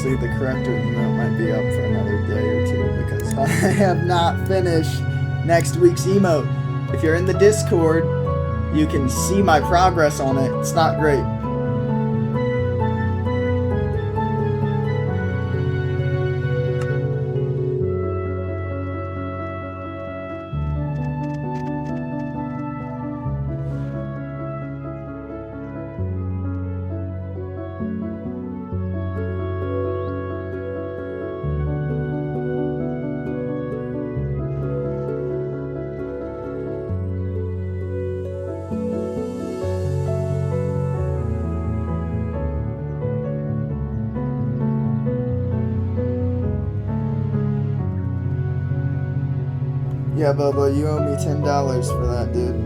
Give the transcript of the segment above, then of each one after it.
actually, the corrector emote might be up for another day or two because I have not finished next week's emote. If you're in the Discord, you can see my progress on it. It's not great. Yeah, Bubba, you owe me $10 for that, dude.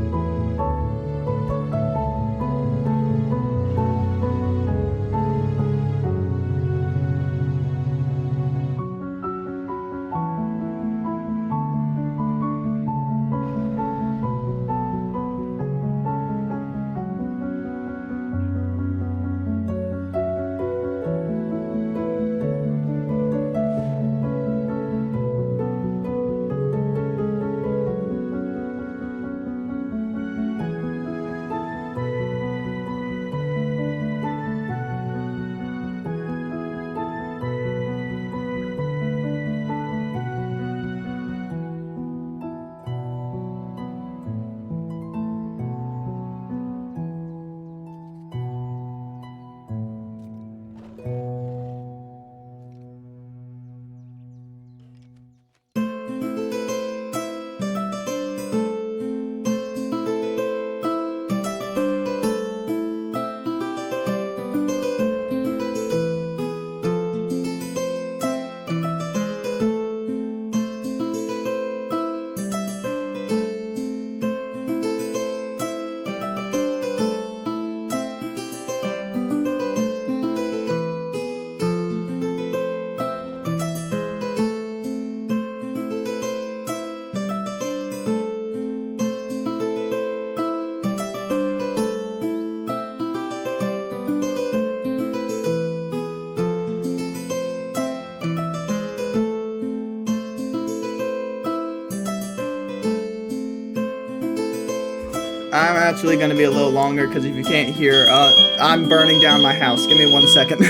I'm actually going to be a little longer because if you can't hear, I'm burning down my house. Give me 1 second.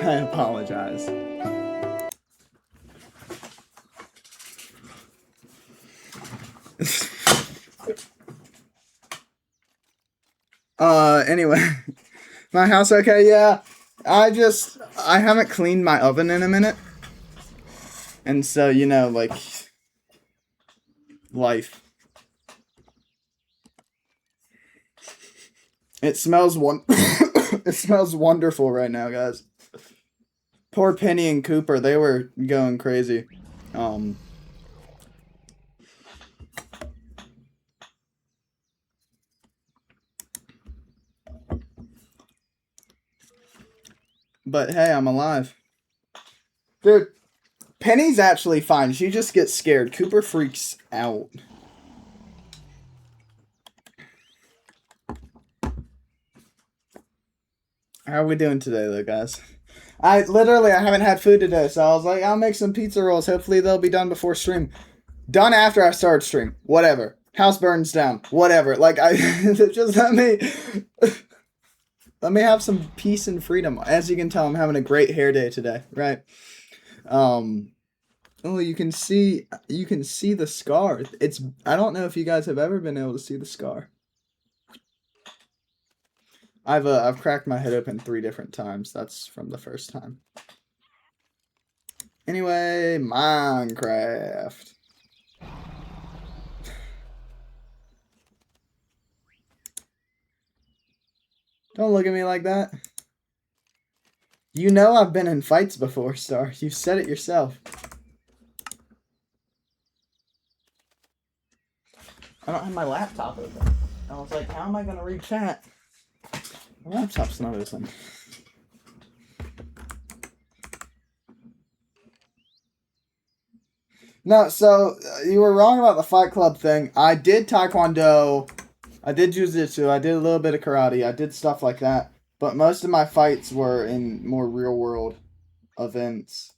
I apologize. Anyway, my house okay? Yeah, I haven't cleaned my oven in a minute, and so, you know, like, life. It smells it smells wonderful right now, guys. Poor Penny and Cooper, they were going crazy. But hey, I'm alive. Dude, Penny's actually fine. She just gets scared. Cooper freaks out. How are we doing today, though, guys? I haven't had food today, so I was like, I'll make some pizza rolls. Hopefully they'll be done before stream. Done after I start stream. Whatever. House burns down. Whatever. Like, just let me have some peace and freedom. As you can tell, I'm having a great hair day today, right? Oh, you can see the scar. I don't know if you guys have ever been able to see the scar. I've cracked my head open 3 different times. That's from the first time. Anyway, Minecraft. Don't look at me like that. You know I've been in fights before, Star. You've said it yourself. I don't have my laptop open. I was like, how am I going to read chat? My laptop's not open. No, so you were wrong about the Fight Club thing. I did Taekwondo. I did Jiu-Jitsu. I did a little bit of karate. I did stuff like that. But most of my fights were in more real-world events.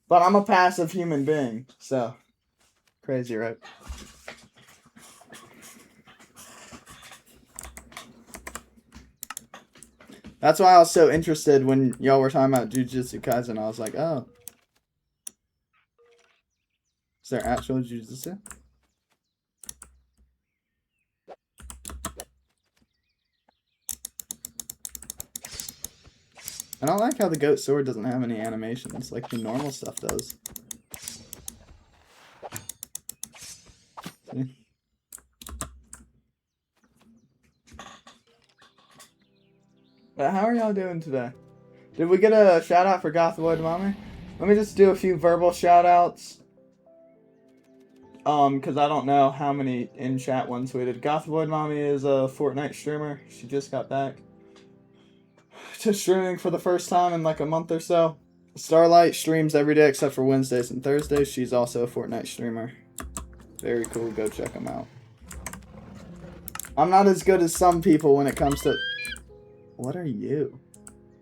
But I'm a passive human being, so crazy, right? That's why I was so interested when y'all were talking about Jujutsu Kaisen. I was like, oh. Is there actual Jujutsu? I don't like how the goat sword doesn't have any animations, like the normal stuff does. See? But how are y'all doing today? Did we get a shout out for Gothwood Mommy? Let me just do a few verbal shout outs. Because I don't know how many in chat ones we did. Gothwood Mommy is a Fortnite streamer. She just got back to streaming for the first time in like a month or so. Starlight streams every day except for Wednesdays and Thursdays. She's also a Fortnite streamer. Very cool. Go check them out. I'm not as good as some people when it comes to... What are you?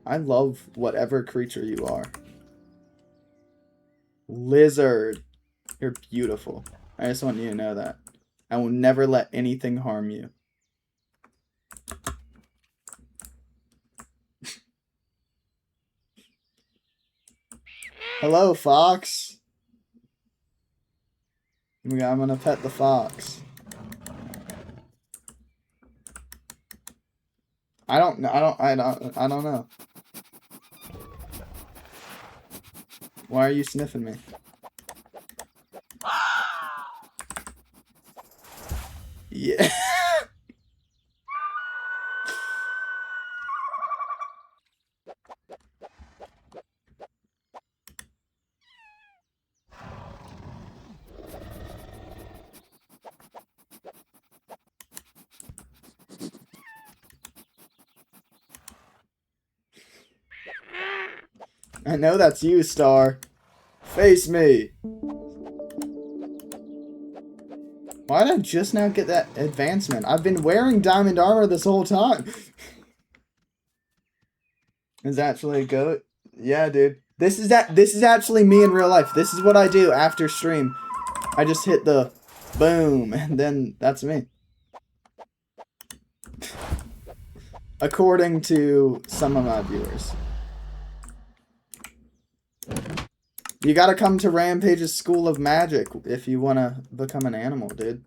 I love whatever creature you are. Lizard. You're beautiful. I just want you to know that. I will never let anything harm you. Hello, fox. I'm gonna pet the fox. I don't know. Why are you sniffing me? Yeah. I know that's you, Star. Face me. Why did I just now get that advancement? I've been wearing diamond armor this whole time. Is actually a goat? Yeah, dude. This is actually me in real life. This is what I do after stream. I just hit the boom, and then that's me. According to some of my viewers. You gotta come to Rampage's School of Magic if you wanna become an animal, dude.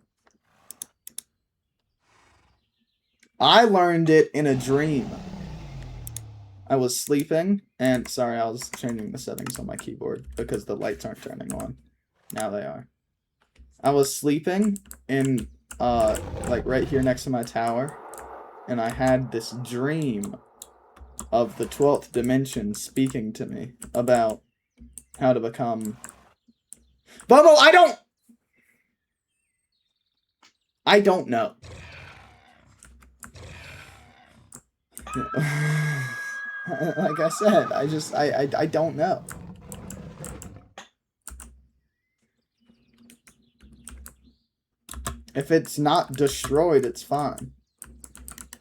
I learned it in a dream. I was sleeping, and sorry, I was changing the settings on my keyboard because the lights aren't turning on. Now they are. I was sleeping in, like right here next to my tower, and I had this dream of the 12th dimension speaking to me about how to become... Bubble, I don't know. Like I said, I don't know. If it's not destroyed, it's fine.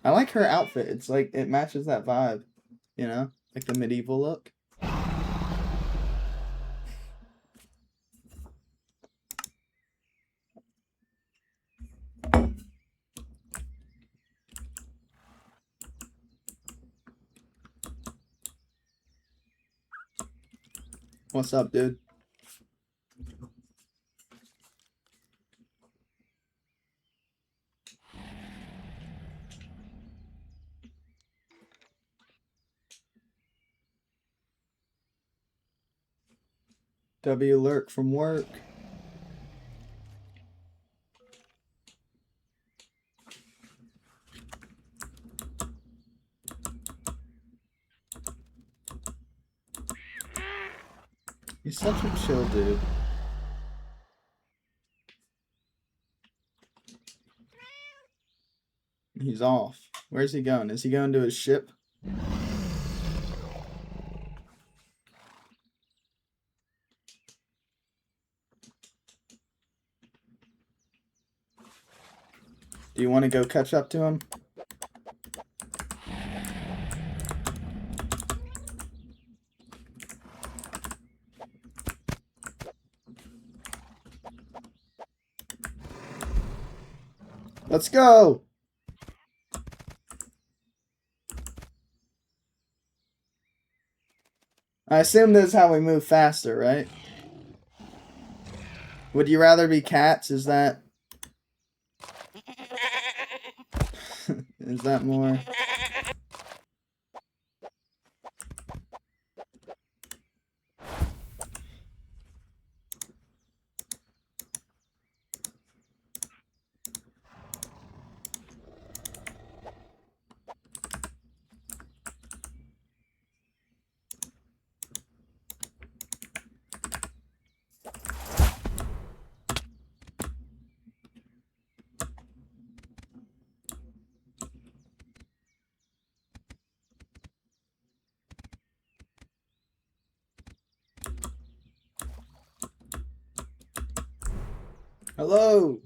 I like her outfit. It's like, it matches that vibe, you know? Like the medieval look. What's up, dude? W lurk from work. He's such a chill dude. He's off. Where's he going? Is he going to his ship? Do you want to go catch up to him? Let's go! I assume this is how we move faster, right? Would you rather be cats? Is that... Is that more... Hello!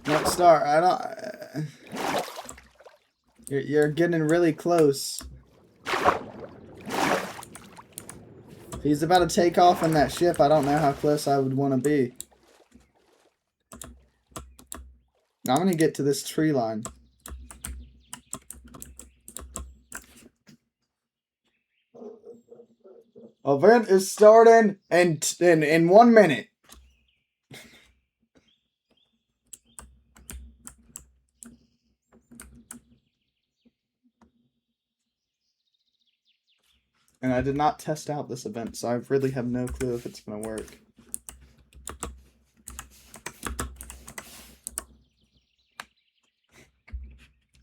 Let's start. I don't... You're getting really close. If he's about to take off in that ship, I don't know how close I would want to be. Now I'm going to get to this tree line. Event is starting in 1 minute. And I did not test out this event, so I really have no clue if it's going to work.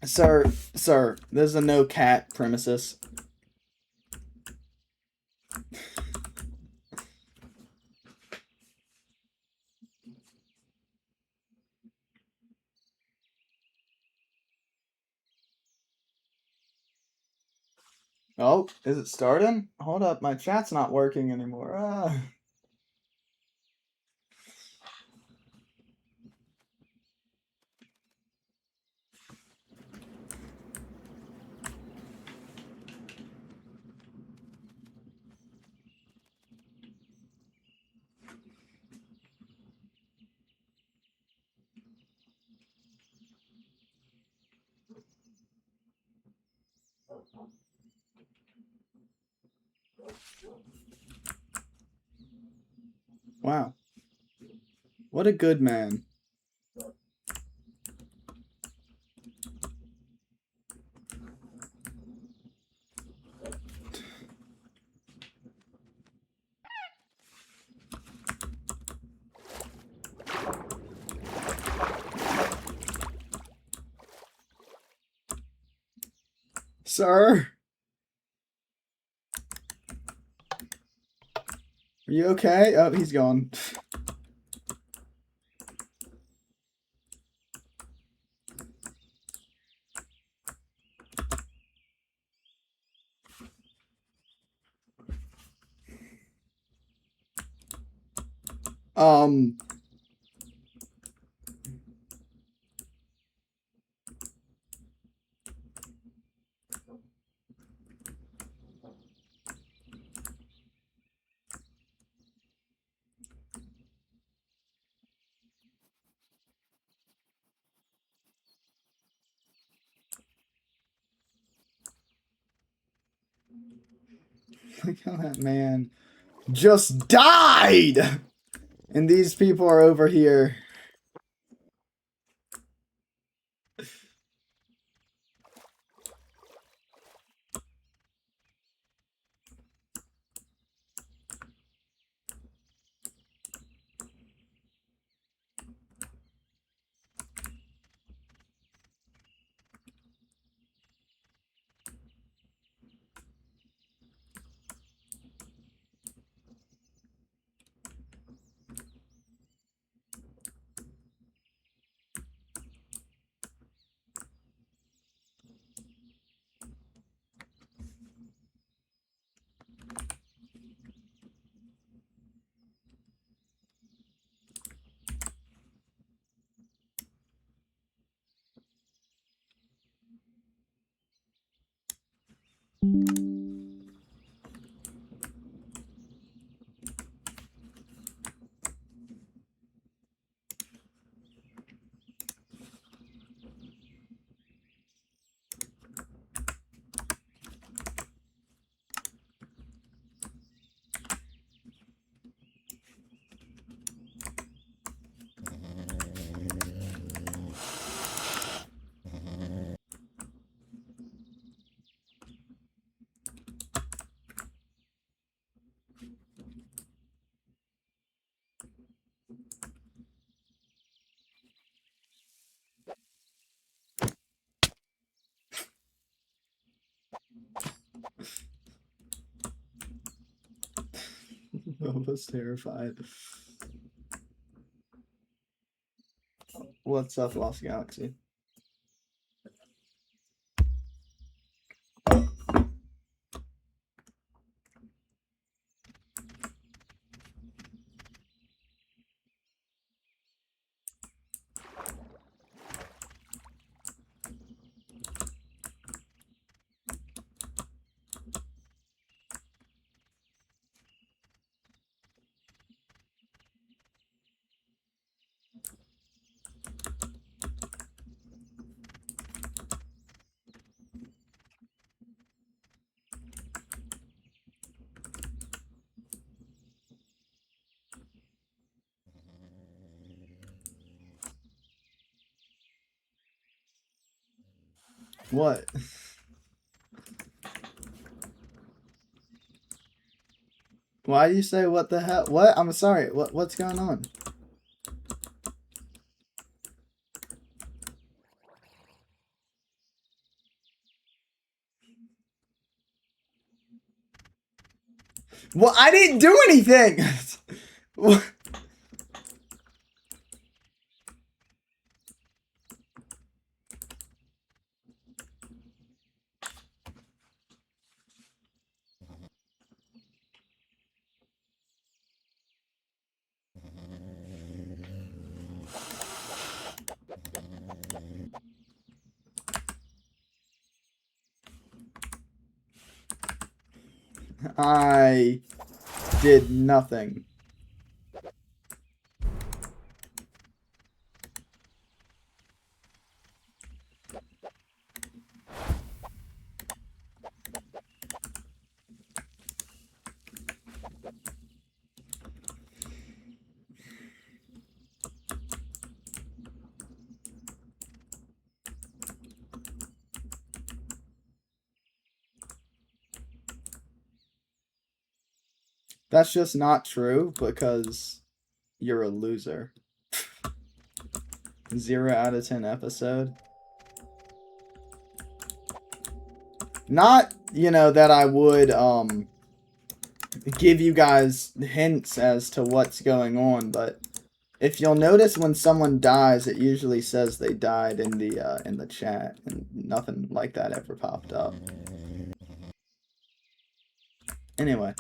Sir, this is a no cat premises. Oh, is it starting? Hold up, my chat's not working anymore. Ah. Wow. What a good man. Sir? Are you okay? Oh, he's gone. Look how that man just died! And these people are over here. I was terrified. What's up, Lost Galaxy? What? Why do you say what the hell? What? I'm sorry. What's going on? Well, I didn't do anything. I did nothing. That's just not true because you're a loser. 0 out of 10 episode. Not, you know, that I would, give you guys hints as to what's going on, but if you'll notice when someone dies, it usually says they died in the chat, and nothing like that ever popped up. Anyway,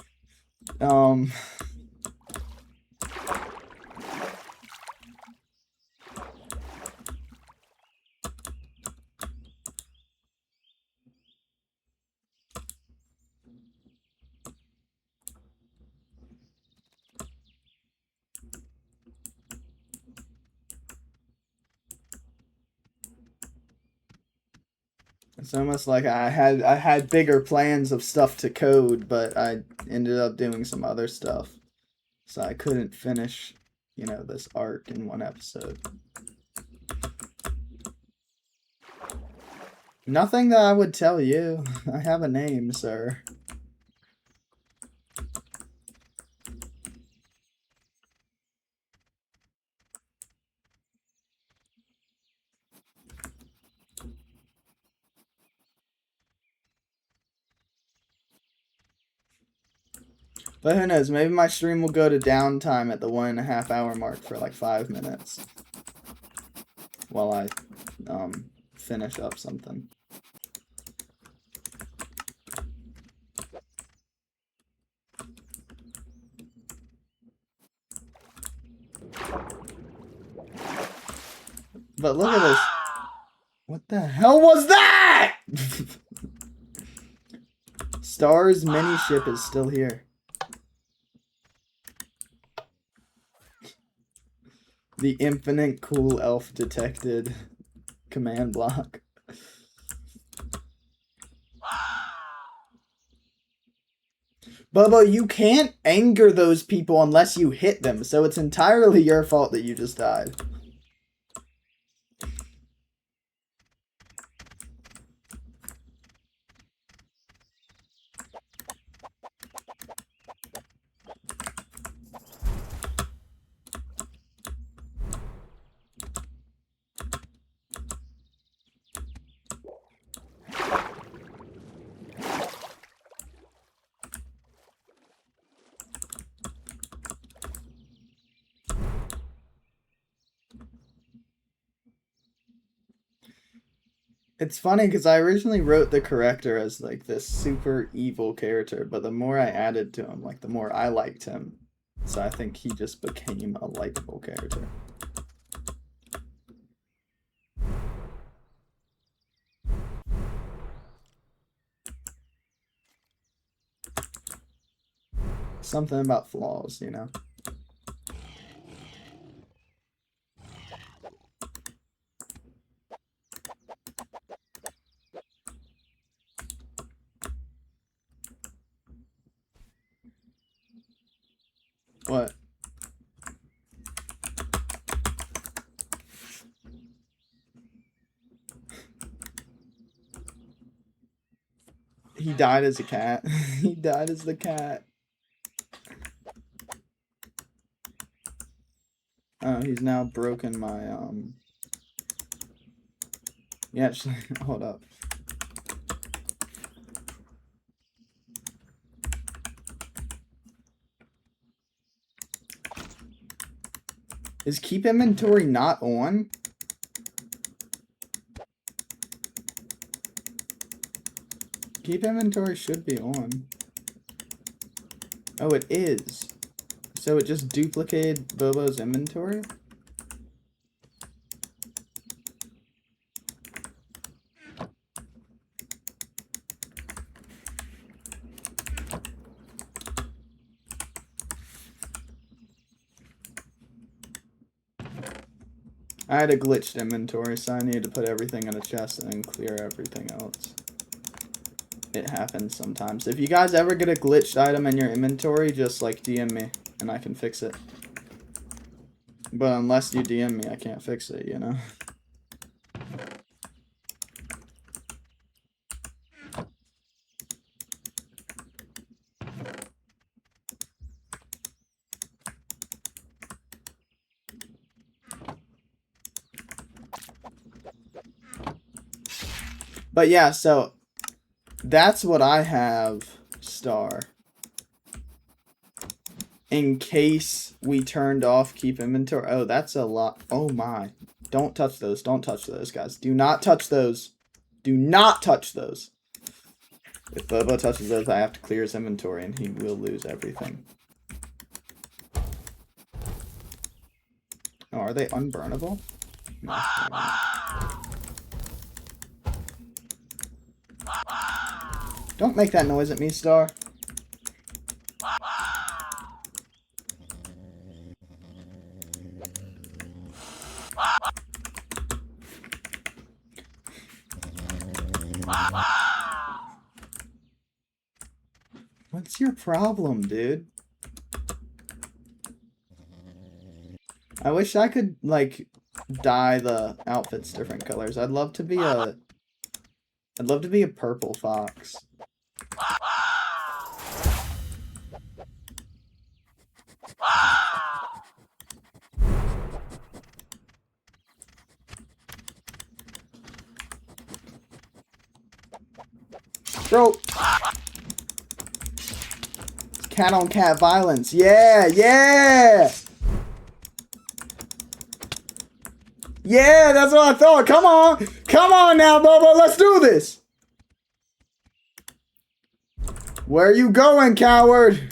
it's almost like I had bigger plans of stuff to code, but I ended up doing some other stuff, so I couldn't finish, you know, this arc in one episode. Nothing that I would tell you. I have a name, sir. But who knows, maybe my stream will go to downtime at the 1.5 hour mark for like 5 minutes. While I, finish up something. But look at this. What the hell was that? Star's mini ship is still here. The infinite cool elf detected command block. Bubba, you can't anger those people unless you hit them, so it's entirely your fault that you just died. It's funny because I originally wrote the corrector as like this super evil character, but the more I added to him, like the more I liked him. So I think he just became a likable character. Something about flaws, you know? What? He died as a cat. He died as the cat. Oh, he's now broken my, Yeah, actually, hold up. Is keep inventory not on? Keep inventory should be on. Oh, it is. So it just duplicated Bobo's inventory? I had a glitched inventory, so I needed to put everything in a chest and then clear everything else. It happens sometimes. If you guys ever get a glitched item in your inventory, just like DM me and I can fix it. But unless you DM me, I can't fix it, you know? But yeah, so That's what I have, Star. In case we turned off keep inventory. Oh, that's a lot. Oh my. Don't touch those. Don't touch those, guys. Do not touch those. Do not touch those. If Bobo touches those, I have to clear his inventory and he will lose everything. Oh, are they unburnable? No. Don't make that noise at me, Star. What's your problem, dude? I wish I could, like, dye the outfits different colors. I'd love to be a purple fox. Bro. Cat on cat violence. Yeah, yeah. Yeah, that's what I thought. Come on. Come on now, Bobo. Let's do this. Where are you going, coward?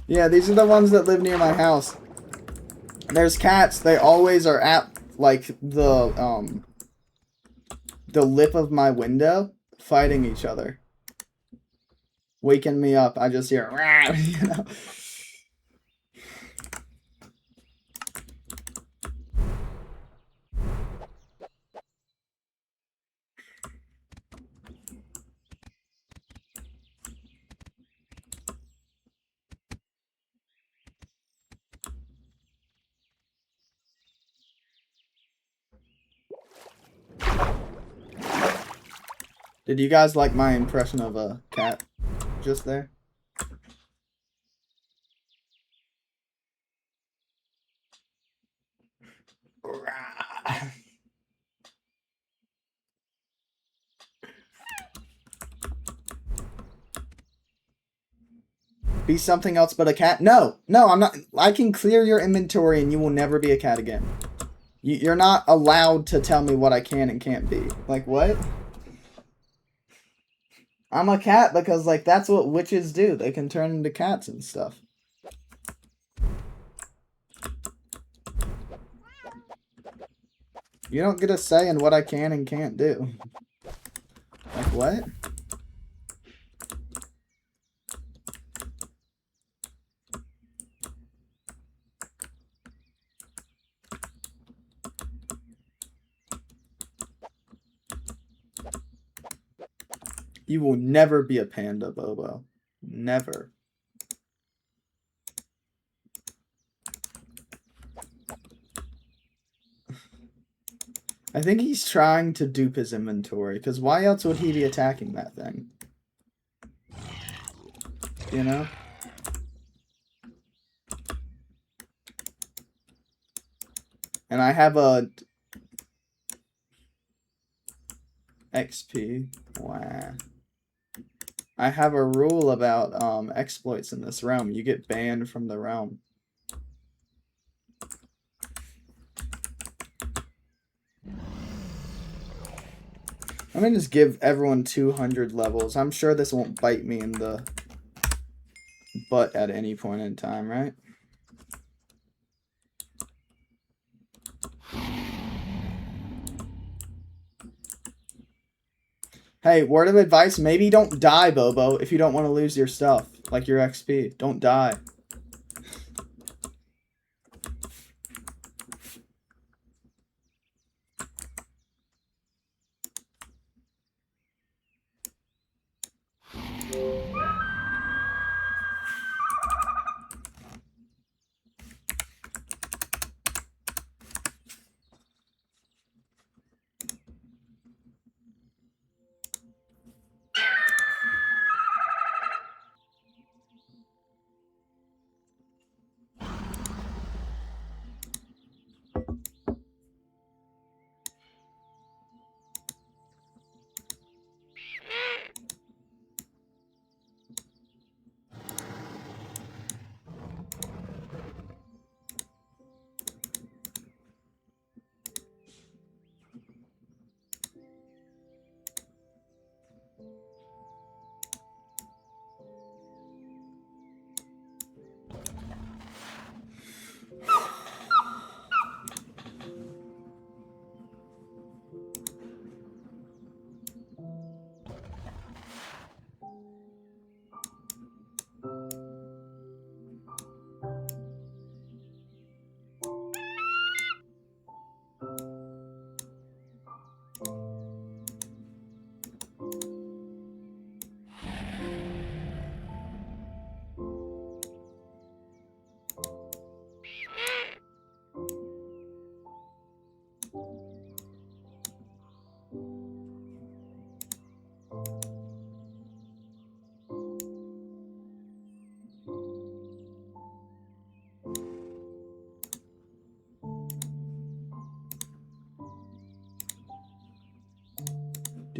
Yeah, these are the ones that live near my house. There's cats. They always are at, like, the lip of my window fighting each other. Waking me up. I just hear, you know. Did you guys like my impression of a cat just there? Be something else but a cat? No, no, I'm not. I can clear your inventory and you will never be a cat again. You're not allowed to tell me what I can and can't be. Like, what? I'm a cat because, like, that's what witches do. They can turn into cats and stuff. You don't get a say in what I can and can't do. Like, what? You will never be a panda, Bobo. Never. I think he's trying to dupe his inventory, because why else would he be attacking that thing? You know? And I have a XP. Wow. I have a rule about exploits in this realm. You get banned from the realm. I'm gonna just give everyone 200 levels. I'm sure this won't bite me in the butt at any point in time, right? Hey, word of advice, maybe don't die, Bobo, if you don't want to lose your stuff, like your XP. Don't die.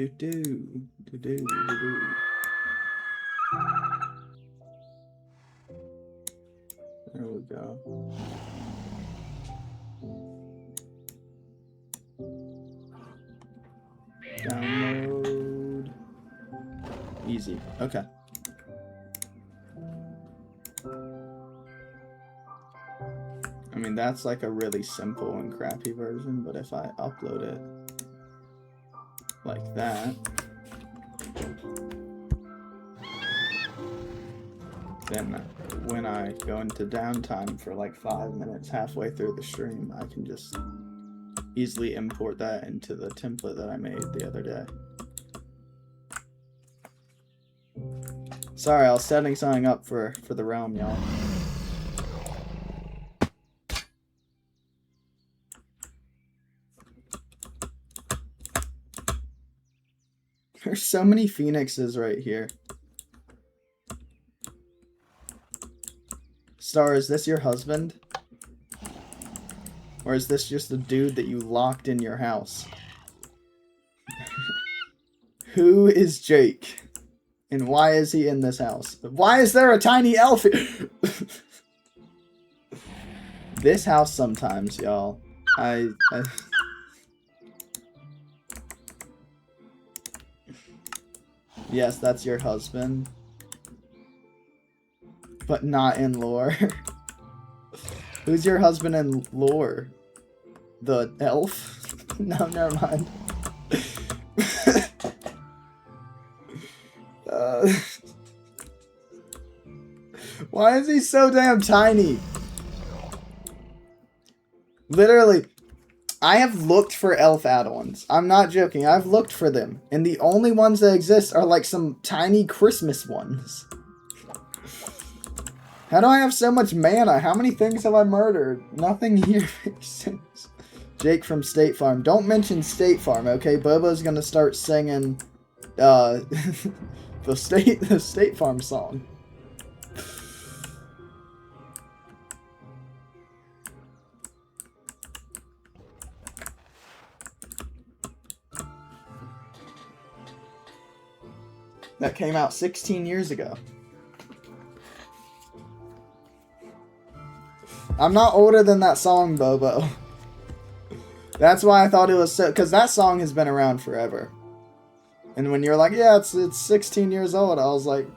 do do do do do do. There we go. Download. Easy. Okay. I mean, that's like a really simple and crappy version, but if I upload it like that, then when I go into downtime for like 5 minutes halfway through the stream, I can just easily import that into the template that I made the other day. Sorry, I was setting something up for the realm, y'all. There's so many phoenixes right here. Star, is this your husband? Or is this just a dude that you locked in your house? Who is Jake? And why is he in this house? Why is there a tiny elf? This house sometimes, y'all. Yes, that's your husband. But not in lore. Who's your husband in lore? The elf? No, never mind. Why is he so damn tiny? Literally, I have looked for elf add-ons. I'm not joking. I've looked for them. And the only ones that exist are like some tiny Christmas ones. How do I have so much mana? How many things have I murdered? Nothing here makes sense. Jake from State Farm. Don't mention State Farm, okay? Bobo's gonna start singing the State Farm song. That came out 16 years ago. I'm not older than that song, Bobo. That's why I thought it was so... Because that song has been around forever. And when you're like, yeah, it's 16 years old, I was like...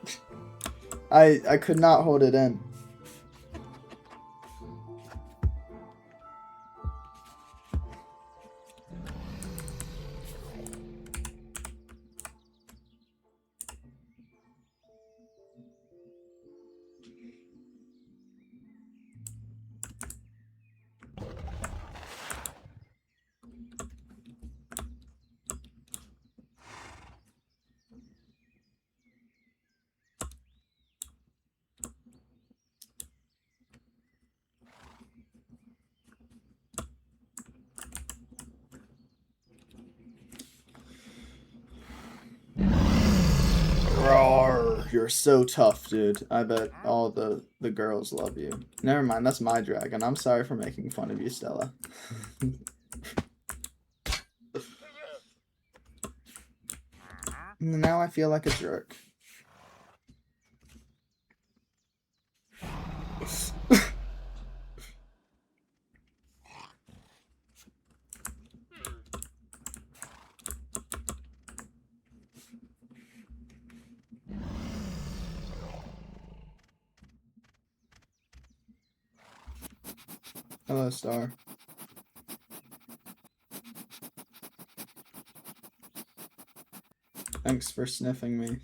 I could not hold it in. You're so tough, dude. I bet all the girls love you. Never mind, that's my dragon. I'm sorry for making fun of you, Stella. Now I feel like a jerk. Hello, Star. Thanks for sniffing me.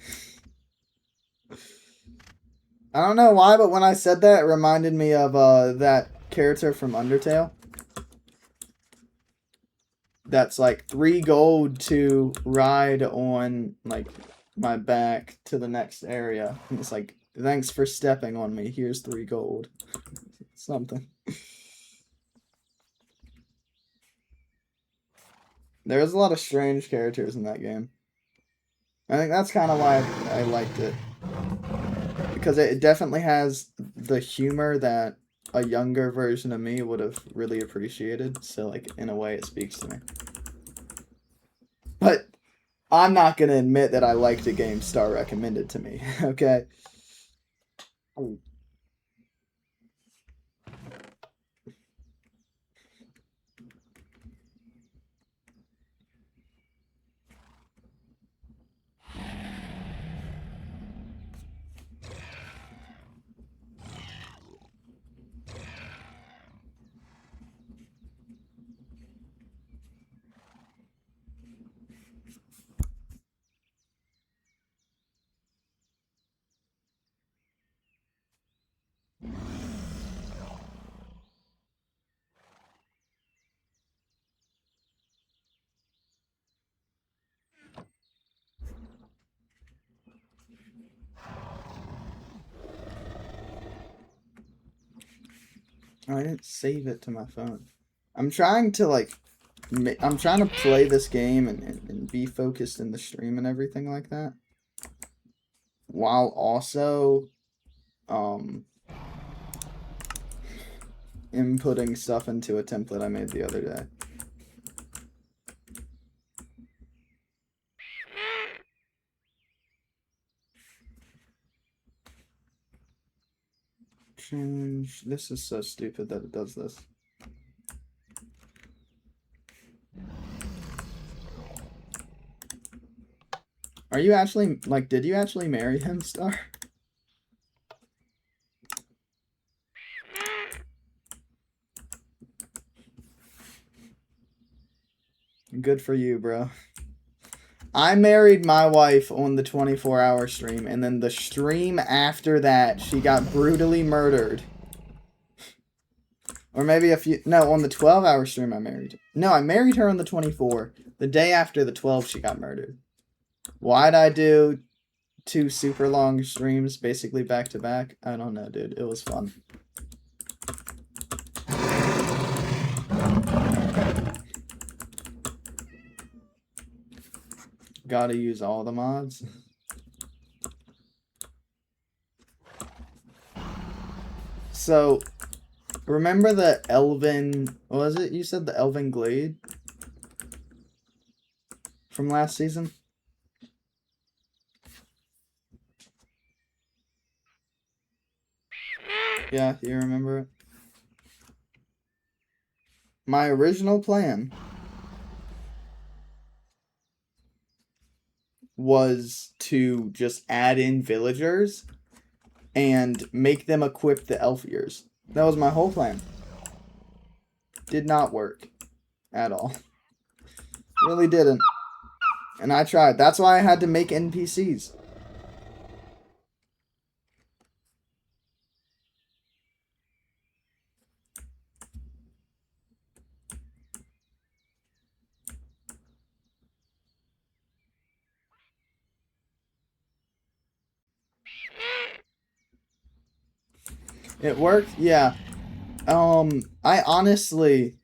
I don't know why, but when I said that, it reminded me of that character from Undertale. That's like 3 gold to ride on like my back to the next area. And it's like, thanks for stepping on me. Here's 3 gold. Something. There's a lot of strange characters in that game. I think that's kind of why I liked it. Because it definitely has the humor that a younger version of me would have really appreciated. So, like, in a way, it speaks to me. But I'm not gonna admit that I liked a game Star recommended to me. Okay. Oh, I didn't save it to my phone. I'm trying to like, I'm trying to play this game and be focused in the stream and everything like that, while also, inputting stuff into a template I made the other day. Change. This is so stupid that it does this. Are you actually, like, did you actually marry him, Star? Good for you, bro. I married my wife on the 24-hour stream, and then the stream after that, she got brutally murdered. Or maybe no, on the 12-hour stream I married her. No, I married her on the 24. The day after the 12, she got murdered. Why'd I do 2 super long streams, basically back to back? I don't know, dude. It was fun. Gotta use all the mods. So, remember the Elven... What was it? You said the Elven Glade? From last season? Yeah, you remember it? My original plan was to just add in villagers and make them equip the elf ears. That was my whole plan. Did not work at all. Really didn't. And I tried. That's why I had to make NPCs. It worked? Yeah. I honestly...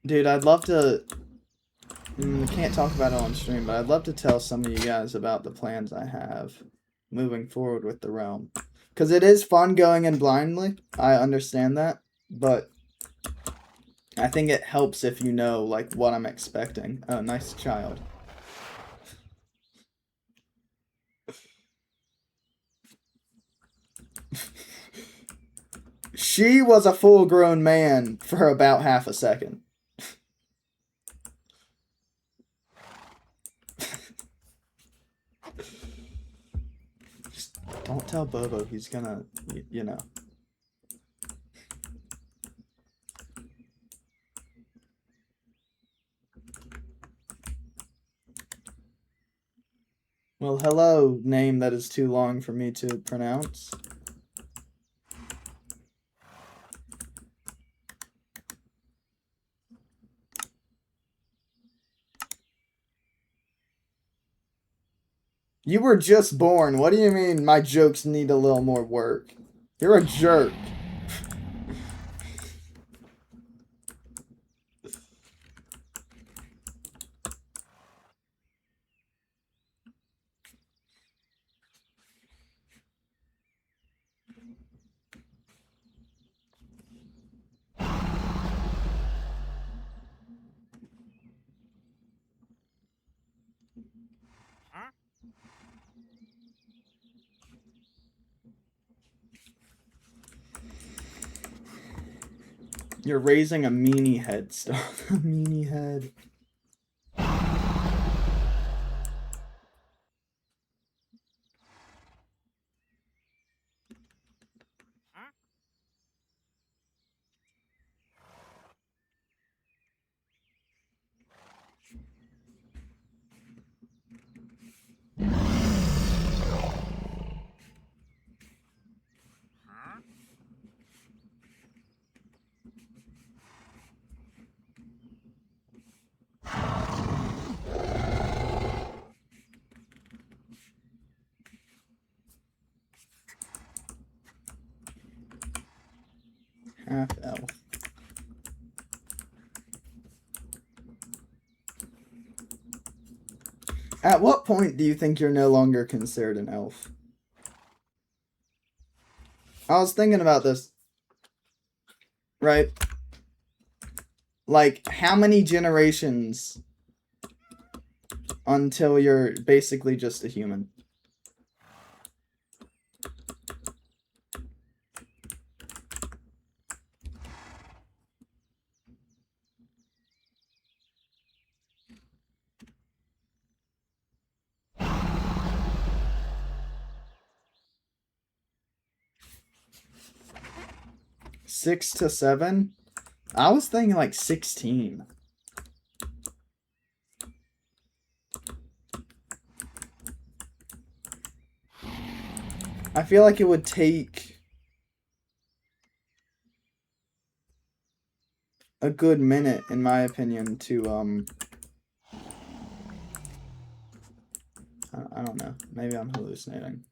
Dude, I'd love to... can't talk about it on stream, but I'd love to tell some of you guys about the plans I have moving forward with the realm. Because it is fun going in blindly. I understand that. But I think it helps if you know, like, what I'm expecting. Oh, nice child. She was a full-grown man for about half a second. Just don't tell Bobo. He's gonna, you know. Well, hello, name that is too long for me to pronounce. You were just born. What do you mean my jokes need a little more work? You're a jerk. You're raising a meanie head star. A meanie head. Half elf. At what point do you think you're no longer considered an elf? I was thinking about this. Right? Like, how many generations until you're basically just a human? Six to seven? I was thinking like 16. I feel like it would take a good minute, in my opinion, to, I don't know. Maybe I'm hallucinating.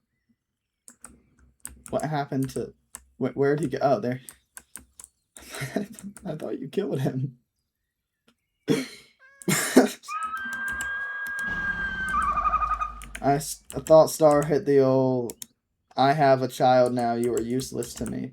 What happened to... Where'd he go? Oh, there. I thought you killed him. I thought Star hit the old... I have a child now, you are useless to me.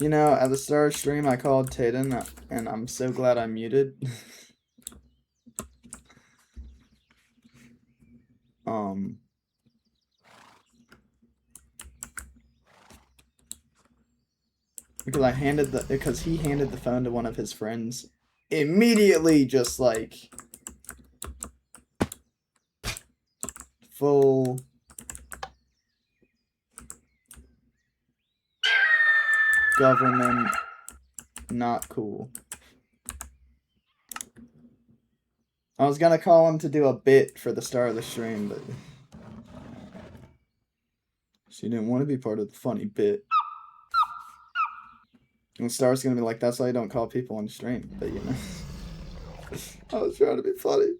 You know, at the start of stream, I called Tayden, and I'm so glad I muted. Because he handed the phone to one of his friends. Immediately, just like full government, not cool. I was gonna call him to do a bit for the start of the stream, but she didn't want to be part of the funny bit. And Star's gonna be like, that's why I don't call people on stream, but you know. I was trying to be funny.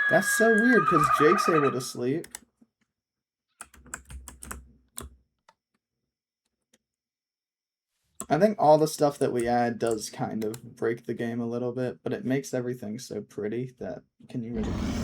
That's so weird, because Jake's able to sleep. I think all the stuff that we add does kind of break the game a little bit, but it makes everything so pretty that can you really complain?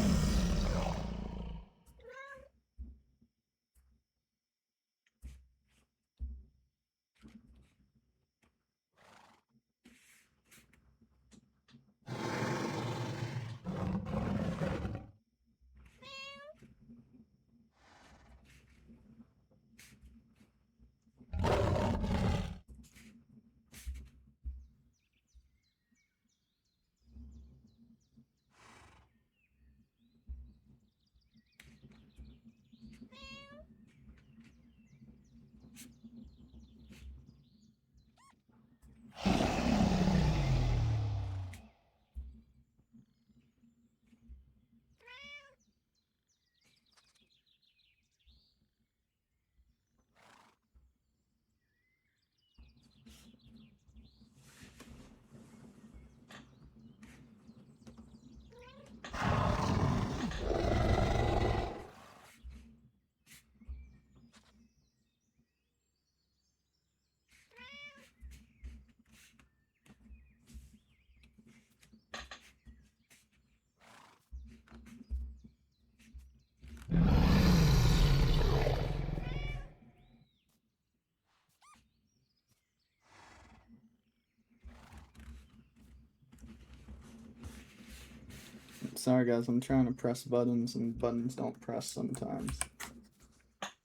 Sorry guys, I'm trying to press buttons and buttons don't press sometimes.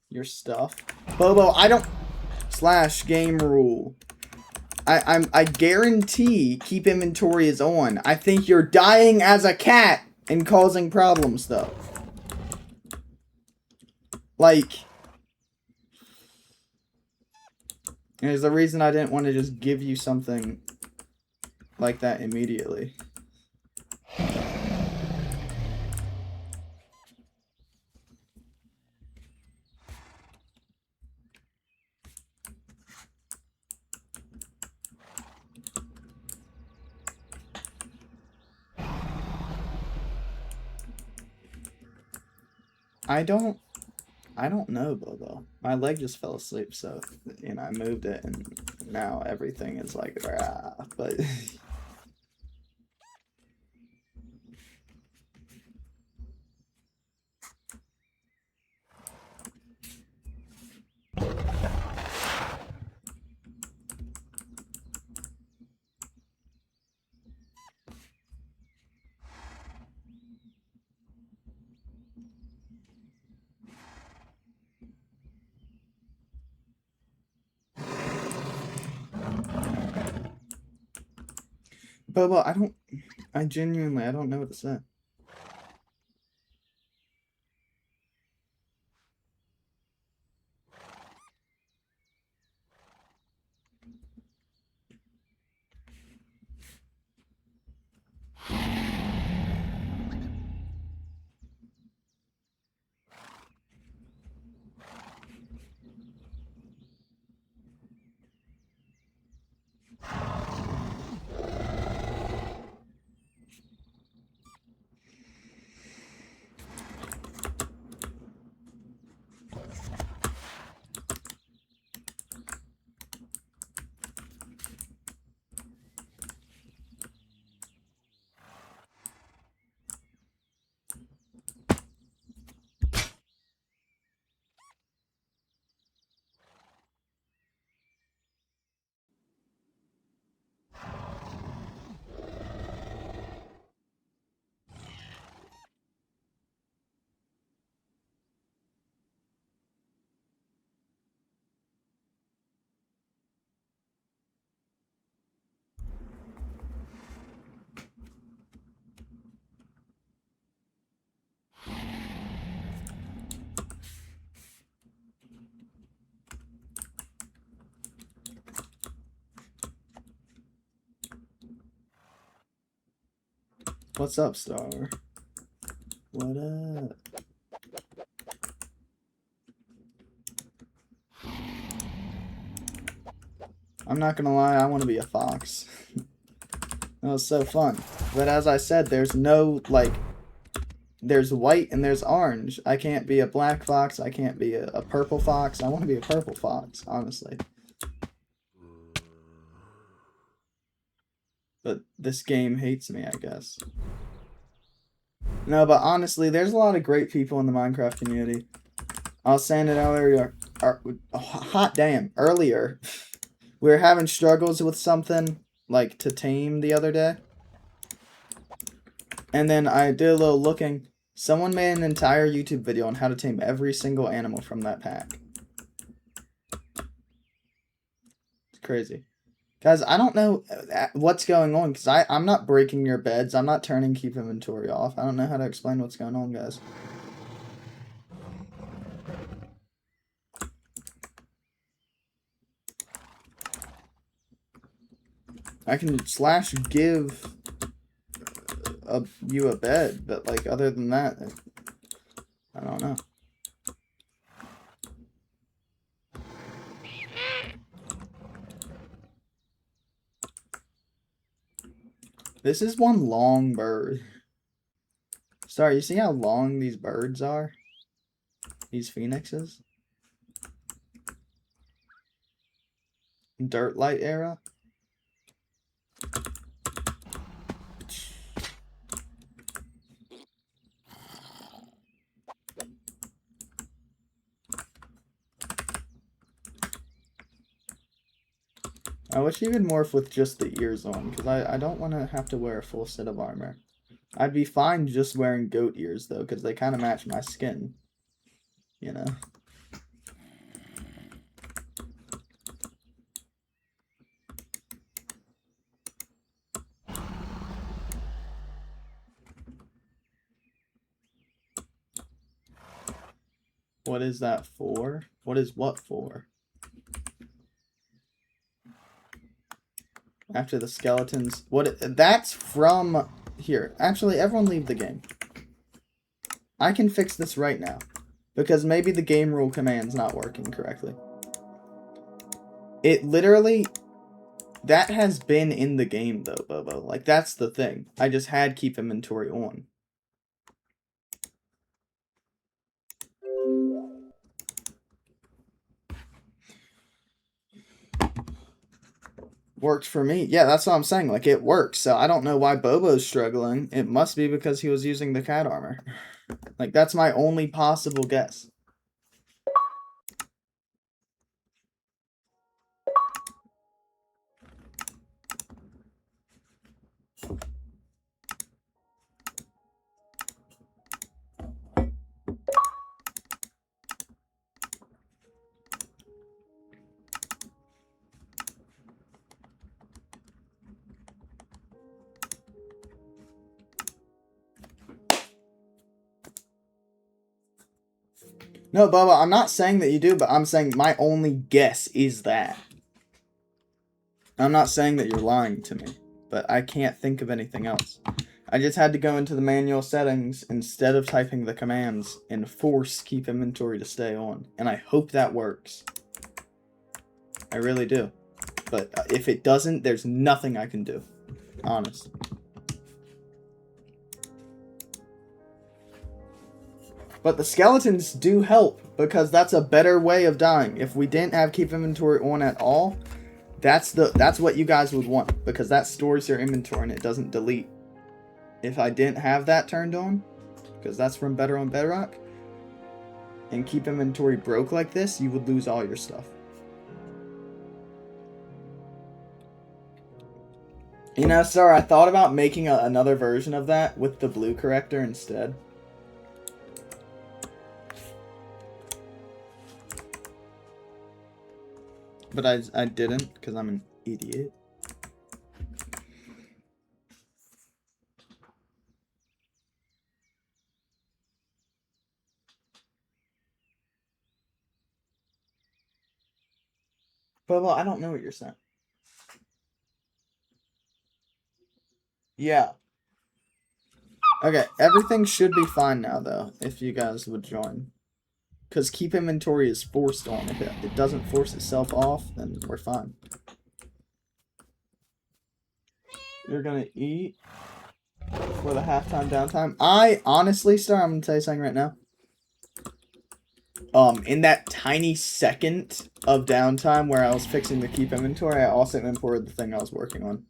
Your stuff. Bobo, I don't... / game rule. I guarantee keep inventory is on. I think you're dying as a cat and causing problems though. Like... there's the reason I didn't want to just give you something like that immediately. I don't know, Bobo. My leg just fell asleep, so, you know, I moved it, and now everything is like, rah, but... Bobo, I genuinely, I don't know what to say. What's up, Star? What up? I'm not gonna lie, I want to be a fox. That was so fun. But as I said, there's no, like... there's white and there's orange. I can't be a black fox. I can't be a purple fox. I want to be a purple fox, honestly. But this game hates me, I guess. No, but honestly, there's a lot of great people in the Minecraft community. I was saying it earlier. Hot damn. Earlier. We were having struggles with something, like, to tame the other day. And then I did a little looking. Someone made an entire YouTube video on how to tame every single animal from that pack. It's crazy. Guys, I don't know what's going on, because I'm not breaking your beds. I'm not turning keep inventory off. I don't know how to explain what's going on, guys. I can / give you a bed, but, like, other than that, I don't know. This is one long bird. Sorry, you see how long these birds are? These phoenixes? Dirt light era? I wish you could morph with just the ears on, because I don't want to have to wear a full set of armor. I'd be fine just wearing goat ears, though, because they kind of match my skin. You know? What is that for? What is what for? After the skeletons. That's from here. Actually, everyone leave the game. I can fix this right now. Because maybe the game rule command's not working correctly. It literally... That has been in the game, though, Bobo. Like, that's the thing. I just had keep inventory on. Worked for me. Yeah, that's what I'm saying. Like, it works. So I don't know why Bobo's struggling. It must be because he was using the cat armor. Like, that's my only possible guess. No, Bubba, I'm not saying that you do, but I'm saying my only guess is that. I'm not saying that you're lying to me, but I can't think of anything else. I just had to go into the manual settings instead of typing the commands and force keep inventory to stay on. And I hope that works. I really do. But if it doesn't, there's nothing I can do. Honest. But the skeletons do help, because that's a better way of dying. If we didn't have keep inventory on at all, that's what you guys would want, because that stores your inventory and it doesn't delete. If I didn't have that turned on, because that's from Better on Bedrock, and keep inventory broke like this, you would lose all your stuff. You know, sir, I thought about making another version of that with the blue corrector instead. But I didn't, because I'm an idiot. Bubba, I don't know what you're saying. Yeah. Okay, everything should be fine now, though, if you guys would join. Because keep inventory is forced on. If it doesn't force itself off, then we're fine. You're gonna eat for the halftime downtime. Honestly, Star, I'm gonna tell you something right now. In that tiny second of downtime where I was fixing the keep inventory, I also imported the thing I was working on.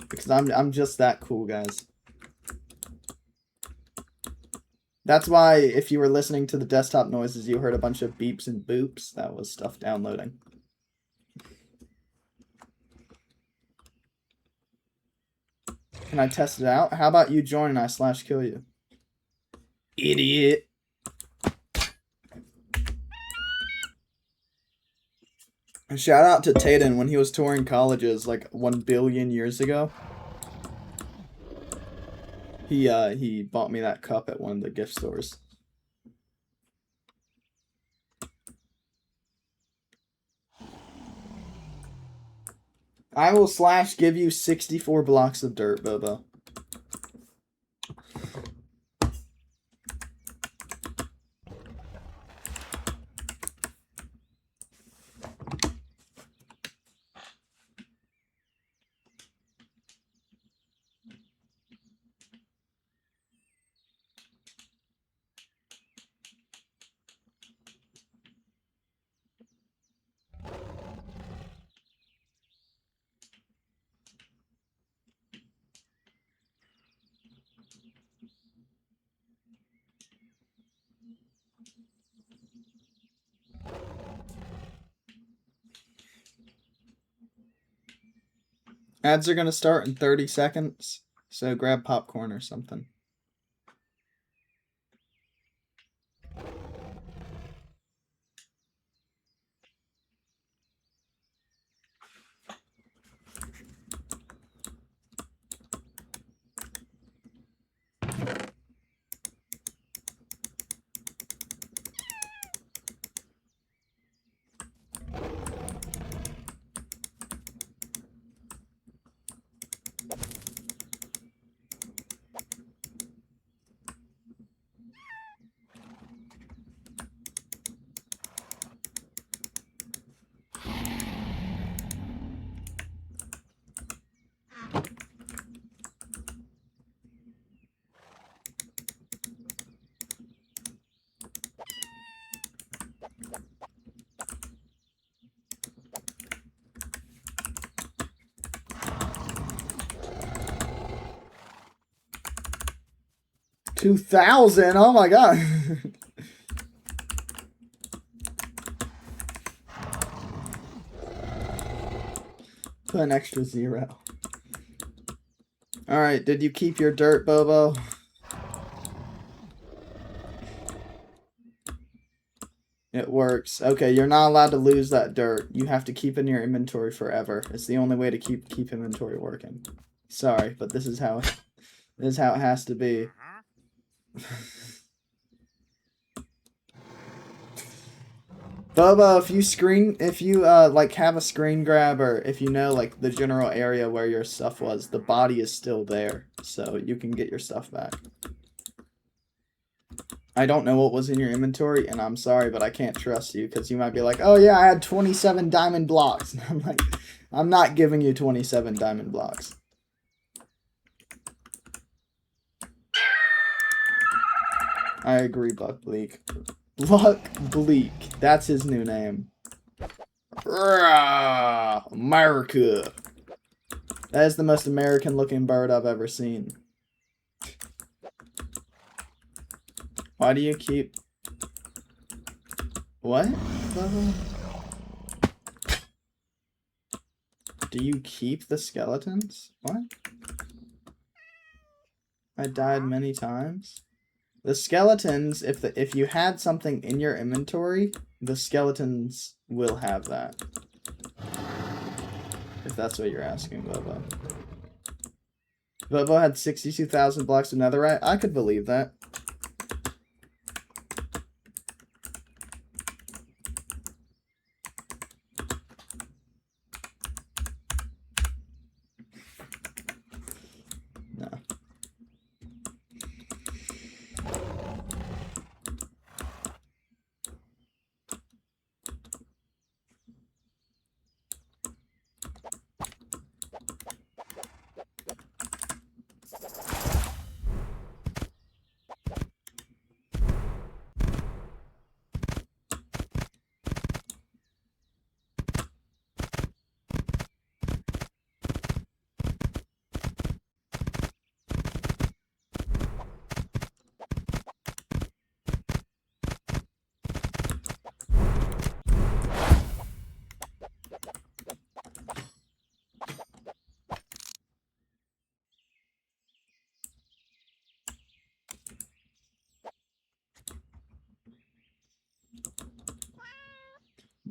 Because I'm just that cool, guys. That's why, if you were listening to the desktop noises, you heard a bunch of beeps and boops. That was stuff downloading. Can I test it out? How about you join and I /kill you? Idiot. Shout out to Tayden when he was touring colleges like 1 billion years ago. He bought me that cup at one of the gift stores. I will /give you 64 blocks of dirt, Bobo. Ads are gonna start in 30 seconds, so grab popcorn or something. $2,000. Oh my god. Put an extra 0. Alright, did you keep your dirt, Bobo? It works. Okay, you're not allowed to lose that dirt. You have to keep it in your inventory forever. It's the only way to keep inventory working. Sorry, but this is how it has to be. Bobo, if you like have a screen grab, or if you know like the general area where your stuff was, the body is still there, so you can get your stuff back. I don't know what was in your inventory, and I'm sorry, but I can't trust you, because you might be like, oh yeah, I had 27 diamond blocks. And I'm like, I'm not giving you 27 diamond blocks. I agree, Buck Bleak. Buck Bleak. That's his new name. Rah, America. That is the most American looking bird I've ever seen. Why do you keep... What? Do you keep the skeletons? What? I died many times. The skeletons, if you had something in your inventory, the skeletons will have that. If that's what you're asking, Bobo. Bobo had 62,000 blocks of netherite. I could believe that. No.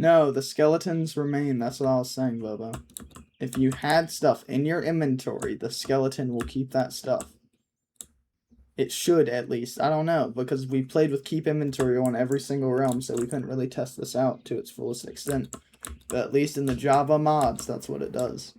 No, the skeletons remain. That's what I was saying, Bobo. If you had stuff in your inventory, the skeleton will keep that stuff. It should, at least. I don't know, because we played with keep inventory on every single realm, so we couldn't really test this out to its fullest extent. But at least in the Java mods, that's what it does.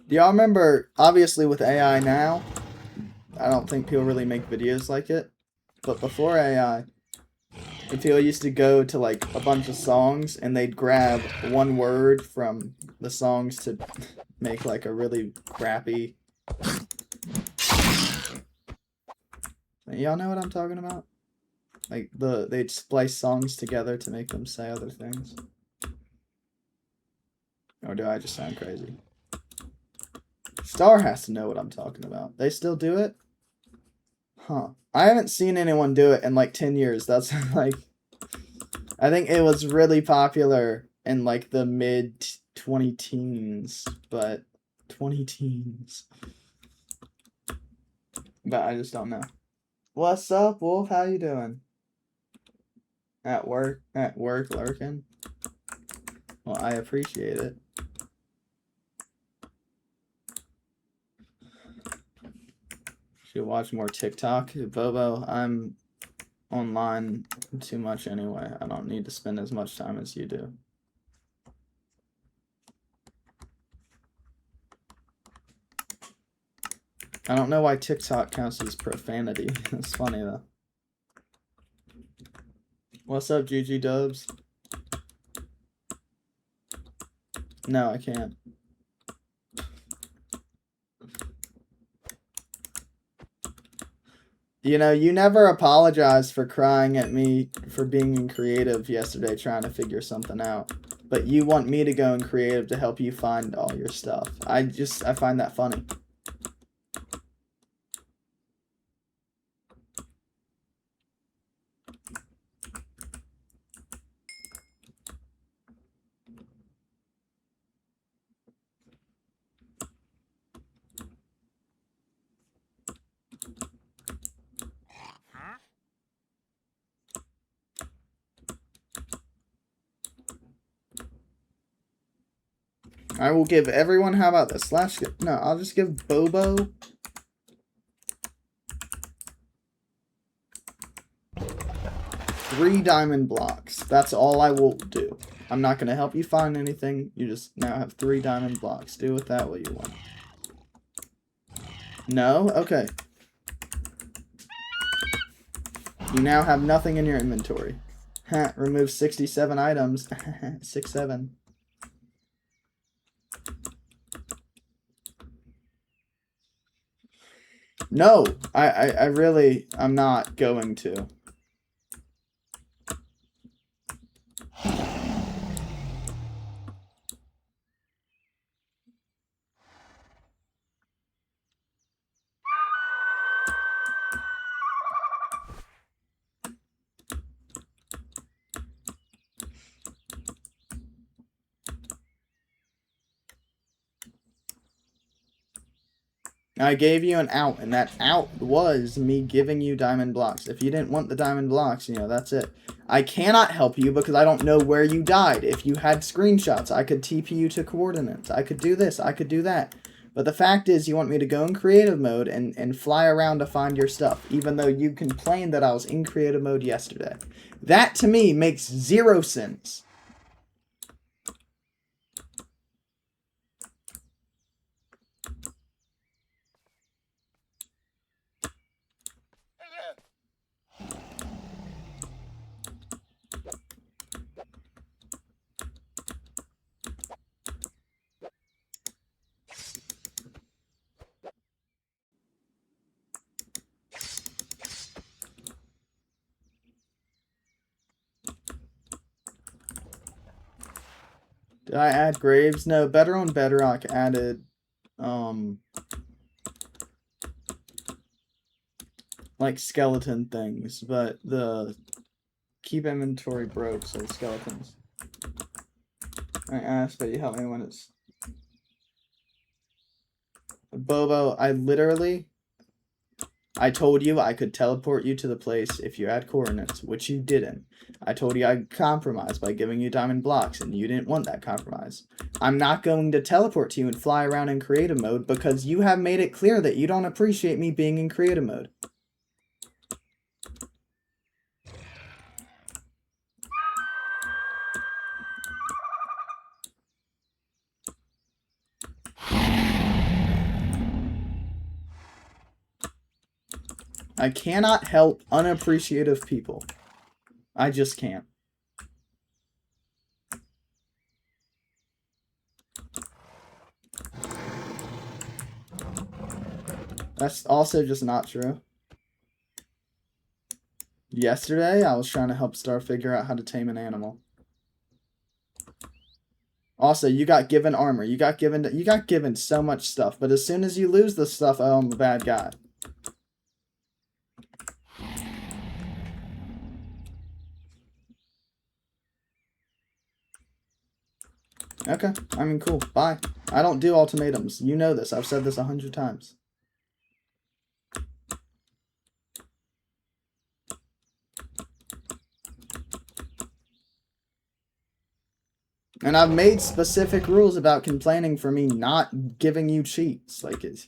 Do y'all remember, obviously with AI now, I don't think people really make videos like it, but before AI, And people used to go to like a bunch of songs and they'd grab one word from the songs to make like a really crappy. Y'all know what I'm talking about? Like they'd splice songs together to make them say other things. Or do I just sound crazy? Star has to know what I'm talking about. They still do it? Huh. I haven't seen anyone do it in like 10 years. That's like... I think it was really popular in like the mid 20 teens, but 20 teens. But I just don't know. What's up, Wolf? How you doing? At work lurking? Well, I appreciate it. Should watch more TikTok. Bobo, I'm online too much anyway. I don't need to spend as much time as you do. I don't know why TikTok counts as profanity. It's funny though. What's up, GG Dubs? No, I can't. You know, you never apologize for crying at me for being in creative yesterday trying to figure something out. But you want me to go in creative to help you find all your stuff. I find that funny. I will give everyone, how about this? No, I'll just give Bobo 3 diamond blocks. That's all I will do. I'm not going to help you find anything. You just now have 3 diamond blocks. Do with that what you want. No? Okay. You now have nothing in your inventory. Remove 67 items. 6-7. No, I'm not going to. I gave you an out, and that out was me giving you diamond blocks. If you didn't want the diamond blocks, you know, that's it. I cannot help you because I don't know where you died. If you had screenshots, I could TP you to coordinates. I could do this, I could do that. But the fact is, you want me to go in creative mode and fly around to find your stuff, even though you complained that I was in creative mode yesterday. That, to me, makes 0 sense. Did I add graves? No, Better on Bedrock added, like skeleton things, but the keep inventory broke, so skeletons. I asked, but you help me when it's... Bobo, I told you I could teleport you to the place if you had coordinates, which you didn't. I told you I'd compromise by giving you diamond blocks, and you didn't want that compromise. I'm not going to teleport to you and fly around in creative mode because you have made it clear that you don't appreciate me being in creative mode. I cannot help unappreciative people. I just can't. That's also just not true. Yesterday, I was trying to help Star figure out how to tame an animal. Also, you got given armor. You got given so much stuff. But as soon as you lose the stuff, oh, I'm a bad guy. Okay, I mean, cool. Bye. I don't do ultimatums. You know this. I've said this 100 times. And I've made specific rules about complaining for me not giving you cheats. Like, it's...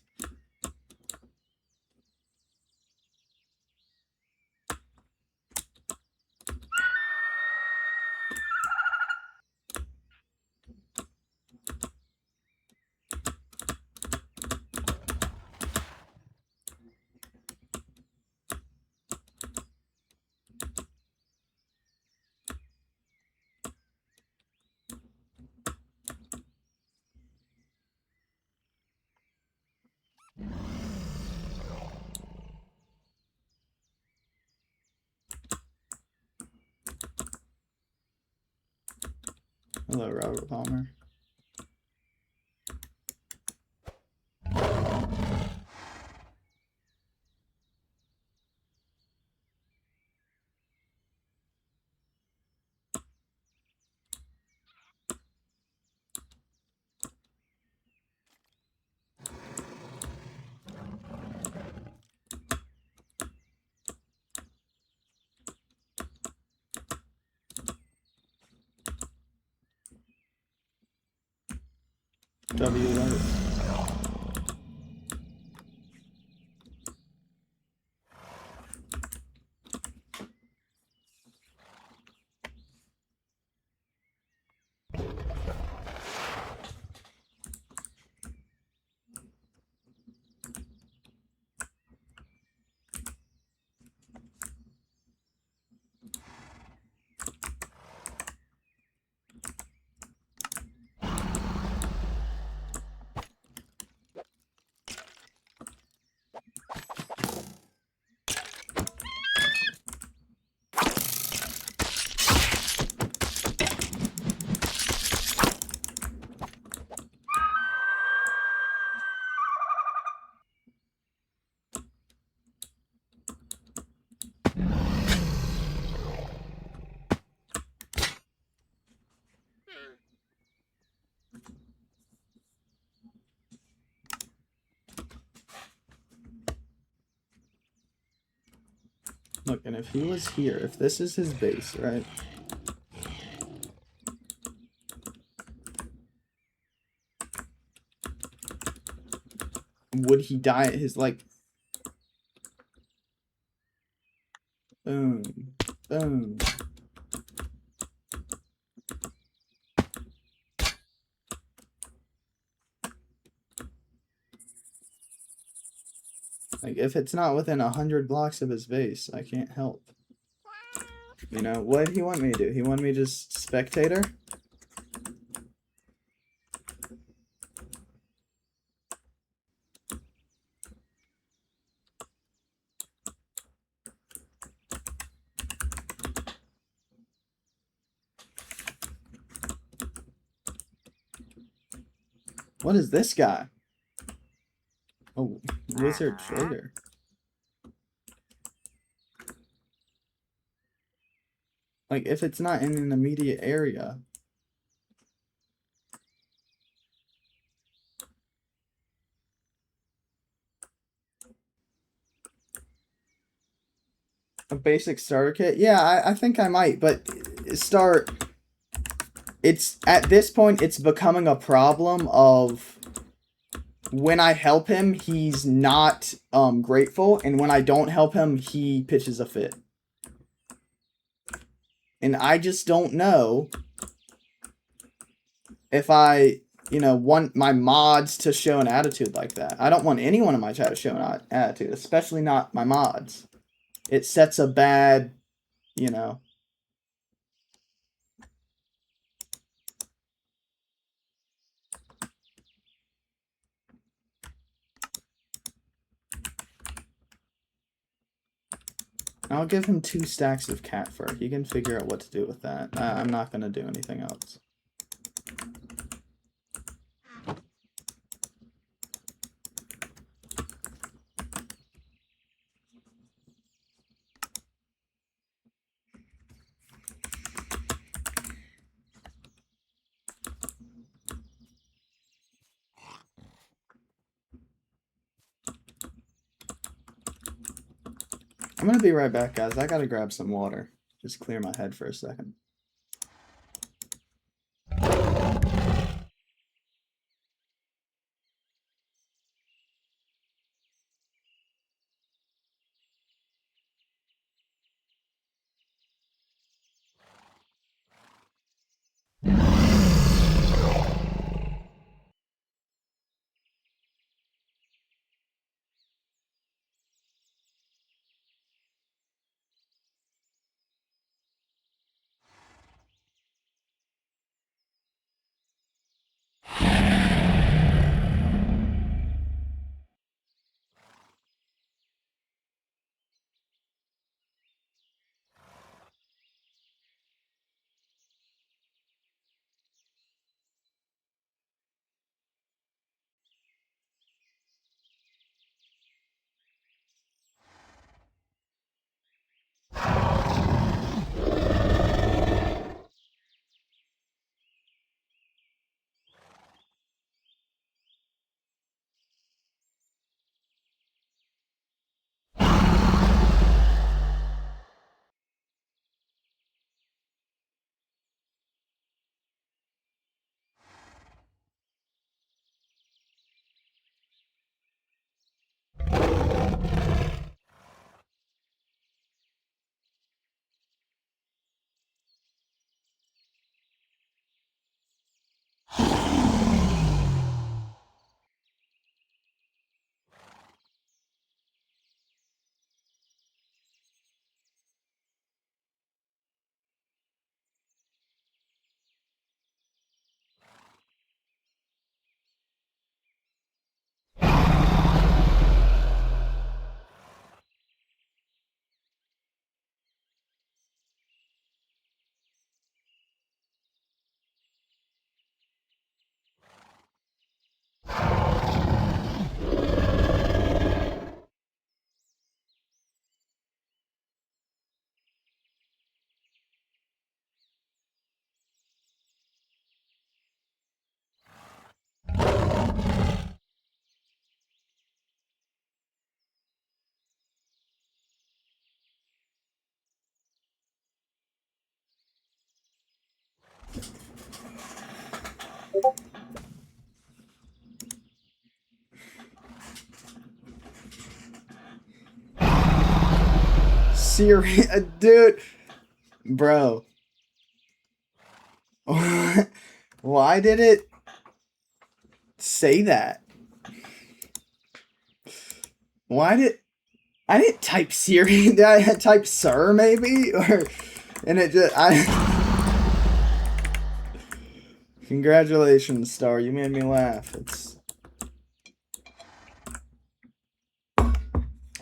Hello, Robert Palmer. W letters. Look, and if he was here, if this is his base, right? Would he die at his, like... Boom. Boom. Like, if it's not within 100 blocks of his base, I can't help. You know, what did he want me to do? He wanted me to just spectator? What is this guy? Oh, wizard trader. Like, if it's not in an immediate area. A basic starter kit? Yeah, I think I might, but it's, at this point, it's becoming a problem of when I help him, he's not grateful, and when I don't help him, he pitches a fit. And I just don't know if I, you know, want my mods to show an attitude like that. I don't want anyone in my chat to show an attitude, especially not my mods. It sets a bad, you know, I'll give him 2 stacks of cat fur. He can figure out what to do with that. I'm not gonna do anything else. I'm gonna be right back, guys. I gotta grab some water. Just clear my head for a second. Serious, dude, bro. Why did it say that? Why did I didn't type Siri? Did I type sir maybe? And it just Congratulations, Star. You made me laugh. It's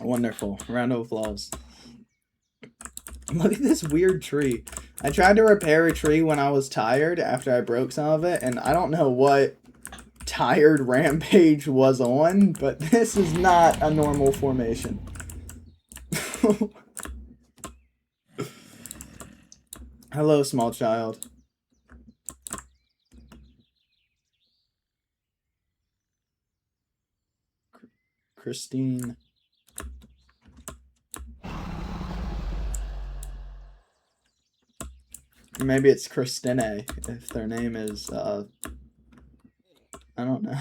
wonderful. Round of applause. Look at this weird tree. I tried to repair a tree when I was tired after I broke some of it, and I don't know what tired Rampage was on, but this is not a normal formation. Hello, small child. Christine. Maybe it's Christine if their name is, I don't know.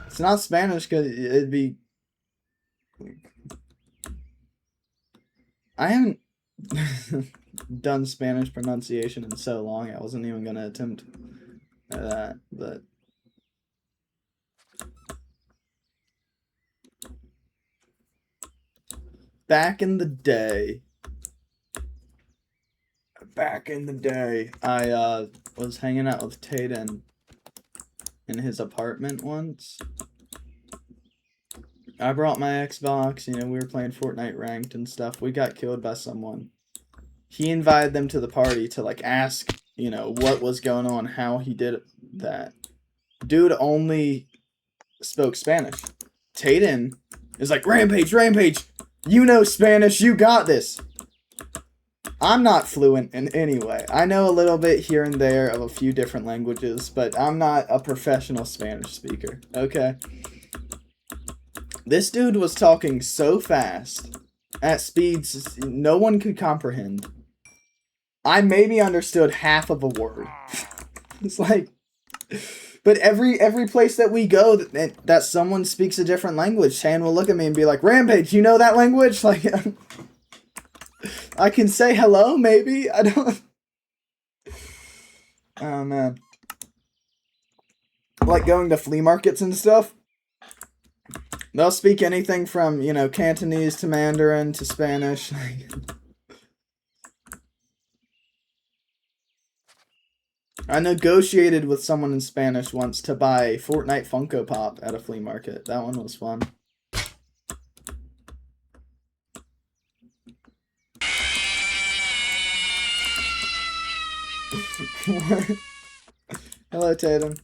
It's not Spanish because it'd be... I haven't done Spanish pronunciation in so long, I wasn't even going to attempt that, but... Back in the day, I was hanging out with Tayden in his apartment once, I brought my Xbox, you know, we were playing Fortnite ranked and stuff. We got killed by someone. He invited them to the party to, like, ask, you know, what was going on, how he did that. Dude only spoke Spanish. Tayden is like, Rampage, Rampage! You know Spanish, you got this! I'm not fluent in any way. I know a little bit here and there of a few different languages, but I'm not a professional Spanish speaker, okay? This dude was talking so fast, at speeds no one could comprehend. I maybe understood half of a word. It's like, but every place that we go that someone speaks a different language, Shan will look at me and be like, Rampage, you know that language? Like, I can say hello, maybe? I don't... Oh, man. Like going to flea markets and stuff. They'll speak anything from, you know, Cantonese to Mandarin to Spanish. I negotiated with someone in Spanish once to buy Fortnite Funko Pop at a flea market. That one was fun. Hello, Tatum.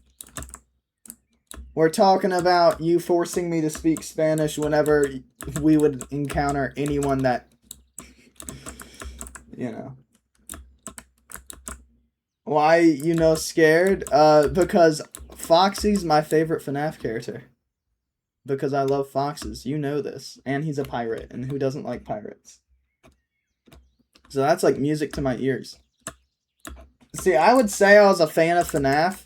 We're talking about you forcing me to speak Spanish whenever we would encounter anyone that, you know. Why, you know, scared? Because Foxy's my favorite FNAF character. Because I love foxes. You know this. And he's a pirate. And who doesn't like pirates? So that's like music to my ears. See, I would say I was a fan of FNAF.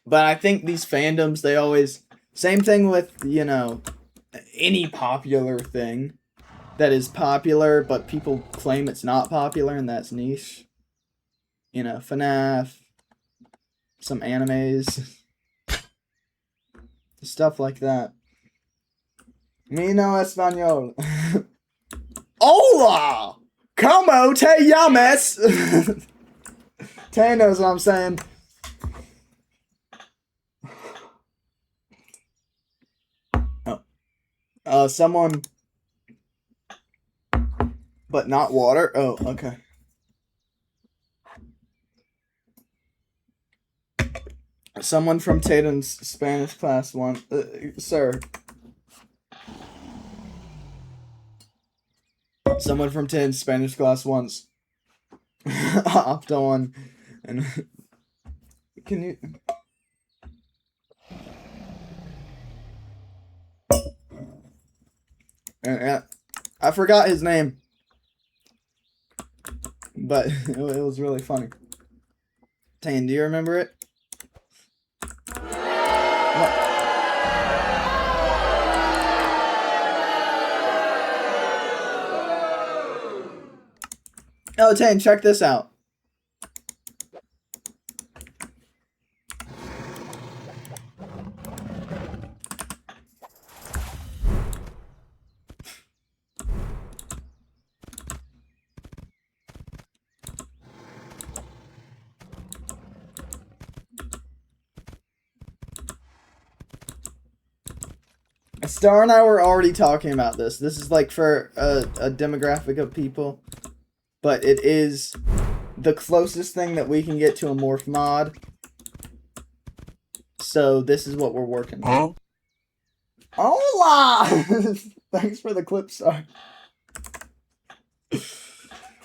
But I think these fandoms, they always... Same thing with, you know, any popular thing that is popular, but people claim it's not popular, and that's niche. You know, FNAF, some animes, stuff like that. Me no español. Hola! ¿Cómo te llamas? Tay knows what I'm saying. Oh. Someone... But not water? Oh, okay. Someone from Tatum's Spanish class once... sir. Someone from Tatum's Spanish class once hopped on and... Can you... I forgot his name. But it was really funny. Tane, do you remember it? Oh, Tane, check this out. Star and I were already talking about this. This is like for a demographic of people. But it is the closest thing that we can get to a morph mod. So this is what we're working on. Hola! Thanks for the clip, Star.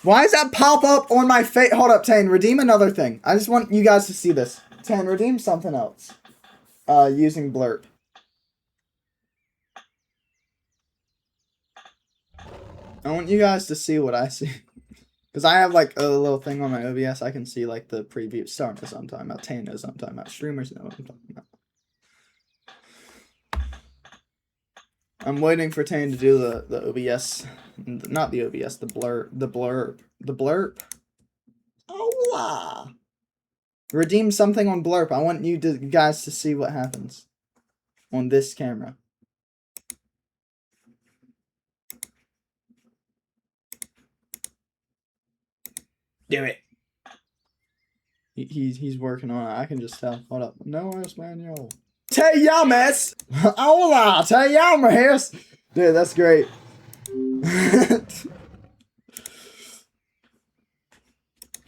Why does that pop up on my face? Hold up, Tane. Redeem another thing. I just want you guys to see this. Tane, redeem something else. Using blurp. I want you guys to see what I see. Because I have like a little thing on my OBS. I can see like the preview. Star knows what I'm talking about. Tane knows what I'm talking about. Streamers know what I'm talking about. I'm waiting for Tane to do the OBS. Not the OBS, the blurb. The blurb. The blurb. Hola! Redeem something on blurb. I want you guys to see what happens on this camera. Do it. He's working on it. I can just tell. Hold up. No Espanol. Te llamas. Hola, te llamas. Dude, that's great.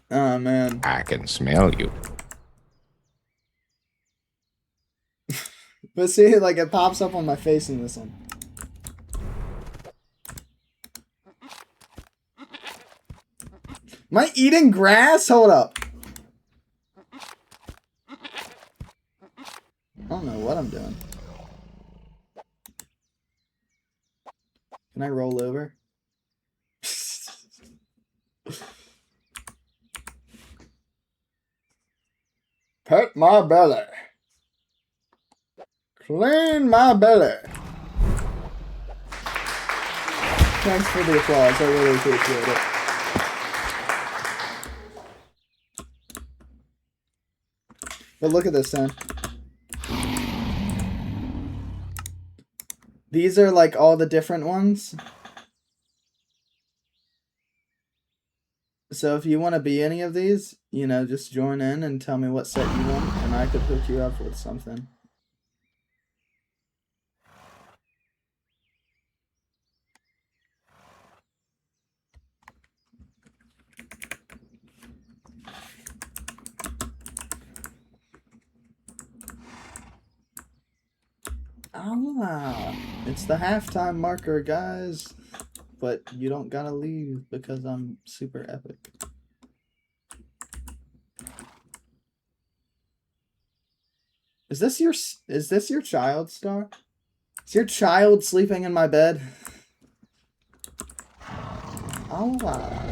Oh, man. I can smell you. But see, like, it pops up on my face in this one. Am I eating grass? Hold up. I don't know what I'm doing. Can I roll over? Pet my belly. Clean my belly. Thanks for the applause. I really appreciate it. But look at this, son. These are like all the different ones. So if you want to be any of these, you know, just join in and tell me what set you want, and I could hook you up with something. Ah, it's the halftime marker, guys. But you don't gotta leave because I'm super epic. Is this your child, Star? Is your child sleeping in my bed? Oh wow.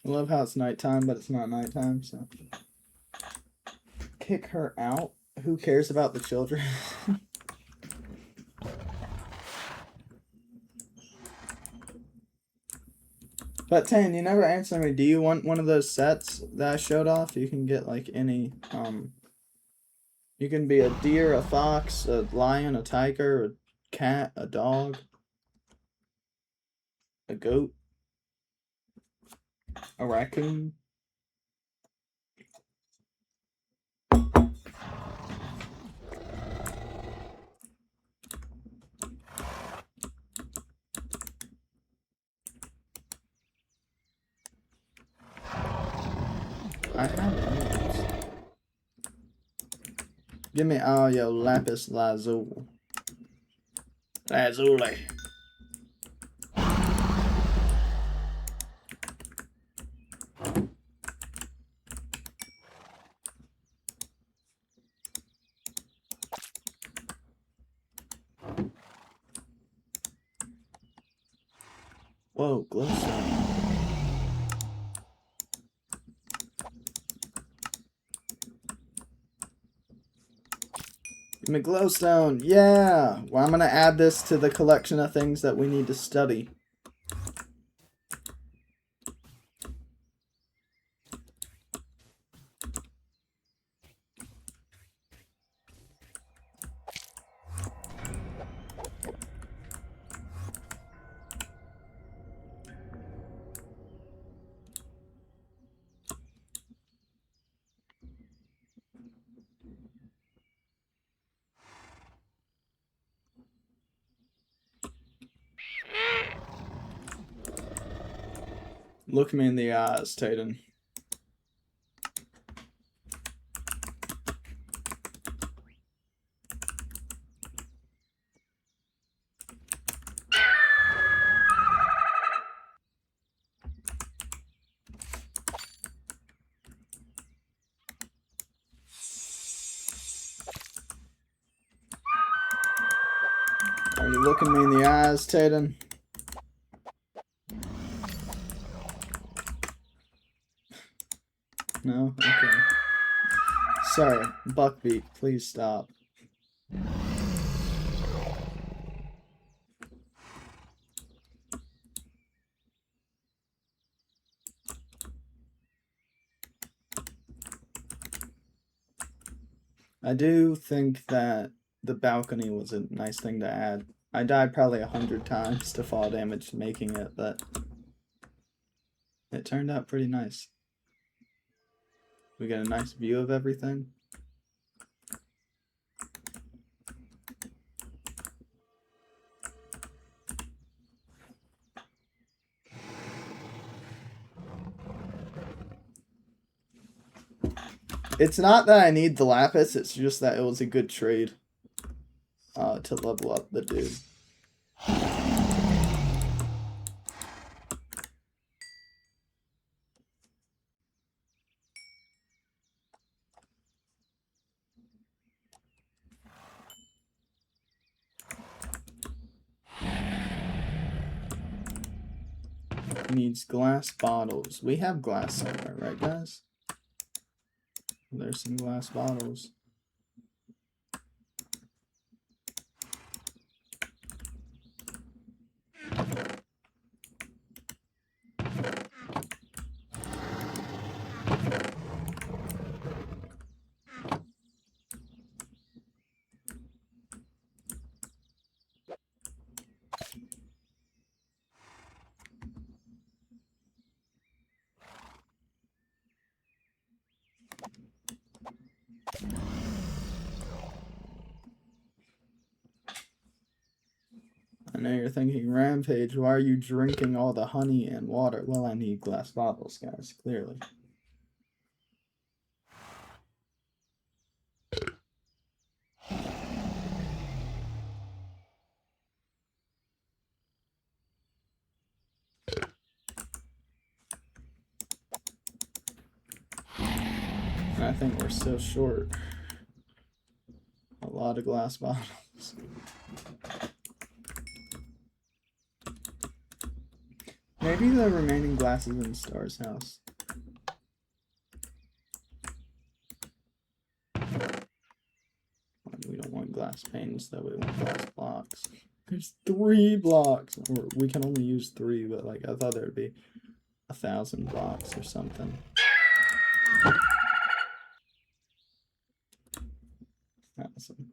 I love how it's nighttime, but it's not nighttime, so. Kick her out? Who cares about the children? But Tane, you never answered me. Do you want one of those sets that I showed off? You can get like any, you can be a deer, a fox, a lion, a tiger, a cat, a dog, a goat, a raccoon. I have those. Give me all your lapis lazuli. Lazuli. Whoa, glowstone. Give me glowstone. Yeah. Well, I'm gonna add this to the collection of things that we need to study. Look me in the eyes, Tayden. Are you looking me in the eyes, Tayden? No? Okay. Sorry, Buckbeak, please stop. I do think that the balcony was a nice thing to add. I died probably 100 times to fall damage making it, but it turned out pretty nice. We get a nice view of everything. It's not that I need the lapis, it's just that it was a good trade to level up the dude. Needs glass bottles. We have glass somewhere, right guys? There's some glass bottles. I know you're thinking, Rampage, why are you drinking all the honey and water? Well, I need glass bottles, guys, clearly. I think we're so short. A lot of glass bottles. Maybe the remaining glass is in Star's house. We don't want glass panes, though. We want glass blocks. There's 3 blocks. Or we can only use 3, but like I thought there would be 1,000 blocks or something. Awesome.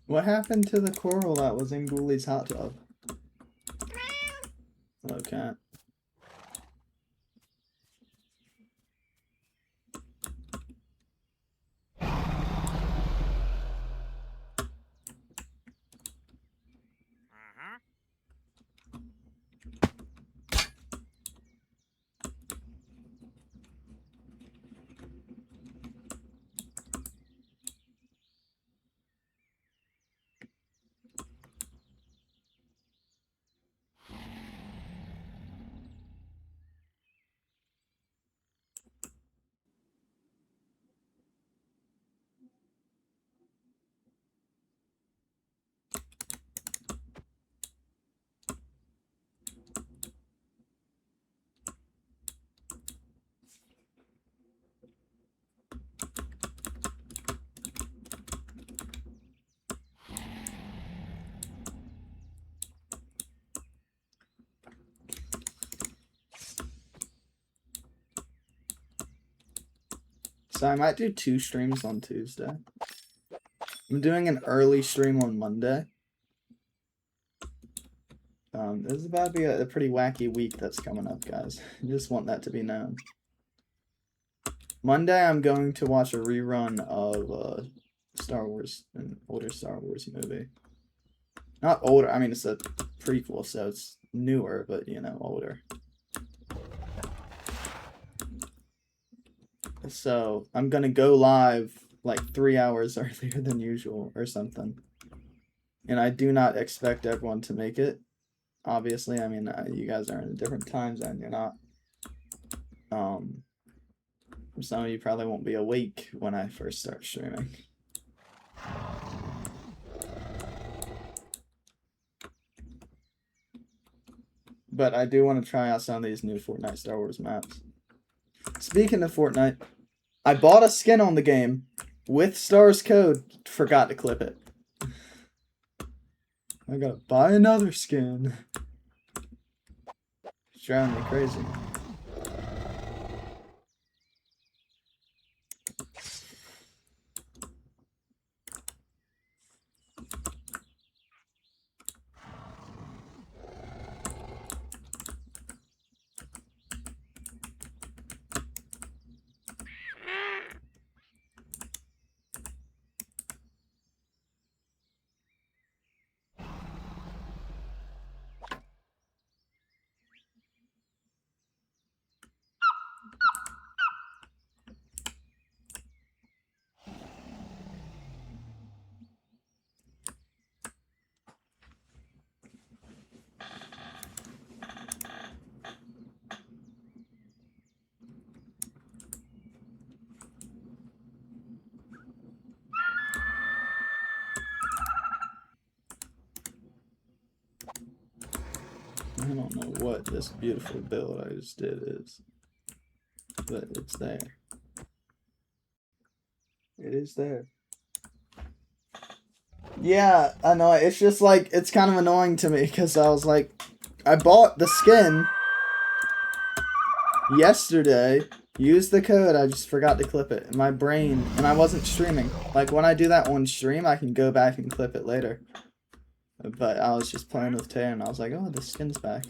What happened to the coral that was in Ghoulies hot tub? Okay. So I might do 2 streams on Tuesday. I'm doing an early stream on Monday. This is about to be a pretty wacky week that's coming up, guys. I just want that to be known. Monday, I'm going to watch a rerun of Star Wars, an older Star Wars movie. Not older, I mean, it's a prequel, so it's newer, but, you know, older. So, I'm gonna go live like 3 hours earlier than usual or something. And I do not expect everyone to make it. Obviously, I mean, you guys are in a different time zone, you're not. Some of you probably won't be awake when I first start streaming. But I do want to try out some of these new Fortnite Star Wars maps. Speaking of Fortnite, I bought a skin on the game with Stars code, forgot to clip it. I gotta buy another skin. It's driving me crazy. I don't know what this beautiful build I just did is, but it's there. It is there. Yeah, I know. It's just like, it's kind of annoying to me because I was like, I bought the skin yesterday, used the code, I just forgot to clip it in my brain, and I wasn't streaming. Like, when I do that on stream, I can go back and clip it later. But I was just playing with Tay, and I was like, oh, the skin's back.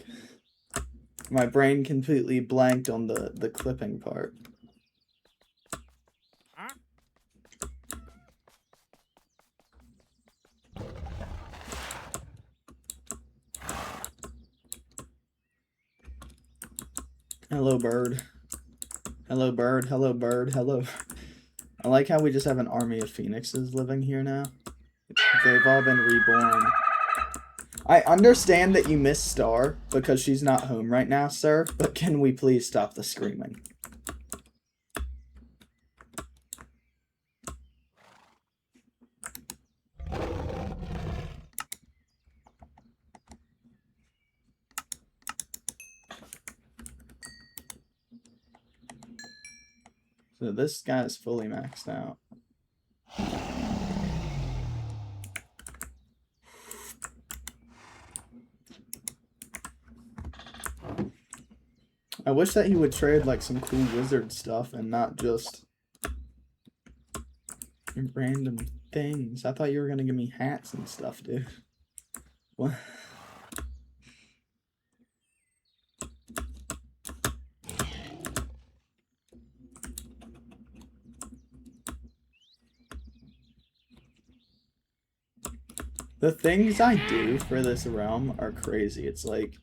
My brain completely blanked on the clipping part. Hello, bird. Hello, bird. Hello, bird. Hello. I like how we just have an army of phoenixes living here now. They've all been reborn. I understand that you miss Star because she's not home right now, sir, but can we please stop the screaming? So this guy is fully maxed out. I wish that he would trade like some cool wizard stuff and not just random things. I thought you were gonna give me hats and stuff, dude. What? The things I do for this realm are crazy. It's like,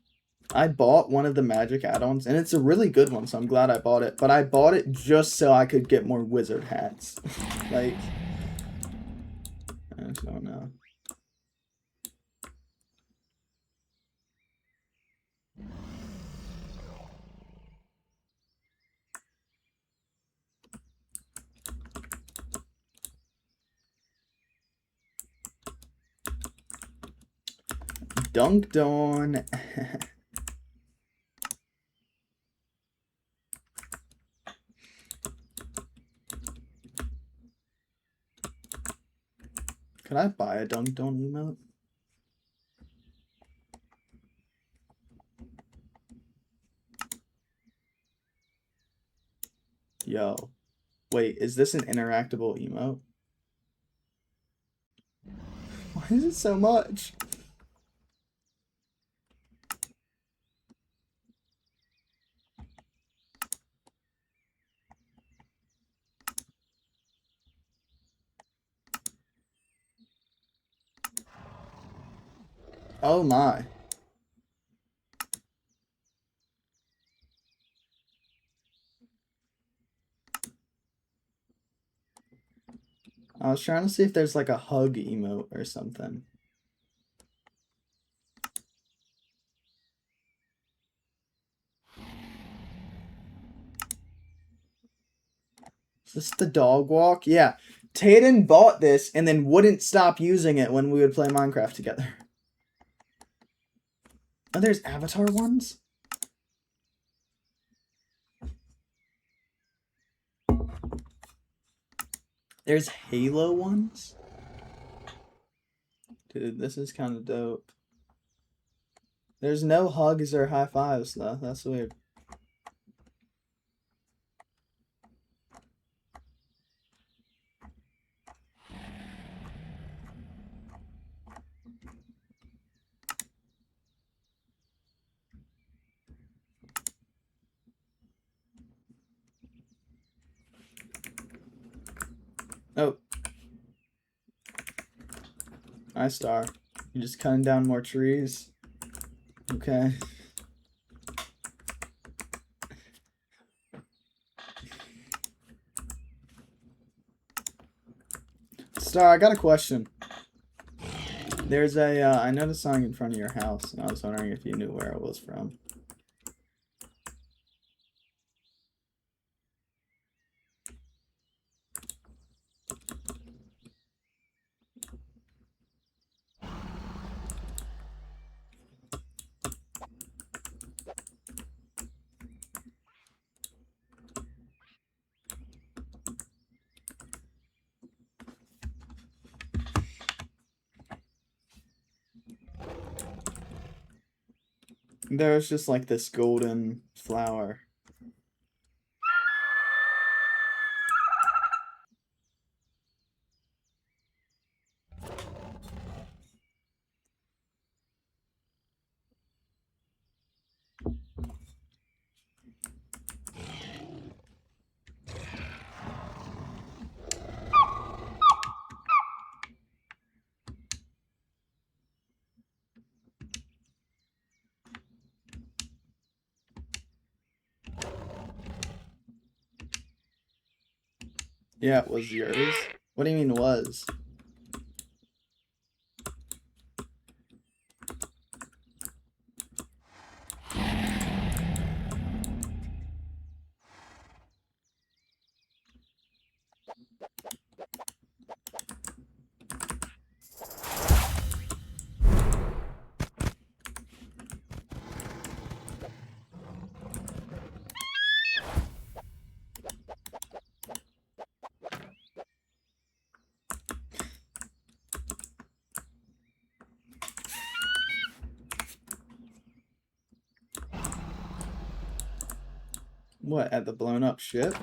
I bought one of the magic add-ons, and it's a really good one, so I'm glad I bought it. But I bought it just so I could get more wizard hats. Like, I just don't know. Dunked on. Could I buy a dunked on emote? Yo. Wait, is this an interactable emote? Why is it so much? Oh my. I was trying to see if there's like a hug emote or something. Is this the dog walk? Yeah. Tayden bought this and then wouldn't stop using it when we would play Minecraft together. Oh, there's avatar ones? There's Halo ones? Dude, this is kind of dope. There's no hugs or high fives, though. That's weird. Oh. Hi, Star. You just cutting down more trees? Okay. Star, I got a question. There's a, I noticed something in front of your house, and I was wondering if you knew where it was from. There's just like this golden flower. Yeah, it was yours. What do you mean was? What, at the blown up ship?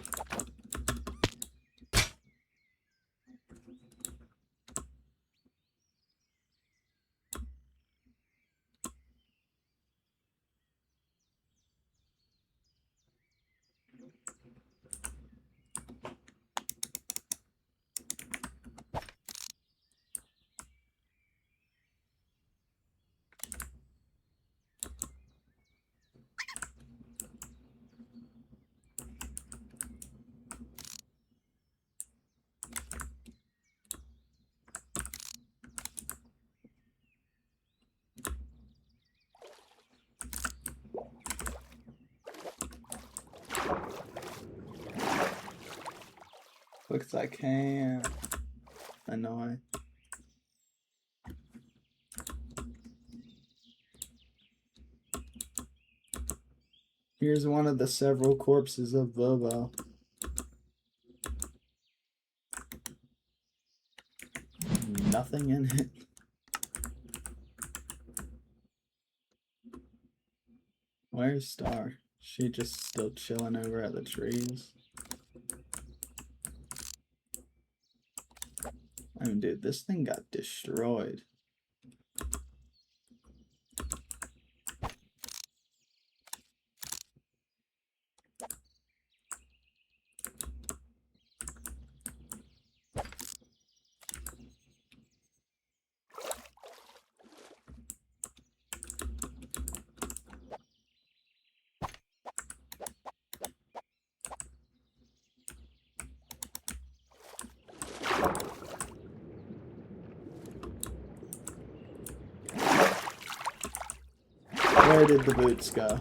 Because I can't. I know I. Here's one of the several corpses of Bobo. Nothing in it. Where's Star? She just still chilling over at the trees. I mean, dude, this thing got destroyed. Where did the boots go?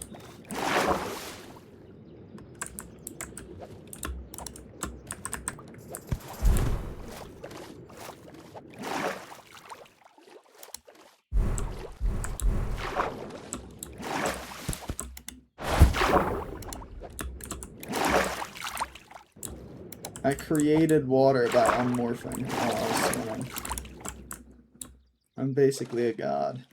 I created water by unmorphing while I was swimming. I'm basically a god.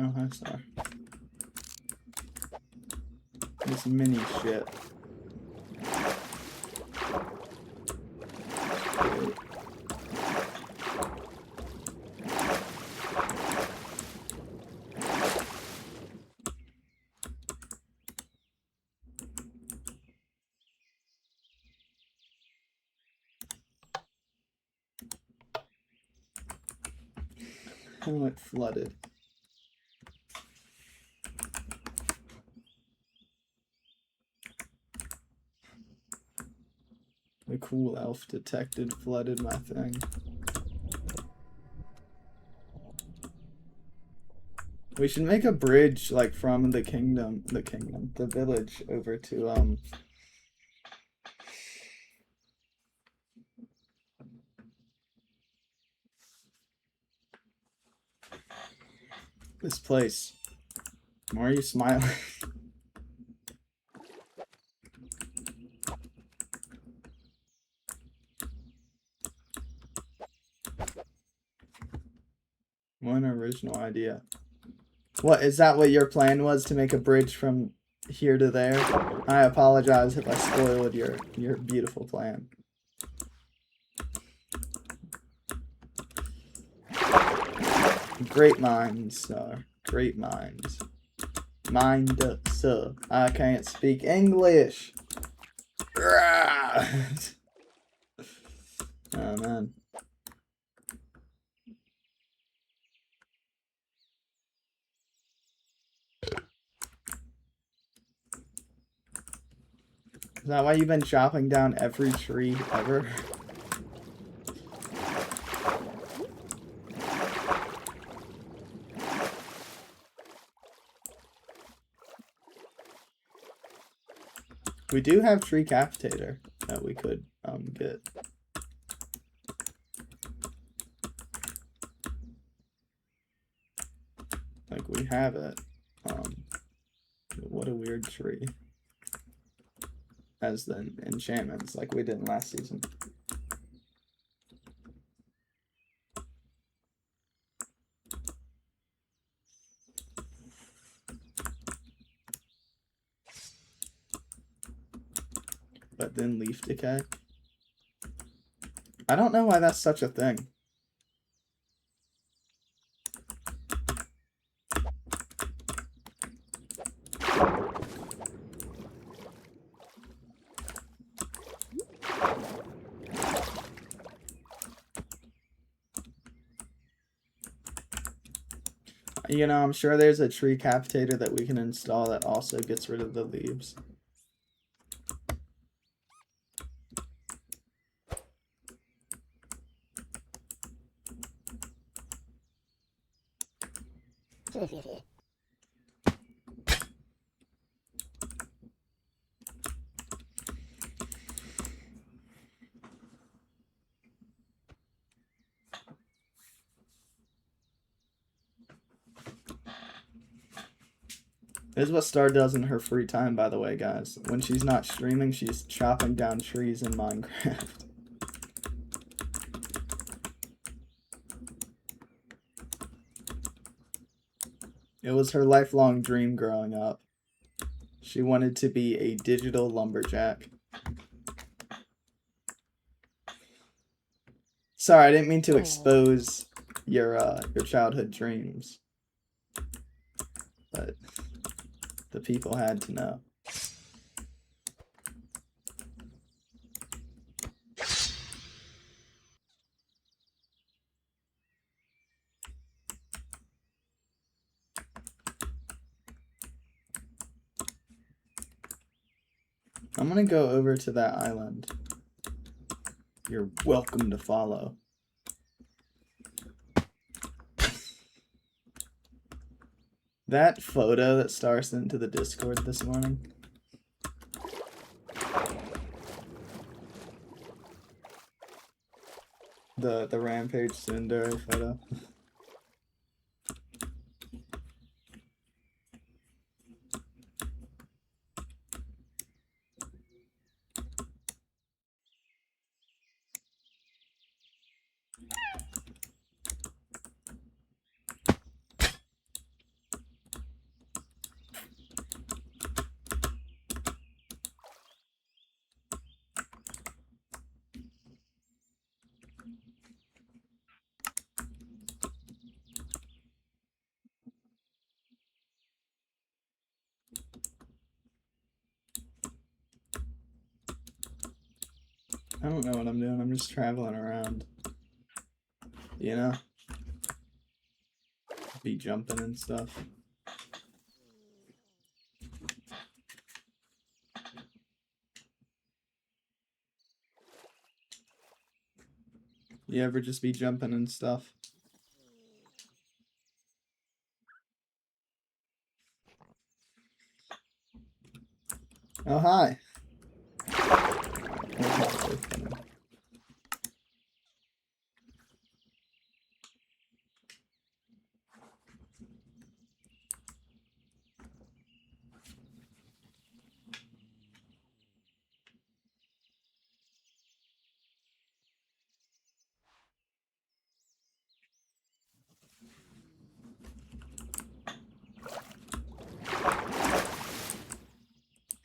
Oh, hi, Star. This mini shit. Oh, it flooded. The cool elf detected flooded my thing. We should make a bridge like from the village over to this place. Why are you smiling? One original idea. What, is that what your plan was, to make a bridge from here to there? I apologize if I spoiled your beautiful plan. Great minds, sir. Great minds. Mind up, sir. I can't speak English. Oh, man. Is that why you've been chopping down every tree ever? We do have tree capitator that we could get. Like, we have it. What a weird tree. As the enchantments, like we did last season. But then leaf decay. I don't know why that's such a thing. You know, I'm sure there's a tree capitator that we can install that also gets rid of the leaves. Here's what Star does in her free time, by the way, guys. When she's not streaming, she's chopping down trees in Minecraft. It was her lifelong dream growing up. She wanted to be a digital lumberjack. Sorry, I didn't mean to expose your childhood dreams. But the people had to know. I'm gonna go over to that island. You're welcome to follow. That photo that Star sent into the Discord this morning. The Rampage Tsundere photo. I don't know what I'm doing. I'm just traveling around. You know? Be jumping and stuff. You ever just be jumping and stuff? Oh, hi.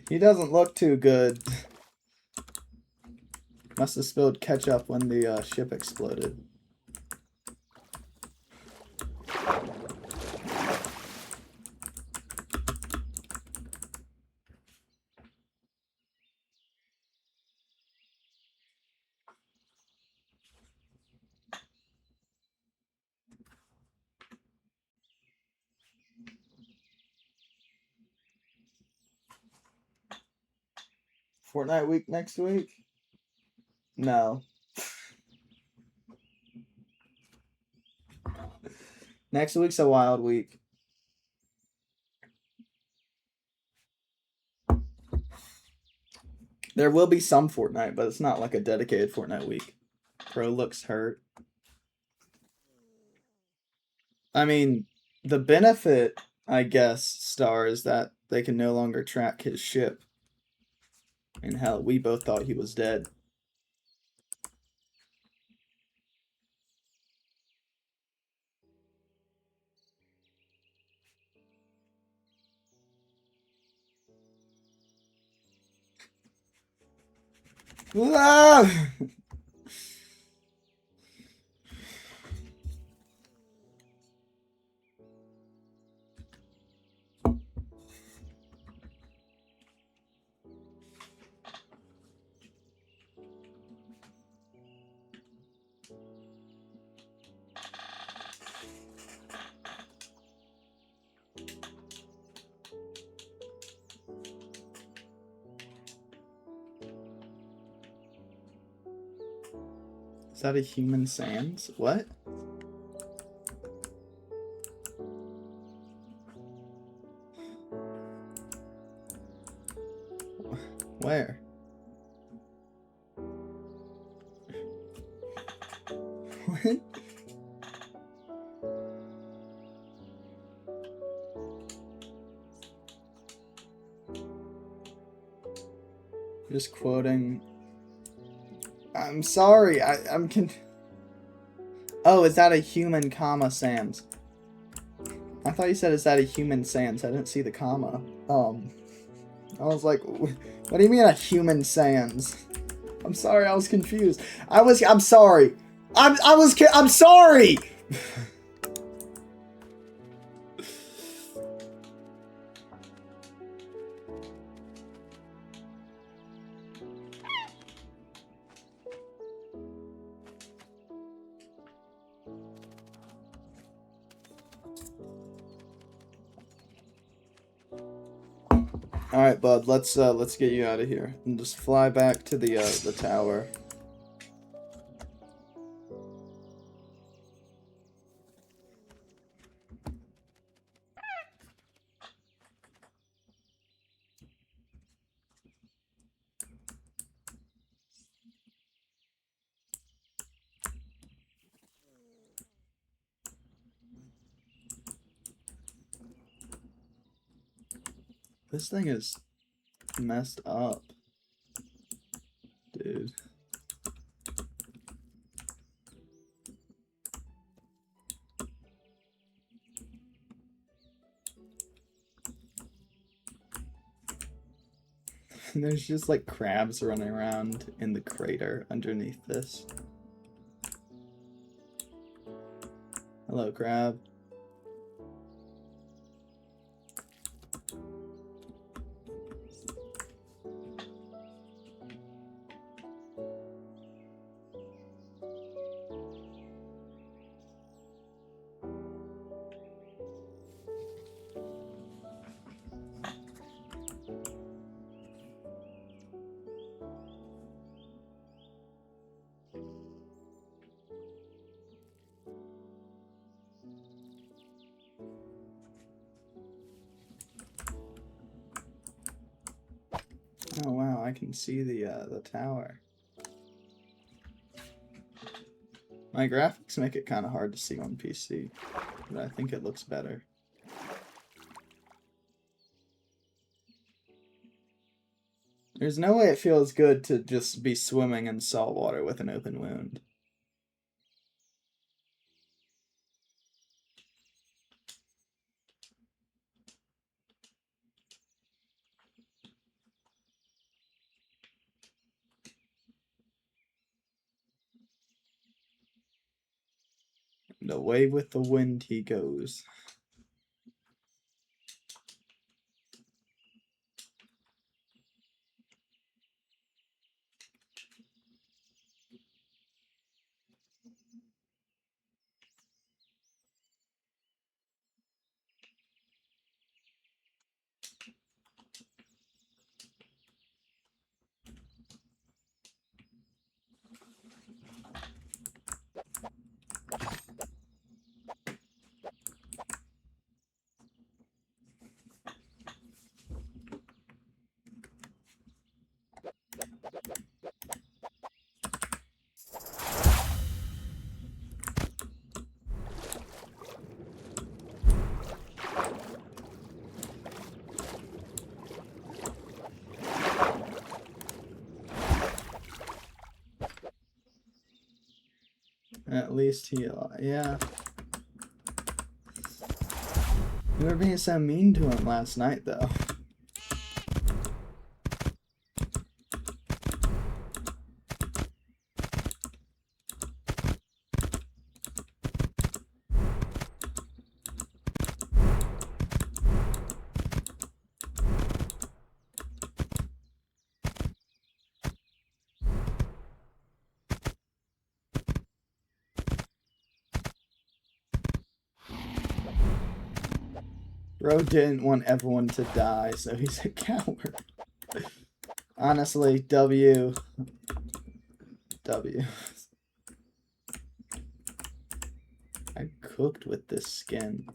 He doesn't look too good. Must have spilled ketchup when the ship exploded. Fortnite week next week? No. Next week's a wild week. There will be some Fortnite, but it's not like a dedicated Fortnite week. Pro looks hurt. I mean, the benefit, I guess, Star, is that they can no longer track his ship. And hell, we both thought he was dead. Ah! Is that a human sans? What? Where? What? Just quoting. I'm sorry. Oh, is that a human comma sans? I thought you said is that a human sans. I didn't see the comma. I was like, what do you mean a human sans? I'm sorry, I was confused. I'm sorry. I'm sorry! All right, bud. Let's get you out of here and just fly back to the tower. This thing is messed up, dude. There's just like crabs running around in the crater underneath this. Hello, crab. Oh wow, I can see the tower. My graphics make it kind of hard to see on PC, but I think it looks better. There's no way it feels good to just be swimming in salt water with an open wound. And away with the wind he goes. At least he, yeah. You were being so mean to him last night, though. Bro didn't want everyone to die, so he's a coward. Honestly, W. I cooked with this skin.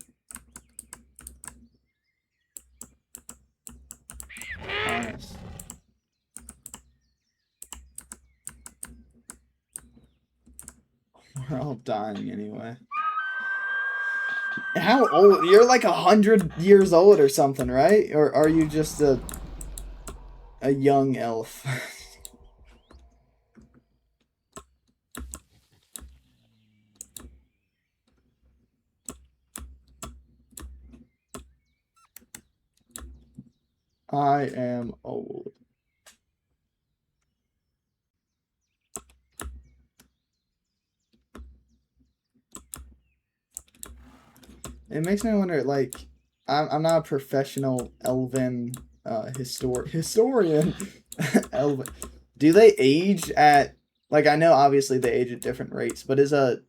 Honest. We're all dying anyway. How old? You're like 100 years old or something, right? Or are you just a... a young elf. I am old. It makes me wonder, like, I'm not a professional elven historian. Elven. Do they age at, like, I know obviously they age at different rates, but is a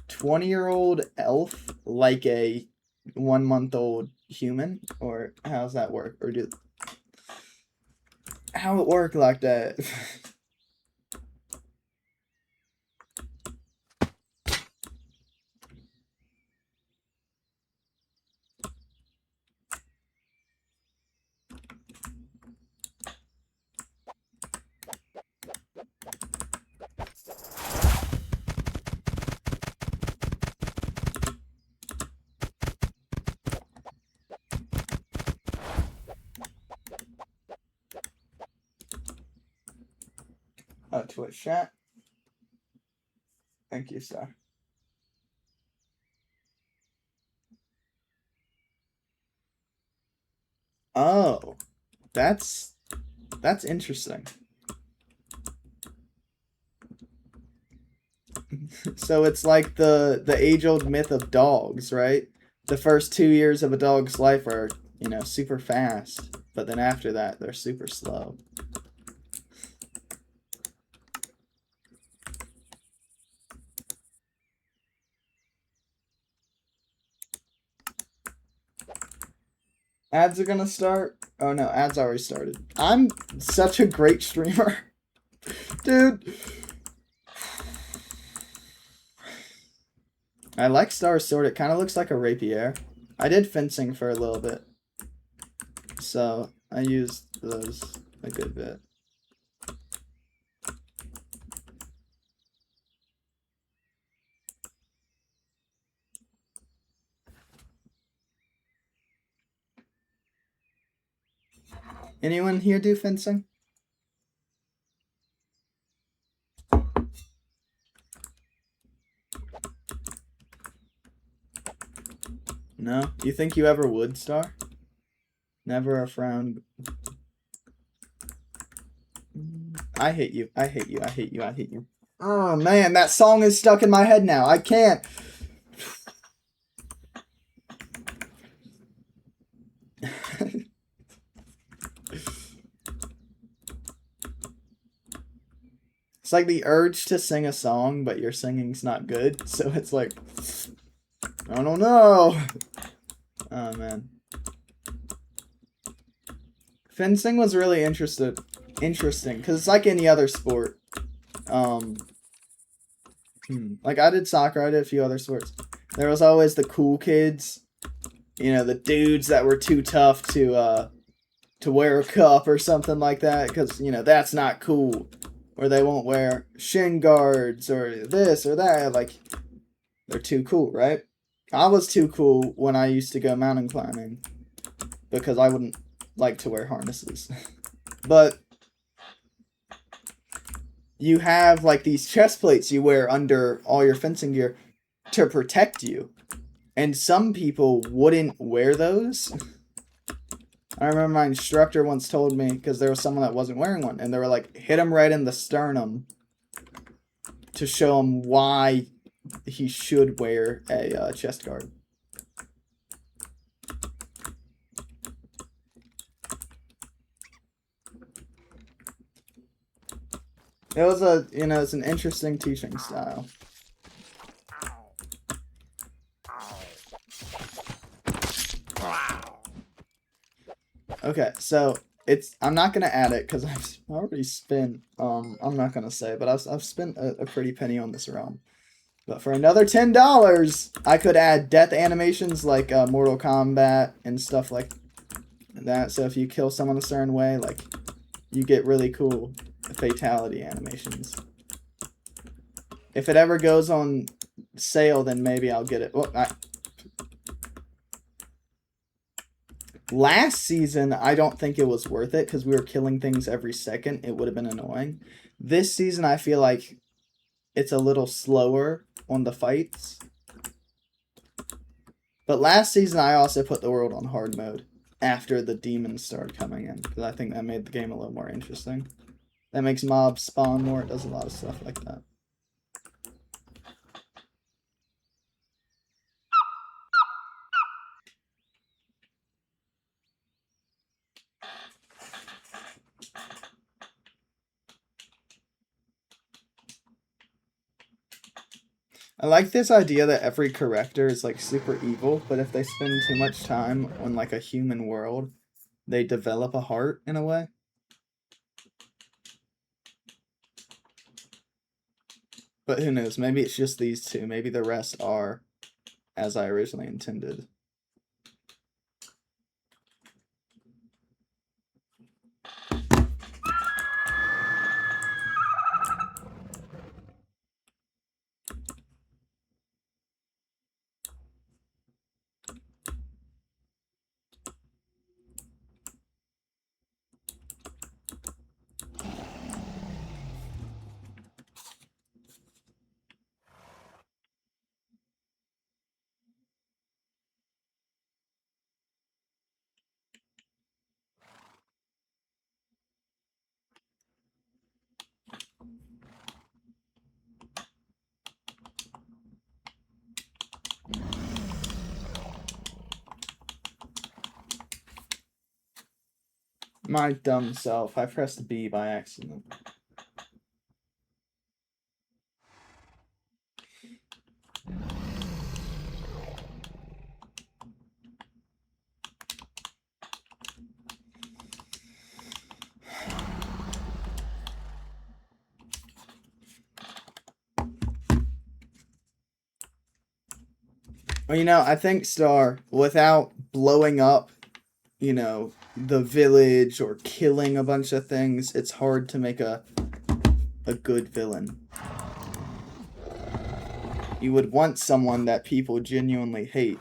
20-year-old elf like a 1-month-old human? Or how's that work? Or how it work like that? Oh, Twitch chat. Thank you, sir. Oh, that's interesting. So it's like the age-old myth of dogs, right? The first 2 years of a dog's life are, you know, super fast, but then after that, they're super slow. Ads are gonna start? Oh no, ads already started. I'm such a great streamer. Dude. I like Star Sword. It kind of looks like a rapier. I did fencing for a little bit. So I used those a good bit. Anyone here do fencing? No? You think you ever would, Star? Never a frown. I hate you. I hate you. I hate you. I hate you. Oh man, that song is stuck in my head now. I can't. It's like the urge to sing a song, but your singing's not good. So it's like, I don't know. Oh man. Fencing was really interesting because it's like any other sport. Like I did soccer, I did a few other sports. There was always the cool kids, you know, the dudes that were too tough to wear a cup or something like that, because you know that's not cool. Or they won't wear shin guards or this or that. Like they're too cool, right? I was too cool when I used to go mountain climbing because I wouldn't like to wear harnesses. But you have like these chest plates you wear under all your fencing gear to protect you. And some people wouldn't wear those. I remember my instructor once told me, because there was someone that wasn't wearing one, and they were like, hit him right in the sternum to show him why he should wear a chest guard. It was it's an interesting teaching style. Okay, so I'm not gonna add it because I've already spent I'm not gonna say, but I've spent a pretty penny on this realm. But for another $10, I could add death animations like Mortal Kombat and stuff like that. So if you kill someone a certain way, like you get really cool fatality animations. If it ever goes on sale, then maybe I'll get it. Well, Last season, I don't think it was worth it because we were killing things every second. It would have been annoying. This season, I feel like it's a little slower on the fights. But last season, I also put the world on hard mode after the demons started coming in because I think that made the game a little more interesting. That makes mobs spawn more. It does a lot of stuff like that. I like this idea that every character is like super evil, but if they spend too much time on like a human world, they develop a heart in a way. But who knows? Maybe it's just these two. Maybe the rest are as I originally intended. My dumb self. I pressed B by accident. Well, you know, I think Star, without blowing up, you know, the village or killing a bunch of things, it's hard to make a good villain. You would want someone that people genuinely hate.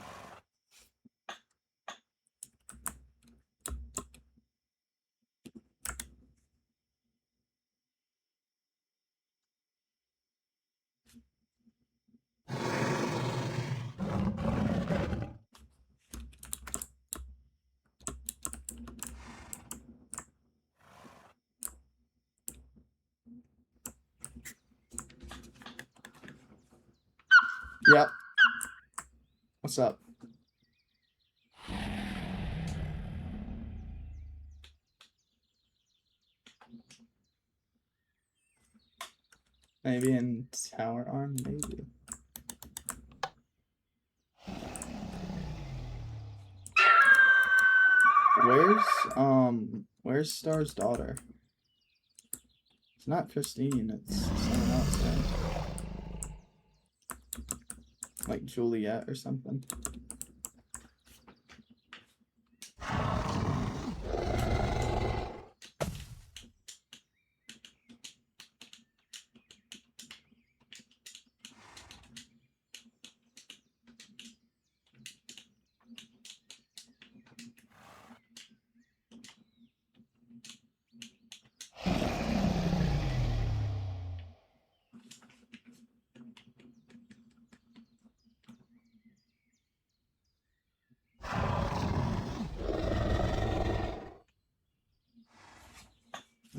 Yep. What's up? Maybe in Tower Arm, maybe. Where's Star's daughter? It's not Christine, it's someone else, right? Like Juliet or something.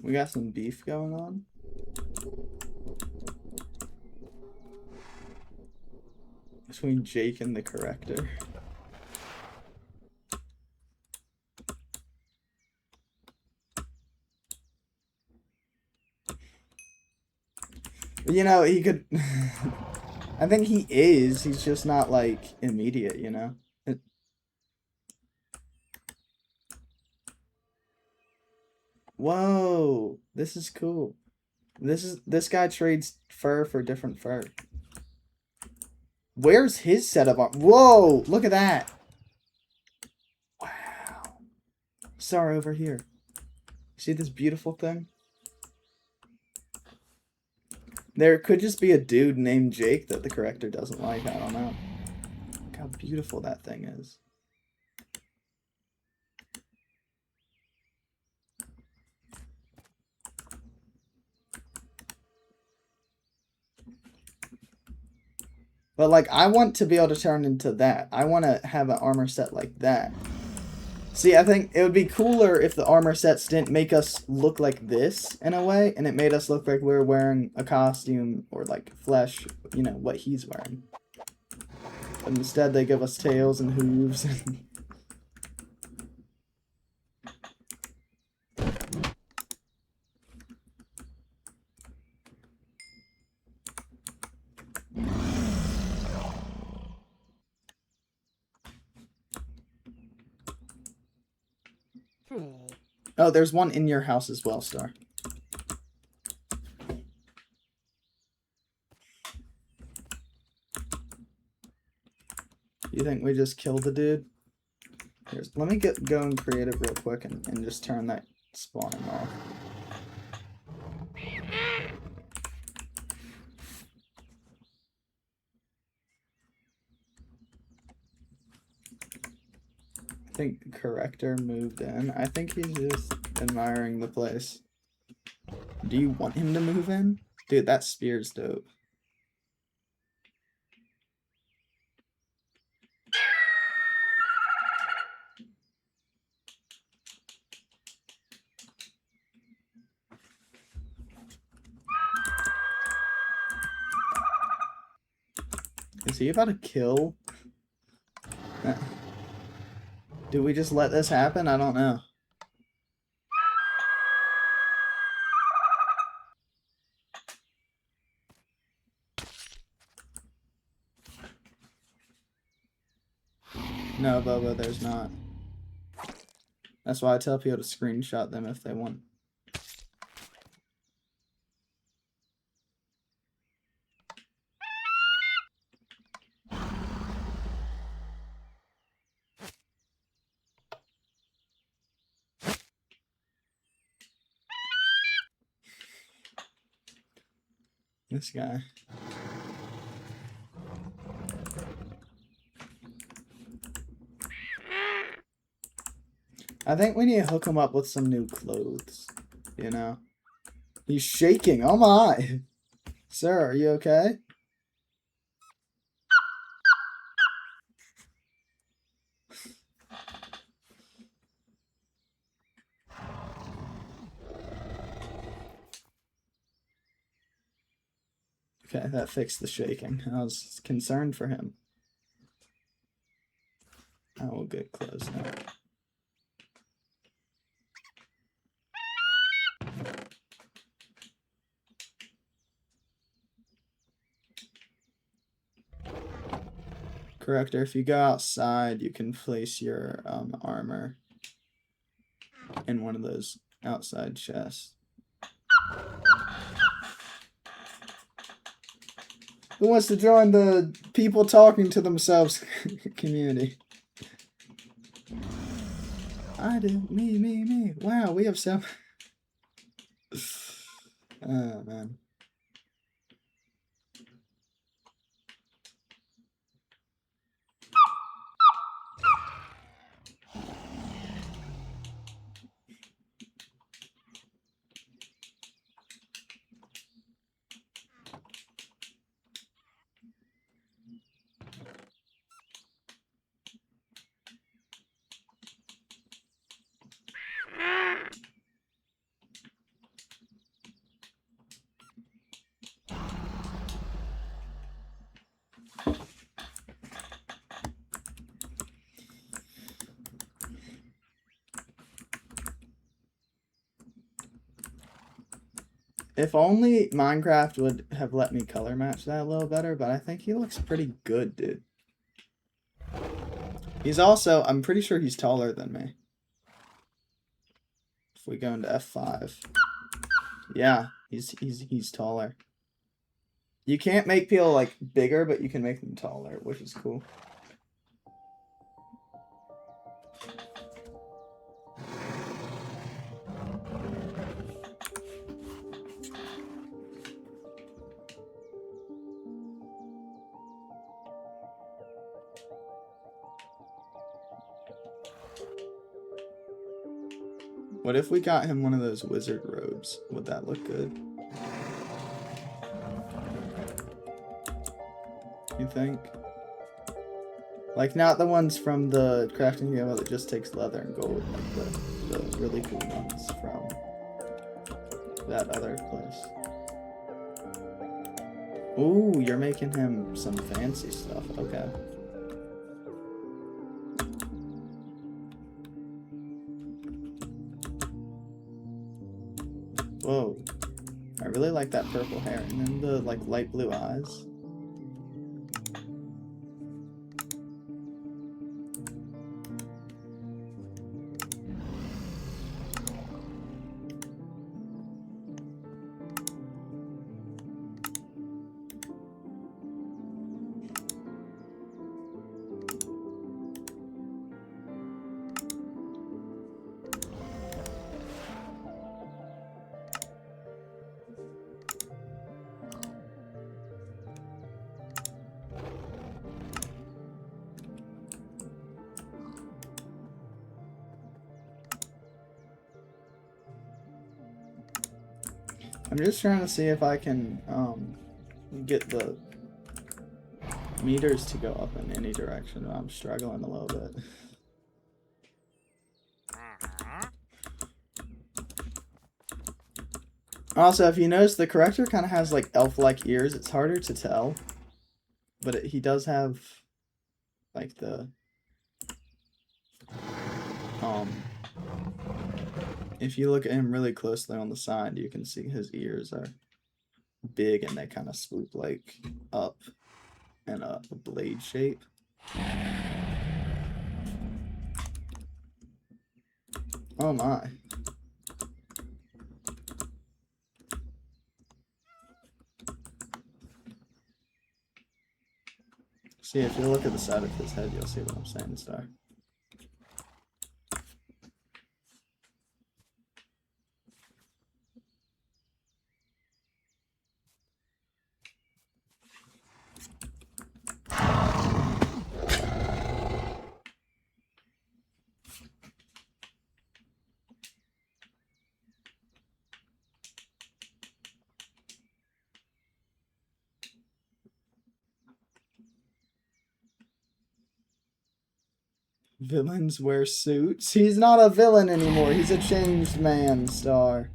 We got some beef going on. Between Jake and the corrector. You know, he could... I think he is. He's just not, like, immediate, you know? Whoa! This is cool. This guy trades fur for different fur. Where's his set of armor? Whoa! Look at that! Wow. Sorry, over here. See this beautiful thing? There could just be a dude named Jake that the corrector doesn't like. I don't know. Look how beautiful that thing is. But, like, I want to be able to turn into that. I want to have an armor set like that. See, I think it would be cooler if the armor sets didn't make us look like this, in a way, and it made us look like we were wearing a costume, or, like, flesh, you know, what he's wearing. But instead, they give us tails and hooves. Oh, there's one in your house as well, Star. You think we just kill the dude? Let me get going creative real quick and just turn that spawning off. I think Corrector moved in. I think he's just admiring the place. Do you want him to move in? Dude, that spear's dope. Is he about to kill? Do we just let this happen? I don't know. No, Bobo, there's not. That's why I tell people to screenshot them if they want. This guy. I think we need to hook him up with some new clothes, you know? He's shaking, oh my! Sir, are you okay? Okay, that fixed the shaking. I was concerned for him. I will get close now. Corrector, if you go outside, you can place your armor in one of those outside chests. Who wants to join the people talking to themselves community? I do. Me. Wow, we have some. Oh, man. If only Minecraft would have let me color match that a little better, but I think he looks pretty good, dude. He's also, I'm pretty sure he's taller than me. If we go into F5. Yeah, he's taller. You can't make people, like, bigger, but you can make them taller, which is cool. What if we got him one of those wizard robes? Would that look good? You think? Like, not the ones from the crafting game that just takes leather and gold, like the really cool ones from that other place. Ooh, you're making him some fancy stuff. Okay. Whoa. I really like that purple hair. And then the, like, light blue eyes. I'm just trying to see if I can get the meters to go up in any direction. I'm struggling a little bit. Also, if you notice, the corrector kind of has like elf-like ears. It's harder to tell, but he does have like the if you look at him really closely on the side, you can see his ears are big and they kind of swoop like up in a blade shape. Oh my. See, if you look at the side of his head, you'll see what I'm saying, Star. Villains wear suits? He's not a villain anymore. He's a changed man, Star.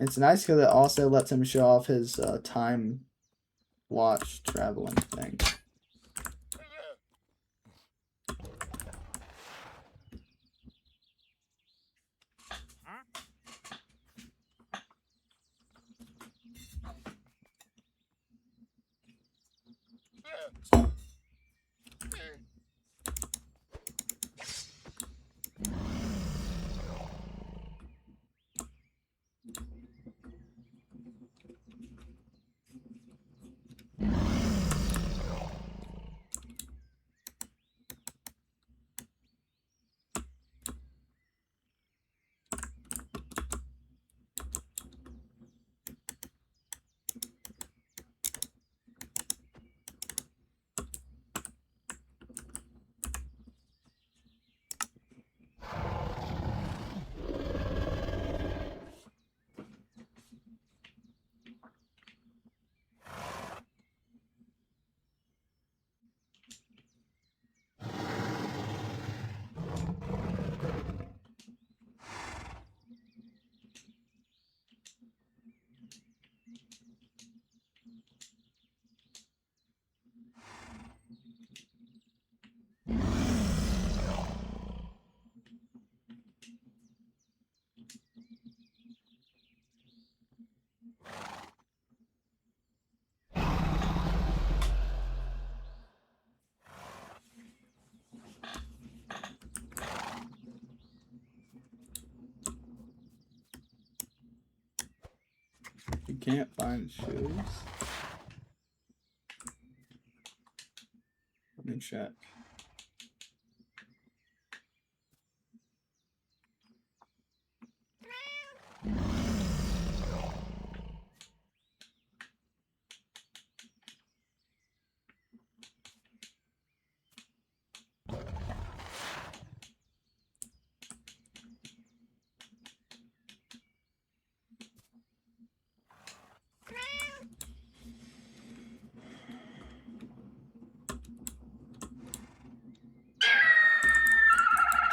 It's nice because it also lets him show off his time watch traveling thing. You can't find shoes? Let me check.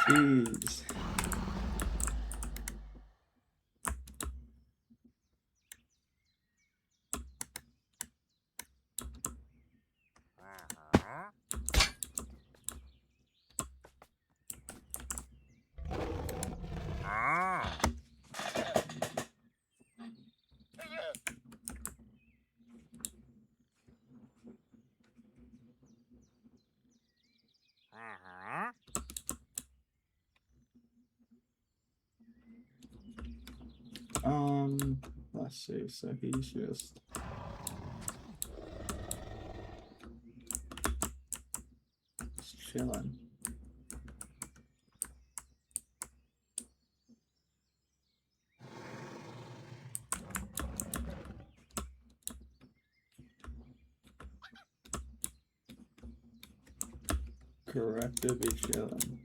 Jeez. Let's see. So he's just chilling. Correct to be chilling.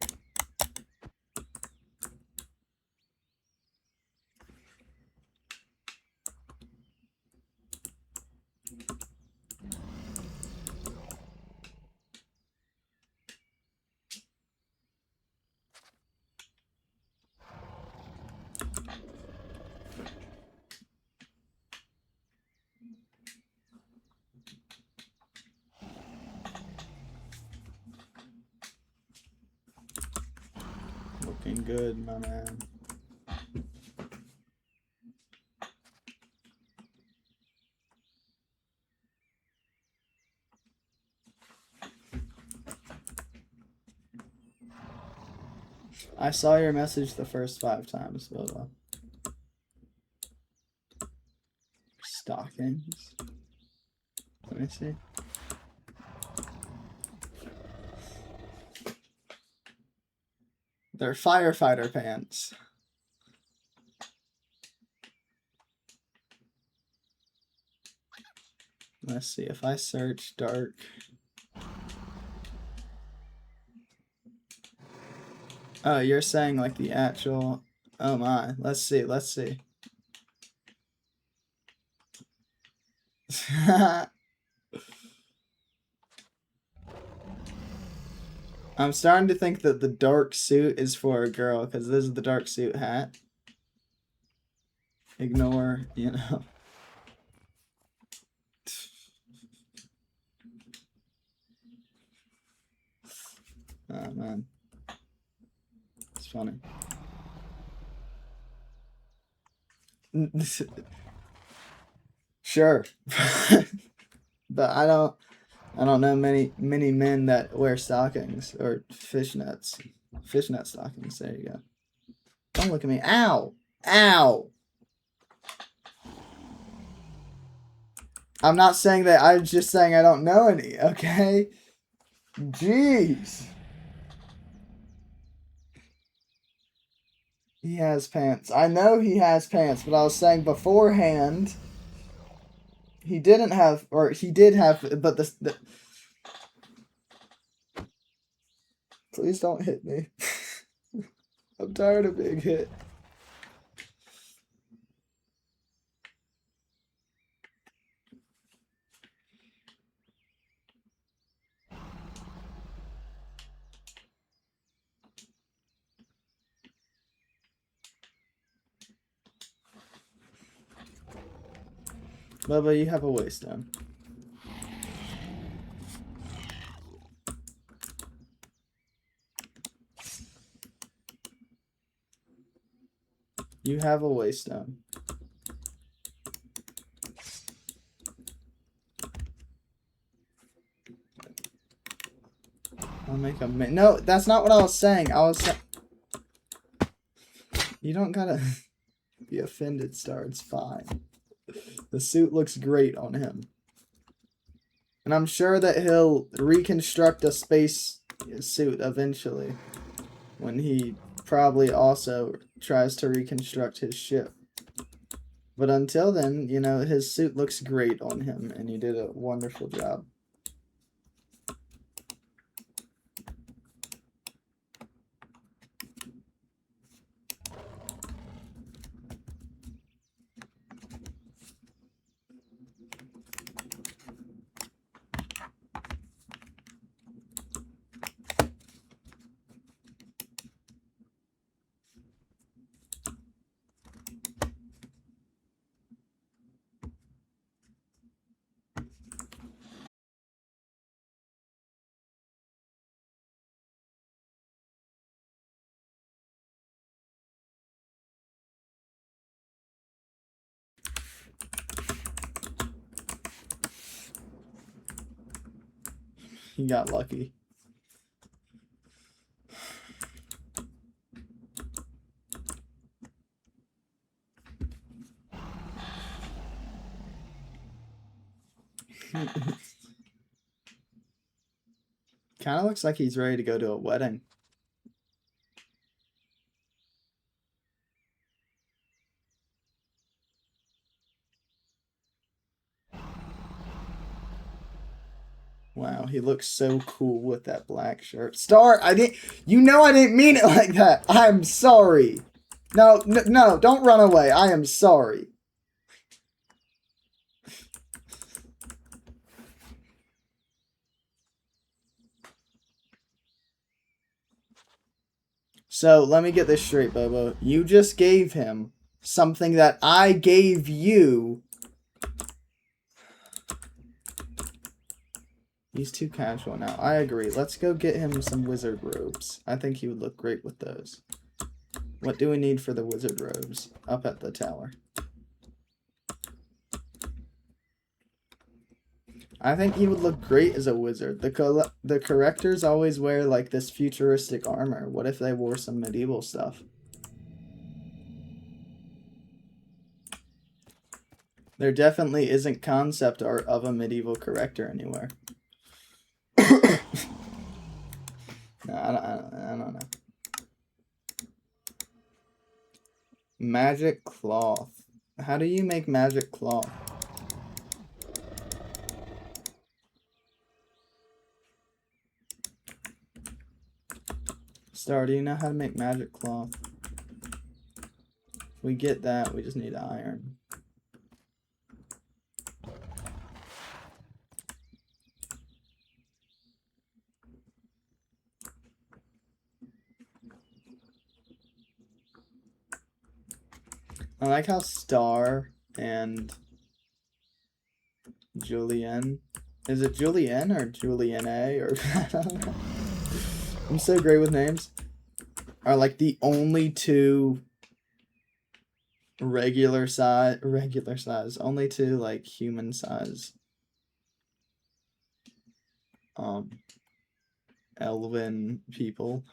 Looking good, my man. I saw your message the first 5 times, but stockings. Let me see. They're firefighter pants. Let's see if I search dark. Oh, you're saying like the actual. Oh my. Let's see. Let's see. I'm starting to think that the dark suit is for a girl because this is the dark suit hat. Ignore, you know. Oh man. It's funny. Sure. But I don't know many men that wear stockings or fishnets. Fishnet stockings. There you go. Don't look at me. Ow! Ow! I'm not saying that. I'm just saying I don't know any. Okay. Jeez. He has pants. I know he has pants, but I was saying beforehand. He didn't have, or he did have, but the please don't hit me. I'm tired of being hit. Bubba, you have a waist down. You have a waist down. I'll make a no, that's not what I was saying. I was you don't gotta be offended, Star. It's fine. The suit looks great on him. And I'm sure that he'll reconstruct a space suit eventually. When he probably also tries to reconstruct his ship. But until then, you know, his suit looks great on him, and he did a wonderful job. He got lucky. Kind of looks like he's ready to go to a wedding. Wow, he looks so cool with that black shirt. Star, I didn't mean it like that. I'm sorry. No, don't run away. I am sorry. So, let me get this straight, Bobo. You just gave him something that I gave you. He's too casual now. I agree. Let's go get him some wizard robes. I think he would look great with those. What do we need for the wizard robes? Up at the tower. I think he would look great as a wizard. The correctors always wear like this futuristic armor. What if they wore some medieval stuff? There definitely isn't concept art of a medieval corrector anywhere. No, I don't know. Magic cloth. How do you make magic cloth? Star, do you know how to make magic cloth? If we get that, we just need iron. I like how Star and Julienne, is it Julienne or Julienne or I don't know. I'm so great with names. Are like the only two regular size, only two like human size elven people.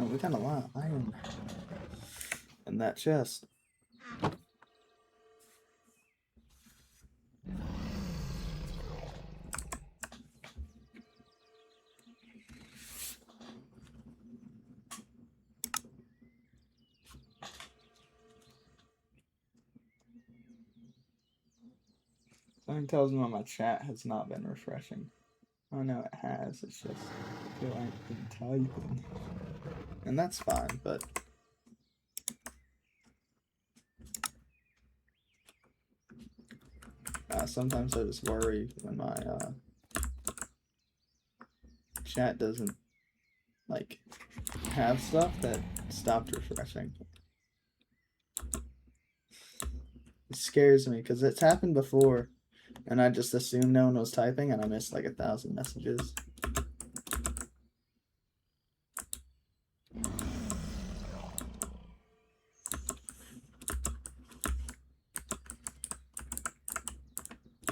Oh, we got a lot of iron in that chest. Something tells me my chat has not been refreshing. Oh no, it has. It's just I feel like I've been typing, and that's fine. But sometimes I just worry when my chat doesn't like have stuff that stopped refreshing. It scares me because it's happened before, and I just assumed no one was typing, and I missed like 1,000 messages.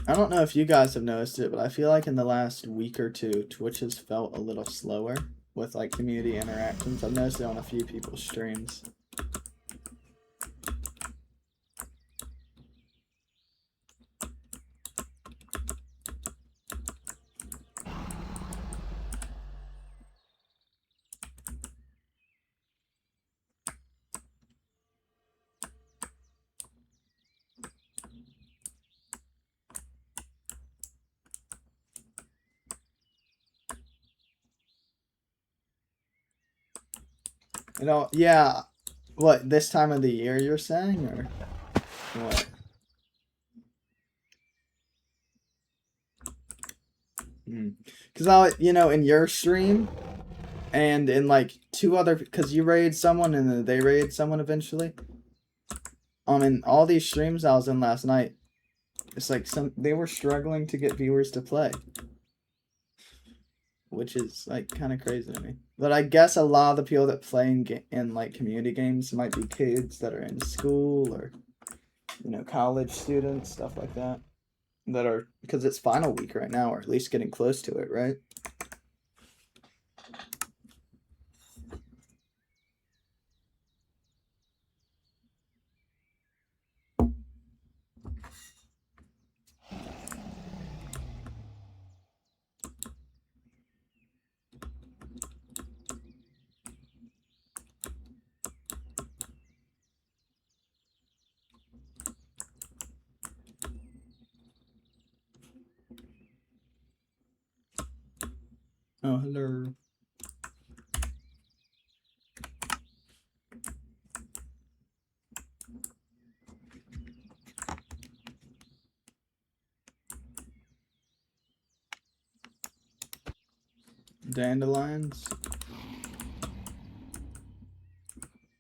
I don't know if you guys have noticed it, but I feel like in the last week or two, Twitch has felt a little slower with like community interactions. I've noticed it on a few people's streams. You know, yeah, What, this time of the year you're saying, or what? Because in your stream and in like two other, because you raid someone and then they raid someone eventually. In all these streams I was in last night, it's like they were struggling to get viewers to play, which is like kind of crazy to me. But I guess a lot of the people that play in like community games might be kids that are in school or college students, stuff like that. That are, because it's final week right now, or at least getting close to it, right? Oh, hello. Dandelions?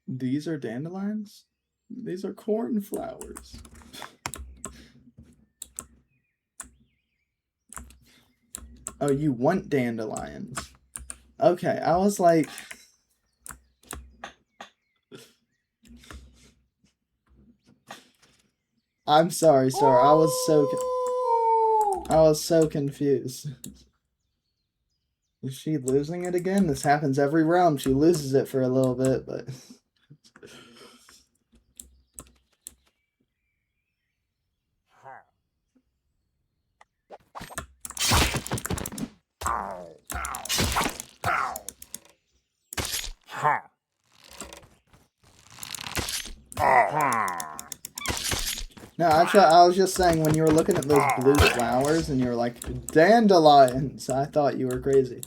These are dandelions? These are cornflowers. Oh, you want dandelions. Okay, I was like... I'm sorry, sir. I was so confused. Is she losing it again? This happens every round. She loses it for a little bit, but... No, I was just saying, when you were looking at those blue flowers and you were like, dandelions, I thought you were crazy.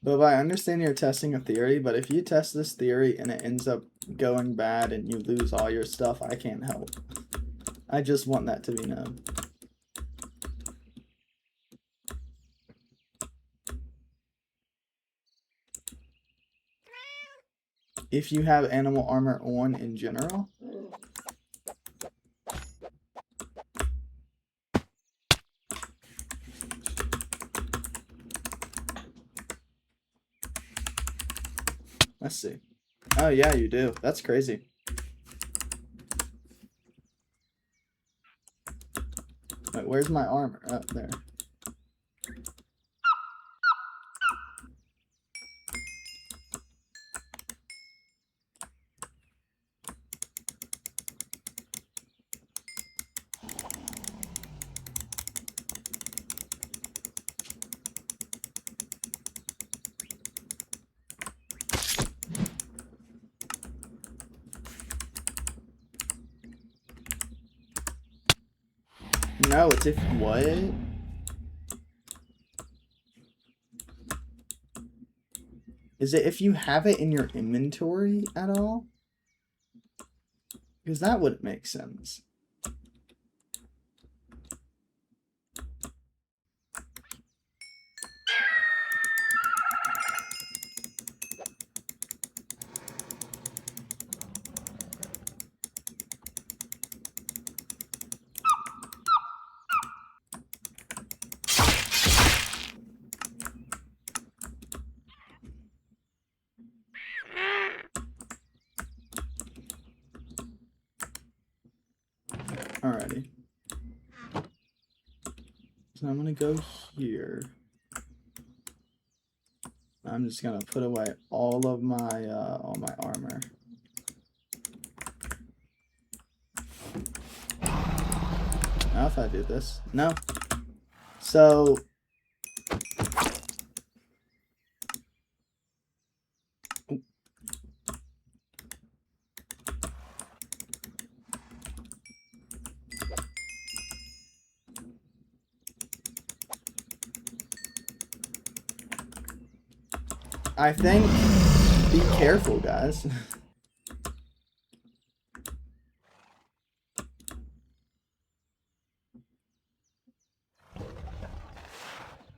But I understand you're testing a theory, but if you test this theory and it ends up going bad and you lose all your stuff, I can't help. I just want that to be known. If you have animal armor on in general? Let's see. Oh yeah, you do. That's crazy. Wait, where's my armor? Oh, there. No, it's if what? Is it if you have it in your inventory at all? Because that wouldn't make sense. Alrighty. So I'm gonna go here. I'm just gonna put away all of my armor. Now if I do this. No. So I think be careful, guys.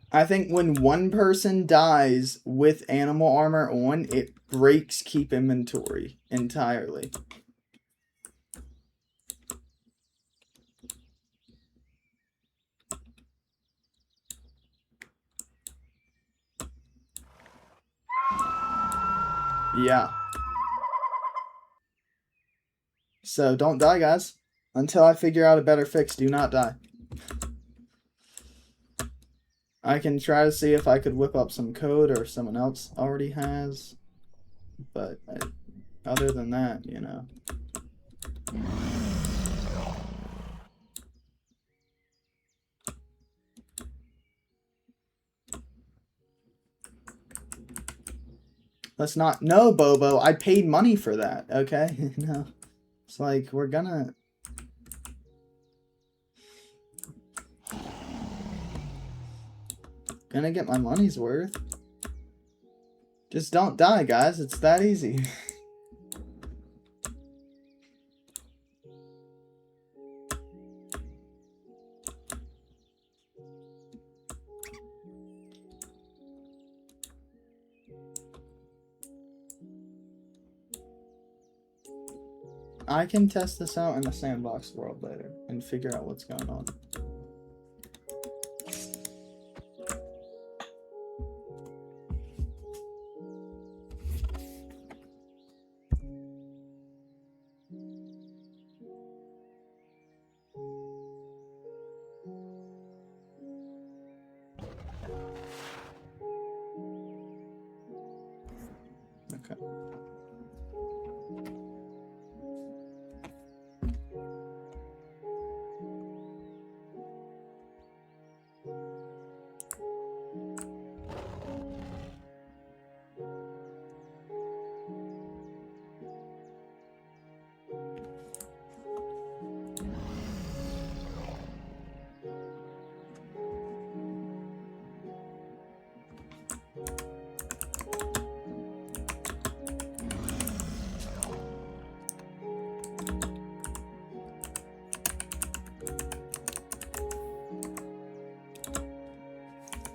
I think when one person dies with animal armor on, it breaks keep inventory entirely. Yeah. So don't die, guys. Until I figure out a better fix, do not die. I can try to see if I could whip up some code or if someone else already has. But other than that, you know. Let's not. No, Bobo. I paid money for that, okay? No. It's like, we're gonna get my money's worth. Just don't die, guys. It's that easy. I can test this out in the sandbox world later and figure out what's going on. Okay.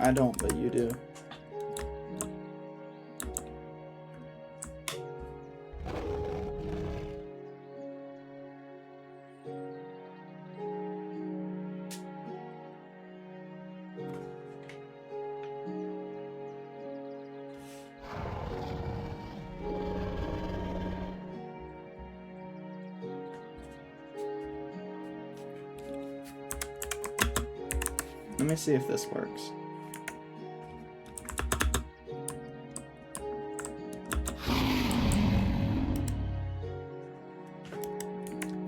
I don't, but you do. Let me see if this works.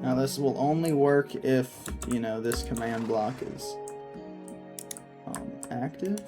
Now this will only work if, you know, this command block is active.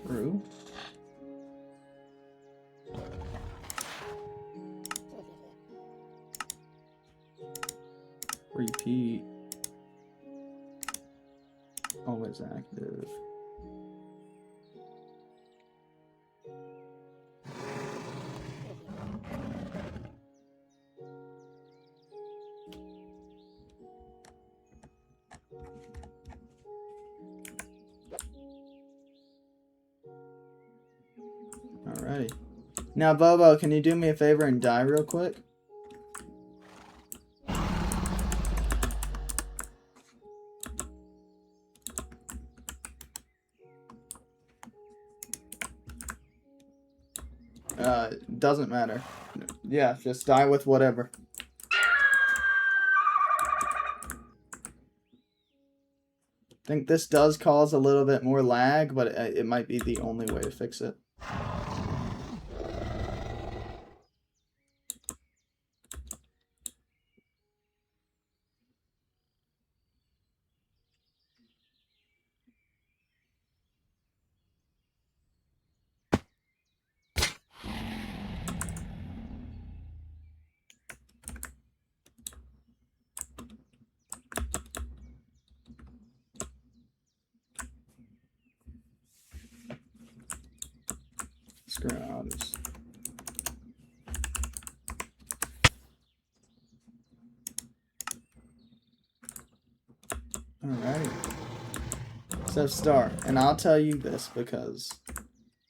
True. Repeat. Always active. Alrighty. Now, Bobo, can you do me a favor and die real quick? Doesn't matter. Yeah, just die with whatever. I think this does cause a little bit more lag, but it might be the only way to fix it. Screw out. Alright. So Star, and I'll tell you this because,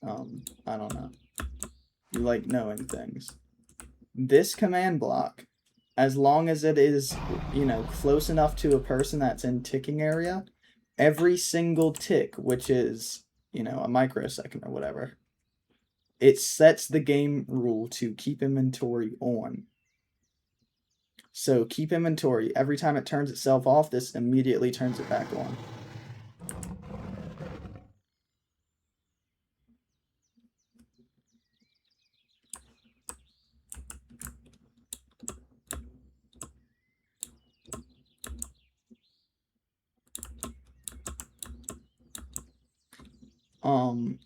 I don't know. You like knowing things. This command block, as long as it is, you know, close enough to a person that's in ticking area, every single tick, which is, you know, a microsecond or whatever, it sets the game rule to keep inventory on. So keep inventory. Every time it turns itself off, this immediately turns it back on.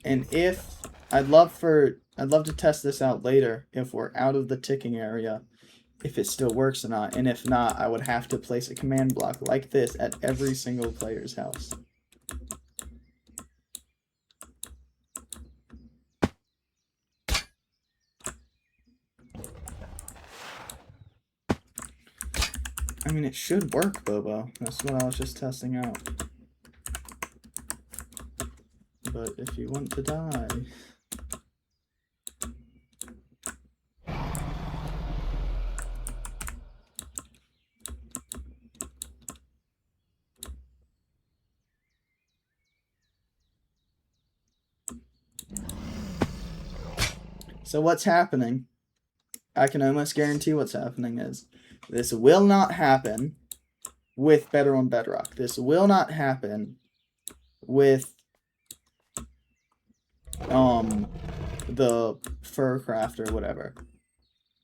And if I'd love to test this out later if we're out of the ticking area, if it still works or not, and if not, I would have to place a command block like this at every single player's house. I mean, it should work, Bobo. That's what I was just testing out. But if you want to die... So what's happening, I can almost guarantee what's happening is, this will not happen with Better on Bedrock. This will not happen with the Furcraft or whatever.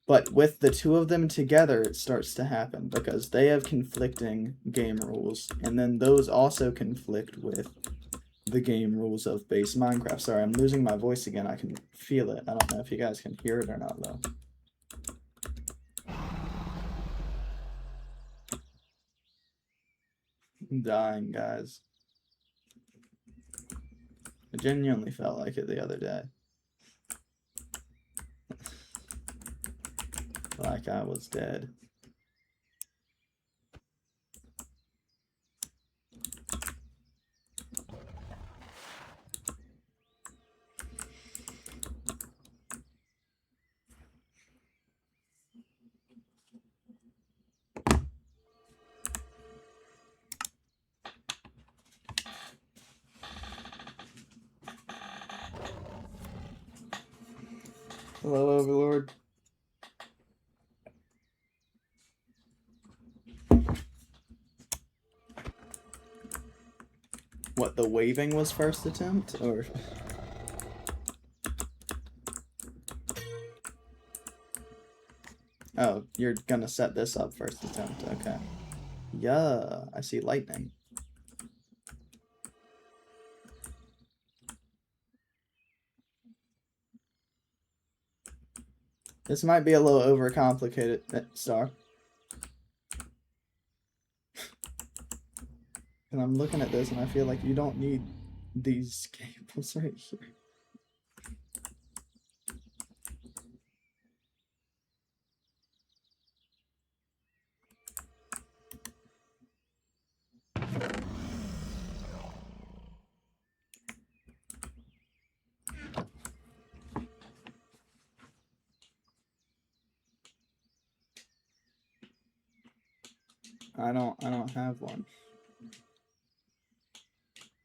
But with the two of them together, it starts to happen because they have conflicting game rules, and then those also conflict with the game rules of base Minecraft. Sorry, I'm losing my voice again. I can feel it. I don't know if you guys can hear it or not, though. I'm dying, guys. I genuinely felt like it the other day. Like I was dead. Hello, Overlord. What, the waving was first attempt, or? Oh, you're gonna set this up first attempt, okay. Yeah, I see lightning. This might be a little overcomplicated, Star. And I'm looking at this and I feel like you don't need these cables right here. I don't have one.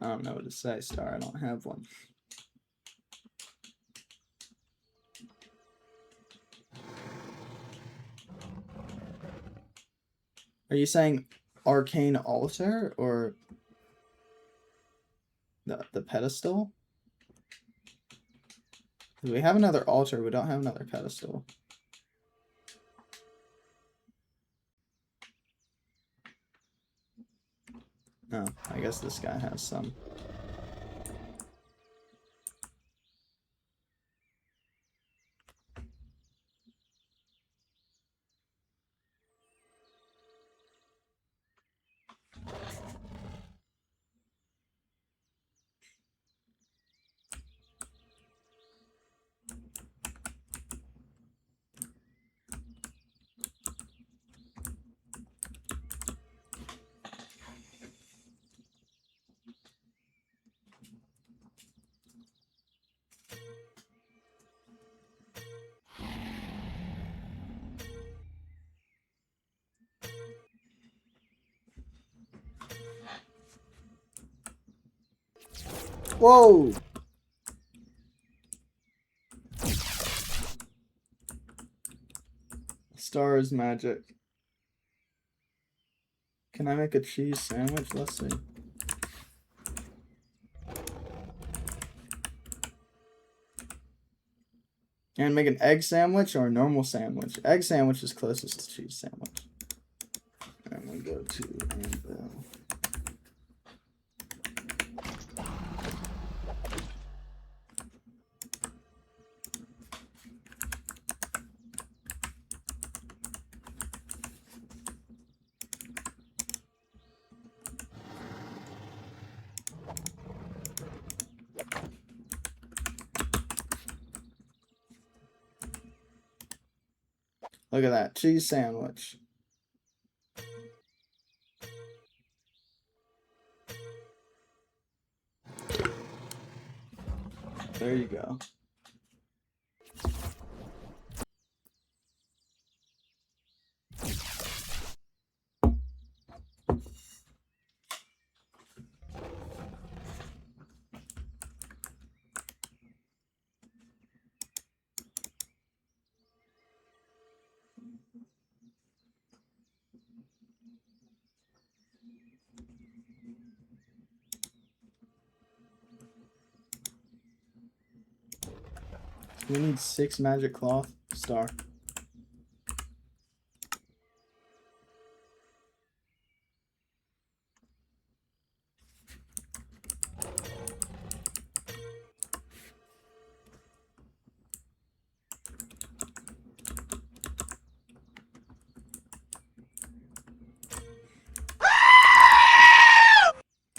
I don't know what to say, Star. I don't have one. Are you saying arcane altar or the pedestal? We have another altar. We don't have another pedestal. No, I guess this guy has some. Whoa! Star is magic. Can I make a cheese sandwich? Let's see. And make an egg sandwich or a normal sandwich? Egg sandwich is closest to cheese sandwich. And we go to Anvil. Look at that, cheese sandwich. There you go. We need 6 magic cloth. Star.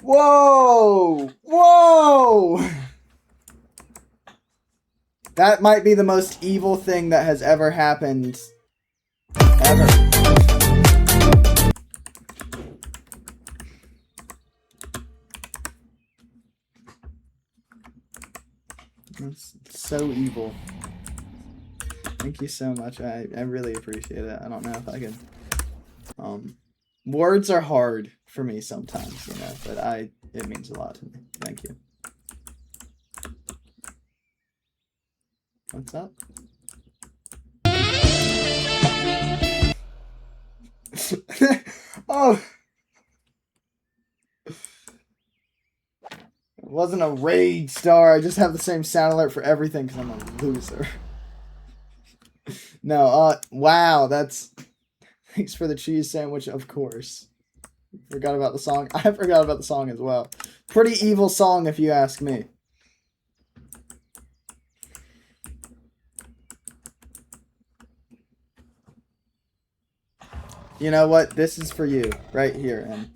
Whoa! Whoa! That might be the most evil thing that has ever happened. Ever. That's so evil. Thank you so much. I really appreciate it. I don't know if I can. Words are hard for me sometimes, you know, but it means a lot to me. Thank you. What's up? Oh! It wasn't a raid, Star. I just have the same sound alert for everything because I'm a loser. No, wow, that's... Thanks for the cheese sandwich, of course. Forgot about the song. I forgot about the song as well. Pretty evil song, if you ask me. You know what? This is for you, right here, and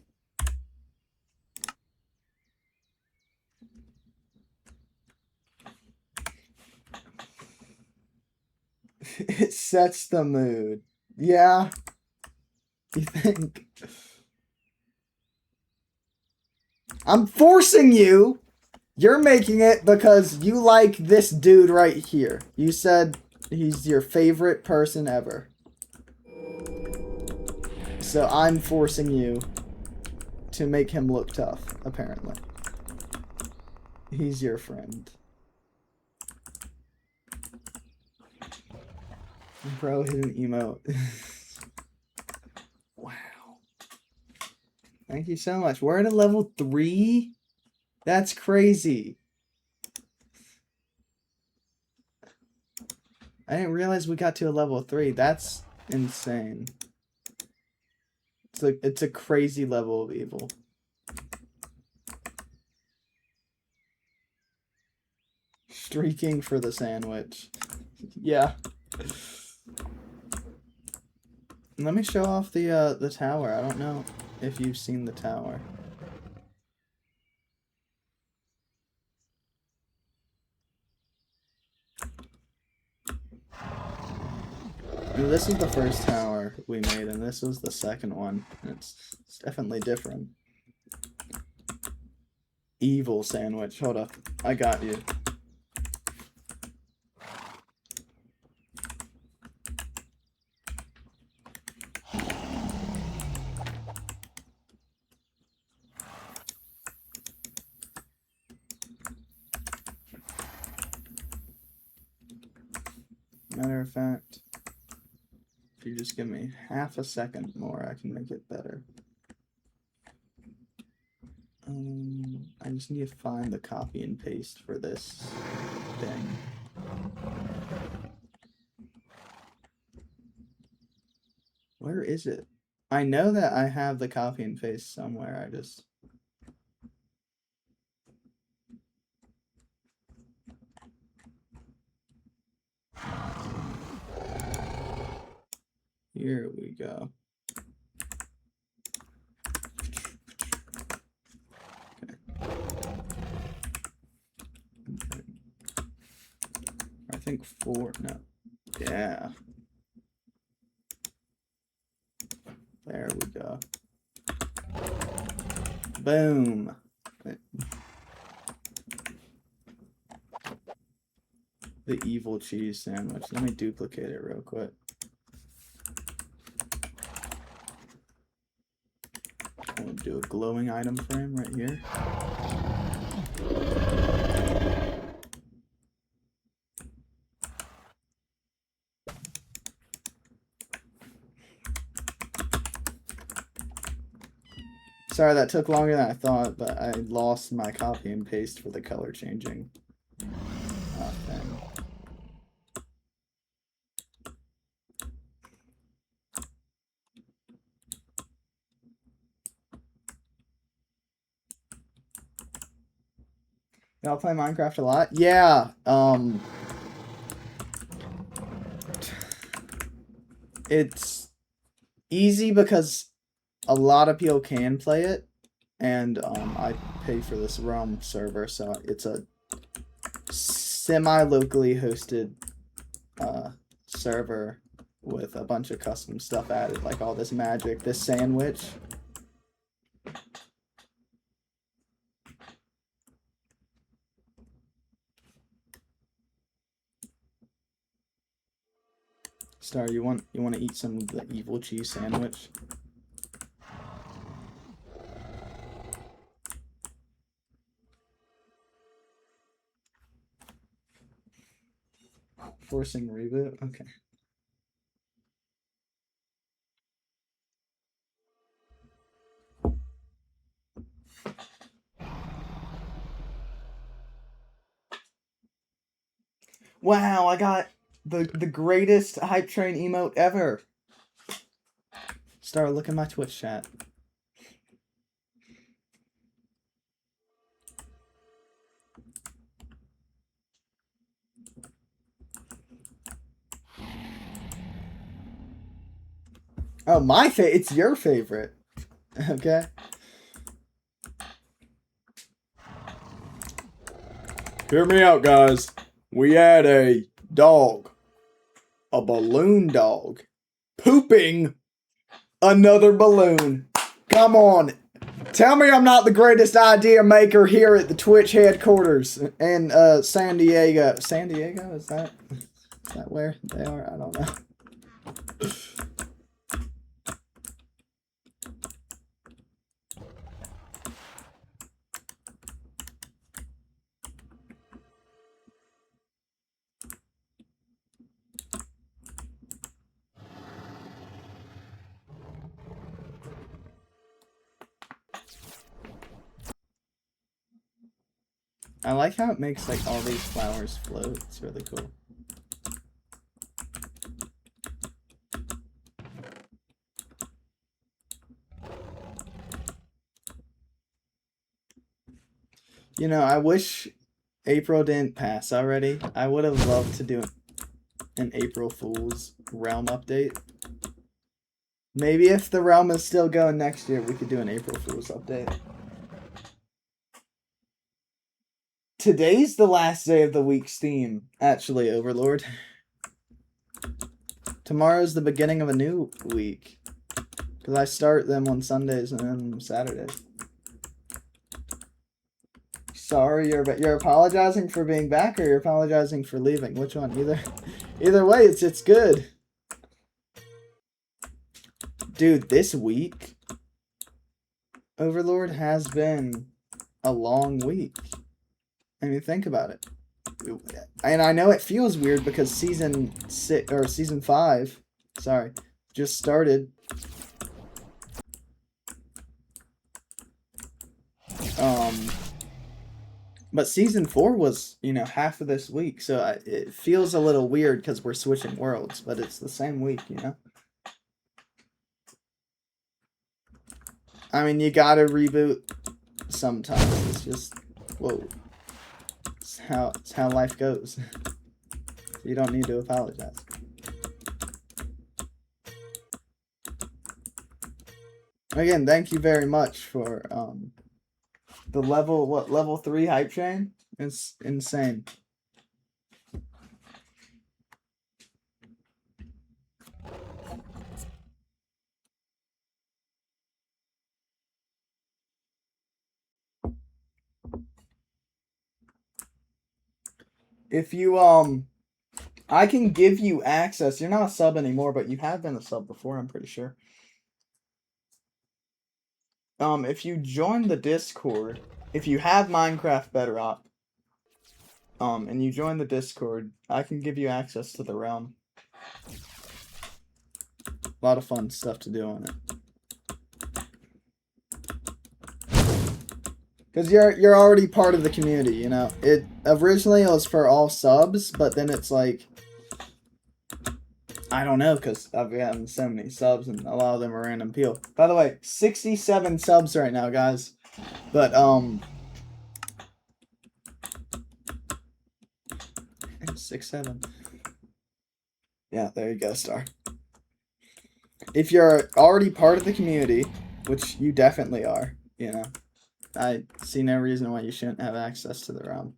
it sets the mood. Yeah? You think? I'm forcing you! You're making it because you like this dude right here. You said he's your favorite person ever. So I'm forcing you to make him look tough, apparently. He's your friend. Bro, hit an emote. Wow. Thank you so much. We're at a level 3? That's crazy. I didn't realize we got to a level 3. That's insane. It's a crazy level of evil. Streaking for the sandwich. Yeah. Let me show off the tower. I don't know if you've seen the tower. This is the first tower we made, and this was the second one. It's definitely different. Evil sandwich. Hold up. I got you. Matter of fact, if you just give me half a second more, I can make it better. I just need to find the copy and paste for this thing. Where is it? I know that I have the copy and paste somewhere. I just... Here we go. Okay. I think 4, no. Yeah. There we go. Boom. The evil cheese sandwich. Let me duplicate it real quick. I'm gonna do a glowing item frame right here. Sorry, that took longer than I thought, but I lost my copy and paste for the color changing thing. Y'all play Minecraft a lot? Yeah, it's easy because a lot of people can play it, and I pay for this Realm server, so it's a semi-locally hosted server with a bunch of custom stuff added, like all this magic, this sandwich. Star, you want to eat some of the evil cheese sandwich? Forcing reboot? Okay. Wow, I got the greatest hype train emote ever. Star, look at my Twitch chat. Oh, it's your favorite. Okay. Hear me out, guys. We had a dog. A balloon dog. Pooping another balloon. Come on. Tell me I'm not the greatest idea maker here at the Twitch headquarters in San Diego. San Diego? Is that where they are? I don't know. I like how it makes like all these flowers float. It's really cool. You know, I wish April didn't pass already. I would have loved to do an April Fool's realm update. Maybe if the realm is still going next year, we could do an April Fool's update. Today's the last day of the week's theme, actually, Overlord. Tomorrow's the beginning of a new week. Because I start them on Sundays and then Saturdays. Sorry, you're apologizing for being back, or you're apologizing for leaving? Which one? Either way, it's good. Dude, this week, Overlord, has been a long week. I mean, think about it. And I know it feels weird because season 5, sorry, just started. But season 4 was, you know, half of this week, so it feels a little weird because we're switching worlds, but it's the same week, you know? I mean, you gotta reboot sometimes. It's just, whoa. It's how life goes. You don't need to apologize. Again, thank you very much for, the level 3 hype train? It's insane. If you, I can give you access. You're not a sub anymore, but you have been a sub before, I'm pretty sure. If you join the Discord, if you have Minecraft Bedrock, and you join the Discord, I can give you access to the realm. A lot of fun stuff to do on it. Because you're already part of the community, you know. It originally was for all subs, but then it's like, I don't know, because I've gotten so many subs, and a lot of them are random people. By the way, 67 subs right now, guys. But, 6, 7. Yeah, there you go, Star. If you're already part of the community, which you definitely are, you know, I see no reason why you shouldn't have access to the realm.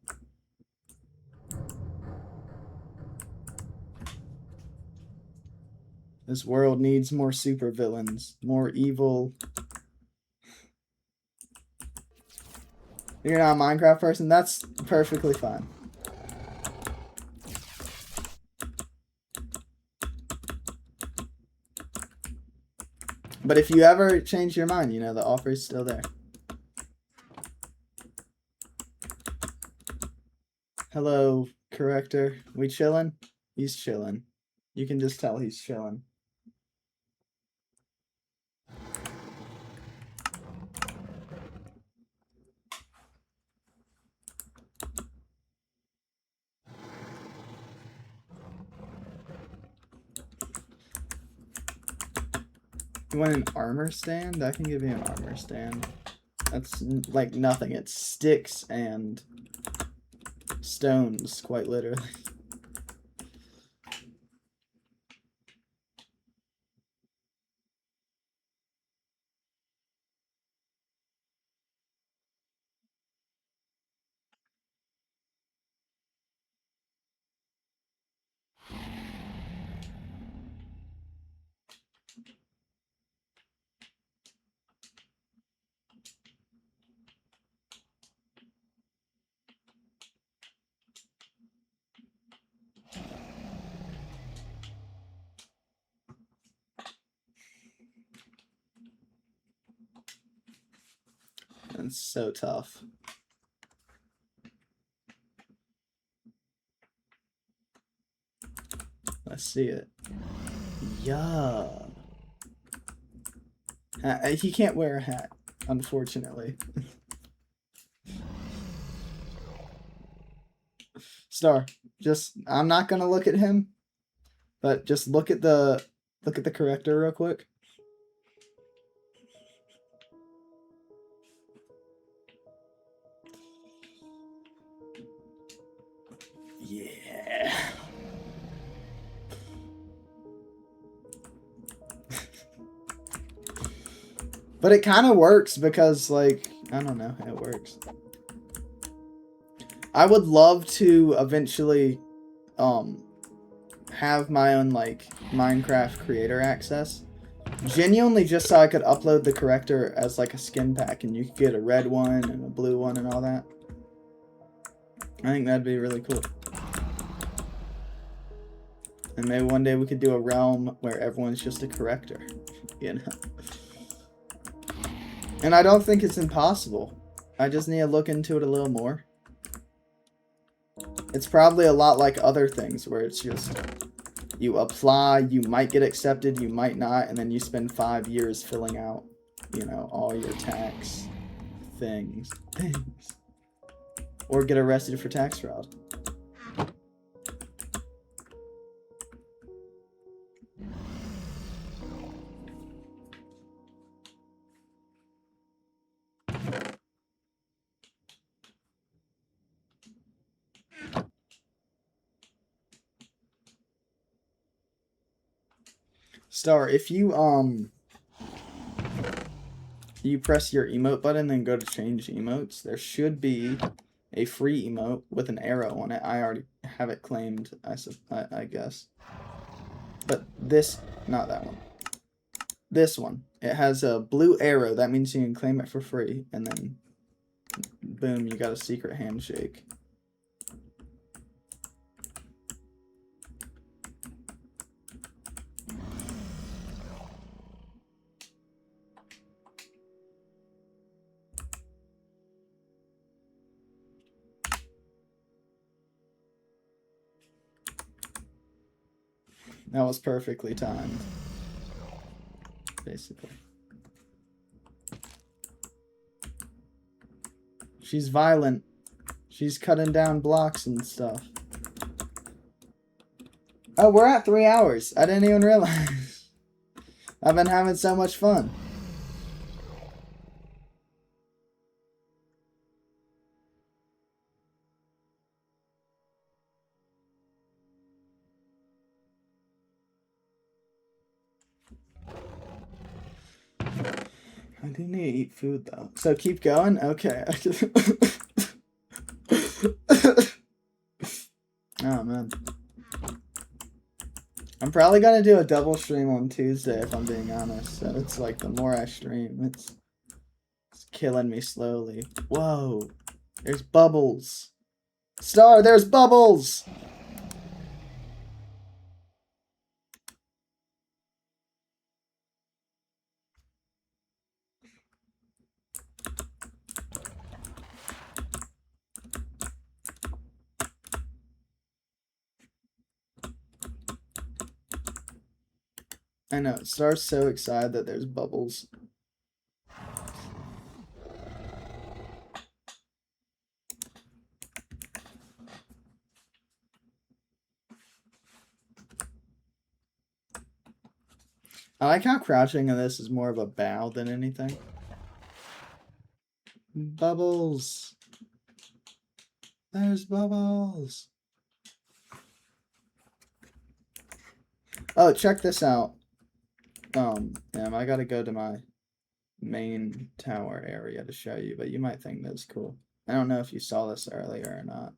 This world needs more supervillains, more evil. You're not a Minecraft person? That's perfectly fine. But if you ever change your mind, you know, the offer is still there. Hello, corrector. We chillin'? He's chillin'. You can just tell he's chillin'. You want an armor stand? I can give you an armor stand. That's like nothing. It's sticks and stones, quite literally. It's so tough. Let's see it. Yeah. He can't wear a hat, unfortunately. Star, just I'm not gonna look at him, but just look at the corrector real quick. Yeah. But it kind of works because, like, I don't know, it works. I would love to eventually have my own, like, Minecraft creator access. Genuinely just so I could upload the corrector as, like, a skin pack, and you could get a red one and a blue one and all that. I think that'd be really cool. And maybe one day we could do a realm where everyone's just a corrector, you know? And I don't think it's impossible. I just need to look into it a little more. It's probably a lot like other things where it's just you apply, you might get accepted, you might not, and then you spend 5 years filling out, you know, all your tax things. Or get arrested for tax fraud. Star, if you you press your emote button and go to change emotes, there should be a free emote with an arrow on it. I already have it claimed, I guess. But this, not that one. This one. It has a blue arrow. That means you can claim it for free. And then, boom, you got a secret handshake. That was perfectly timed. Basically. She's violent. She's cutting down blocks and stuff. Oh, we're at 3 hours. I didn't even realize. I've been having so much fun. I do need to eat food though. So keep going? Okay. Oh man. I'm probably gonna do a double stream on Tuesday if I'm being honest. So it's like the more I stream, it's killing me slowly. Whoa. There's bubbles. Star, there's bubbles! I know, Star's so excited that there's bubbles. I like how crouching in this is more of a bow than anything. Bubbles. There's bubbles. Oh, check this out. Damn, I gotta go to my main tower area to show you, but you might think that's cool. I don't know if you saw this earlier or not.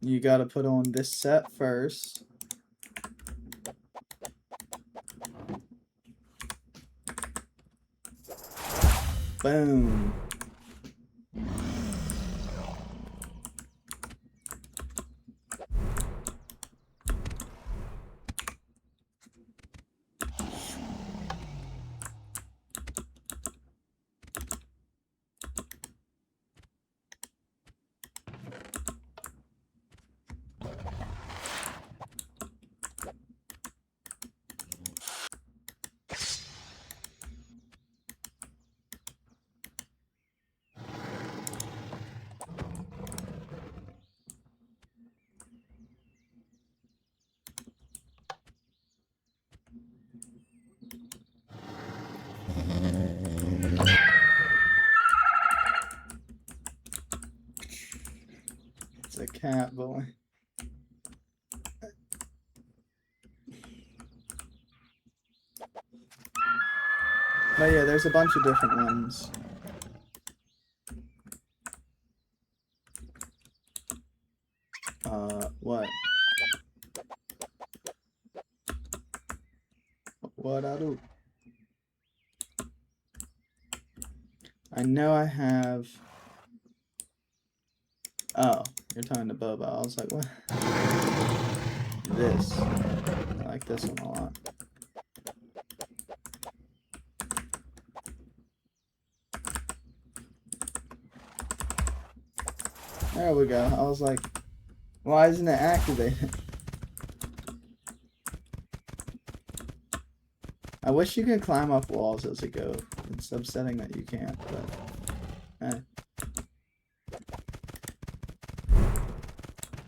You gotta put on this set first. Boom. It's a cat boy. But yeah, there's a bunch of different ones. What? What I do? I know I have... Oh, you're talking to Boba. I was like, what? This. I like this one a lot. There we go. I was like, why isn't it activated? I wish you could climb up walls as a goat. It's upsetting that you can't, but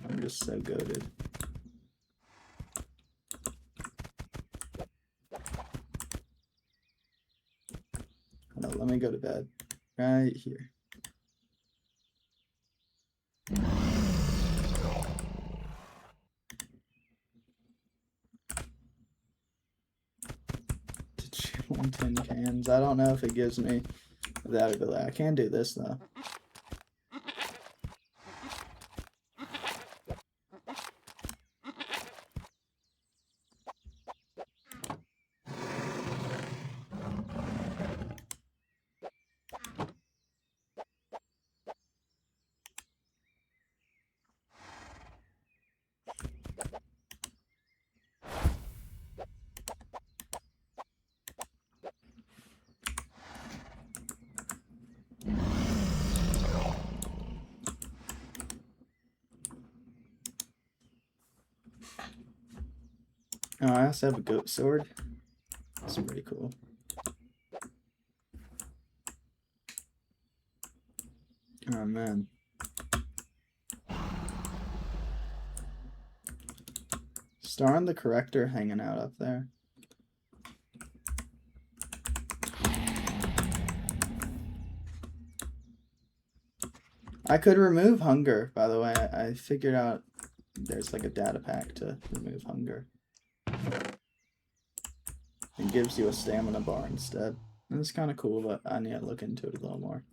I'm just so goated. Hold on, let me go to bed. Right here. To chew on tin cans. I don't know if it gives me that ability. I can do this though. Oh, I also have a goat sword. That's pretty cool. Oh man. Star and the Corrector hanging out up there. I could remove hunger, by the way. I figured out there's like a data pack to remove hunger. It gives you a stamina bar instead. And it's kind of cool, but I need to look into it a little more.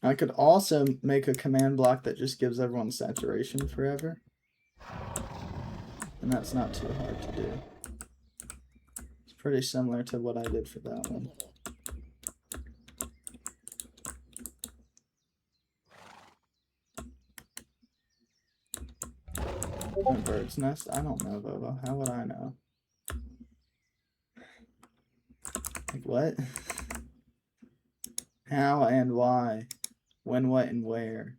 I could also make a command block that just gives everyone saturation forever. And that's not too hard to do. It's pretty similar to what I did for that one. A bird's nest? I don't know, Bobo. How would I know? Like, what? How and why? When, what, and where?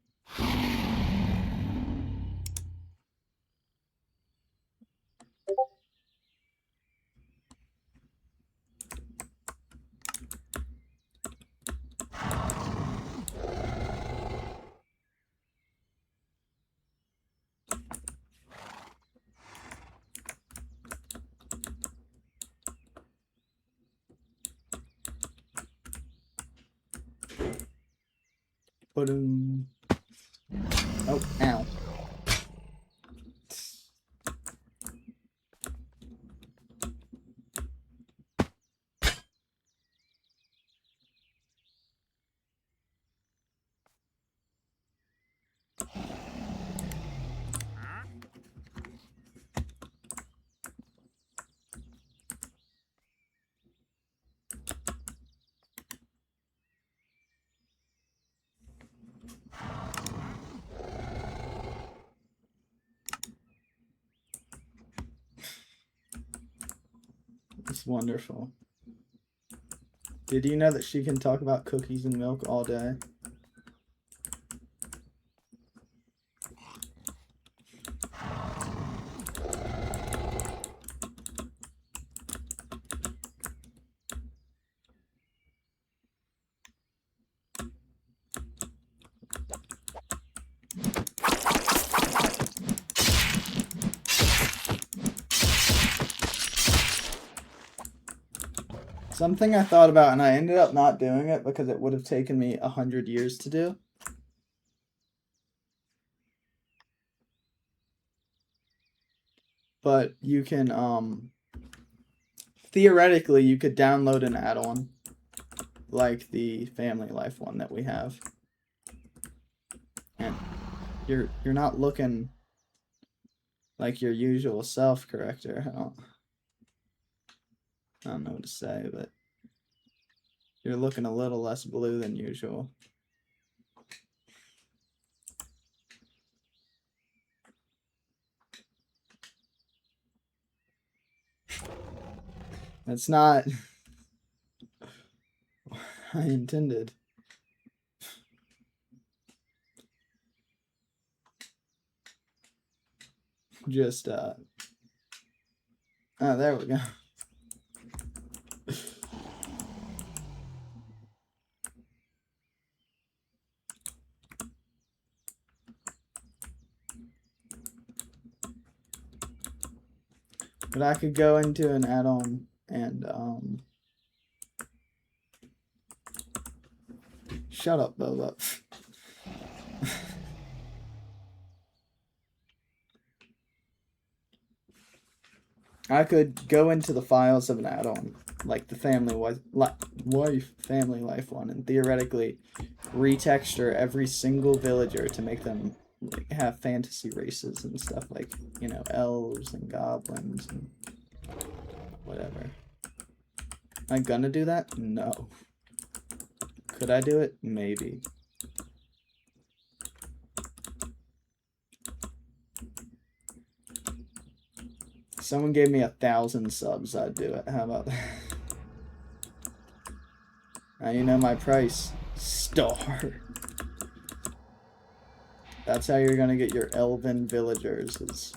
Oh, ow. It's wonderful. Did you know that she can talk about cookies and milk all day? Something I thought about, and I ended up not doing it because it would have taken me 100 years to do. But you can, theoretically, you could download an add-on like the Family Life one that we have. And you're not looking like your usual self-corrector. I don't know what to say, but you're looking a little less blue than usual. That's not I intended. Just, oh, there we go. But I could go into an add-on and, shut up, Boba. I could go into the files of an add-on, like the Family Life one, and theoretically retexture every single villager to make them like, have fantasy races and stuff like, you know, elves and goblins and whatever. Am I gonna do that? No. Could I do it? Maybe. Someone gave me 1,000 subs, I'd do it. How about that? Now you know my price. Star. That's how you're gonna get your elven villagers. Is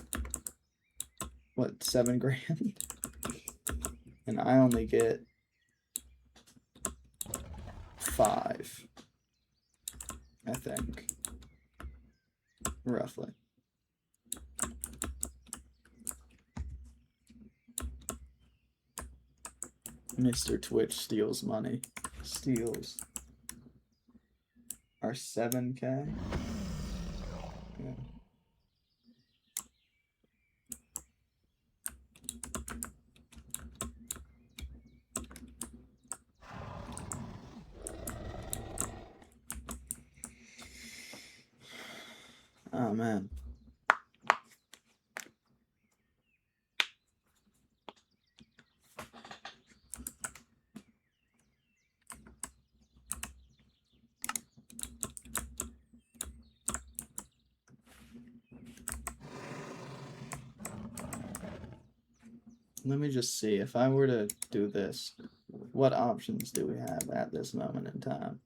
what, 7 grand? And I only get 5. I think. Roughly. Mr. Twitch steals money. Steals our 7K. Yeah. Oh man. Let me just see, if I were to do this, what options do we have at this moment in time?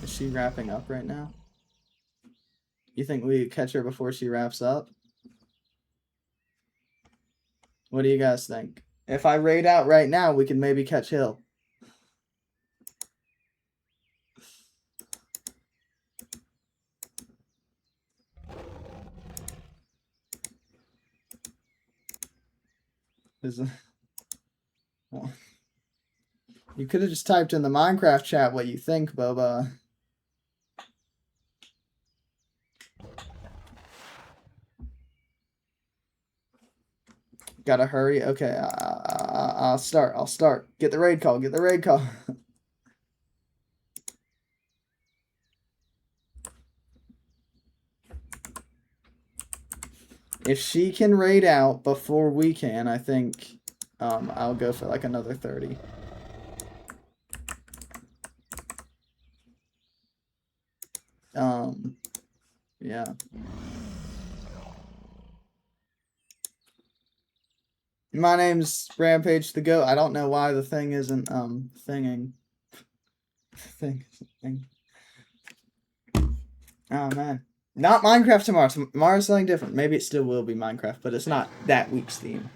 Is she wrapping up right now? You think we catch her before she wraps up? What do you guys think? If I raid out right now, we can maybe catch Hill. Well, you could have just typed in the Minecraft chat what you think, Boba. Gotta hurry. Okay, I'll start. Get the raid call. Get the raid call. If she can raid out before we can, I think I'll go for like another 30. Yeah. My name's Rampage the Goat. I don't know why the thing isn't thinging. Thing. Oh man. Not Minecraft tomorrow. Tomorrow's something different. Maybe it still will be Minecraft, but it's not that week's theme.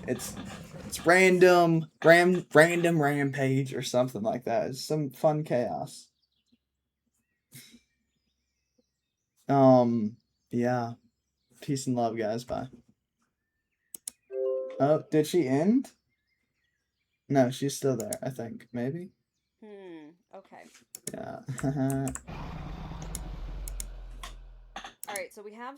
It's random Rampage or something like that. It's some fun chaos. Yeah. Peace and love, guys. Bye. Oh, did she end? No, she's still there, I think. Maybe? Okay. Yeah. Alright, so we have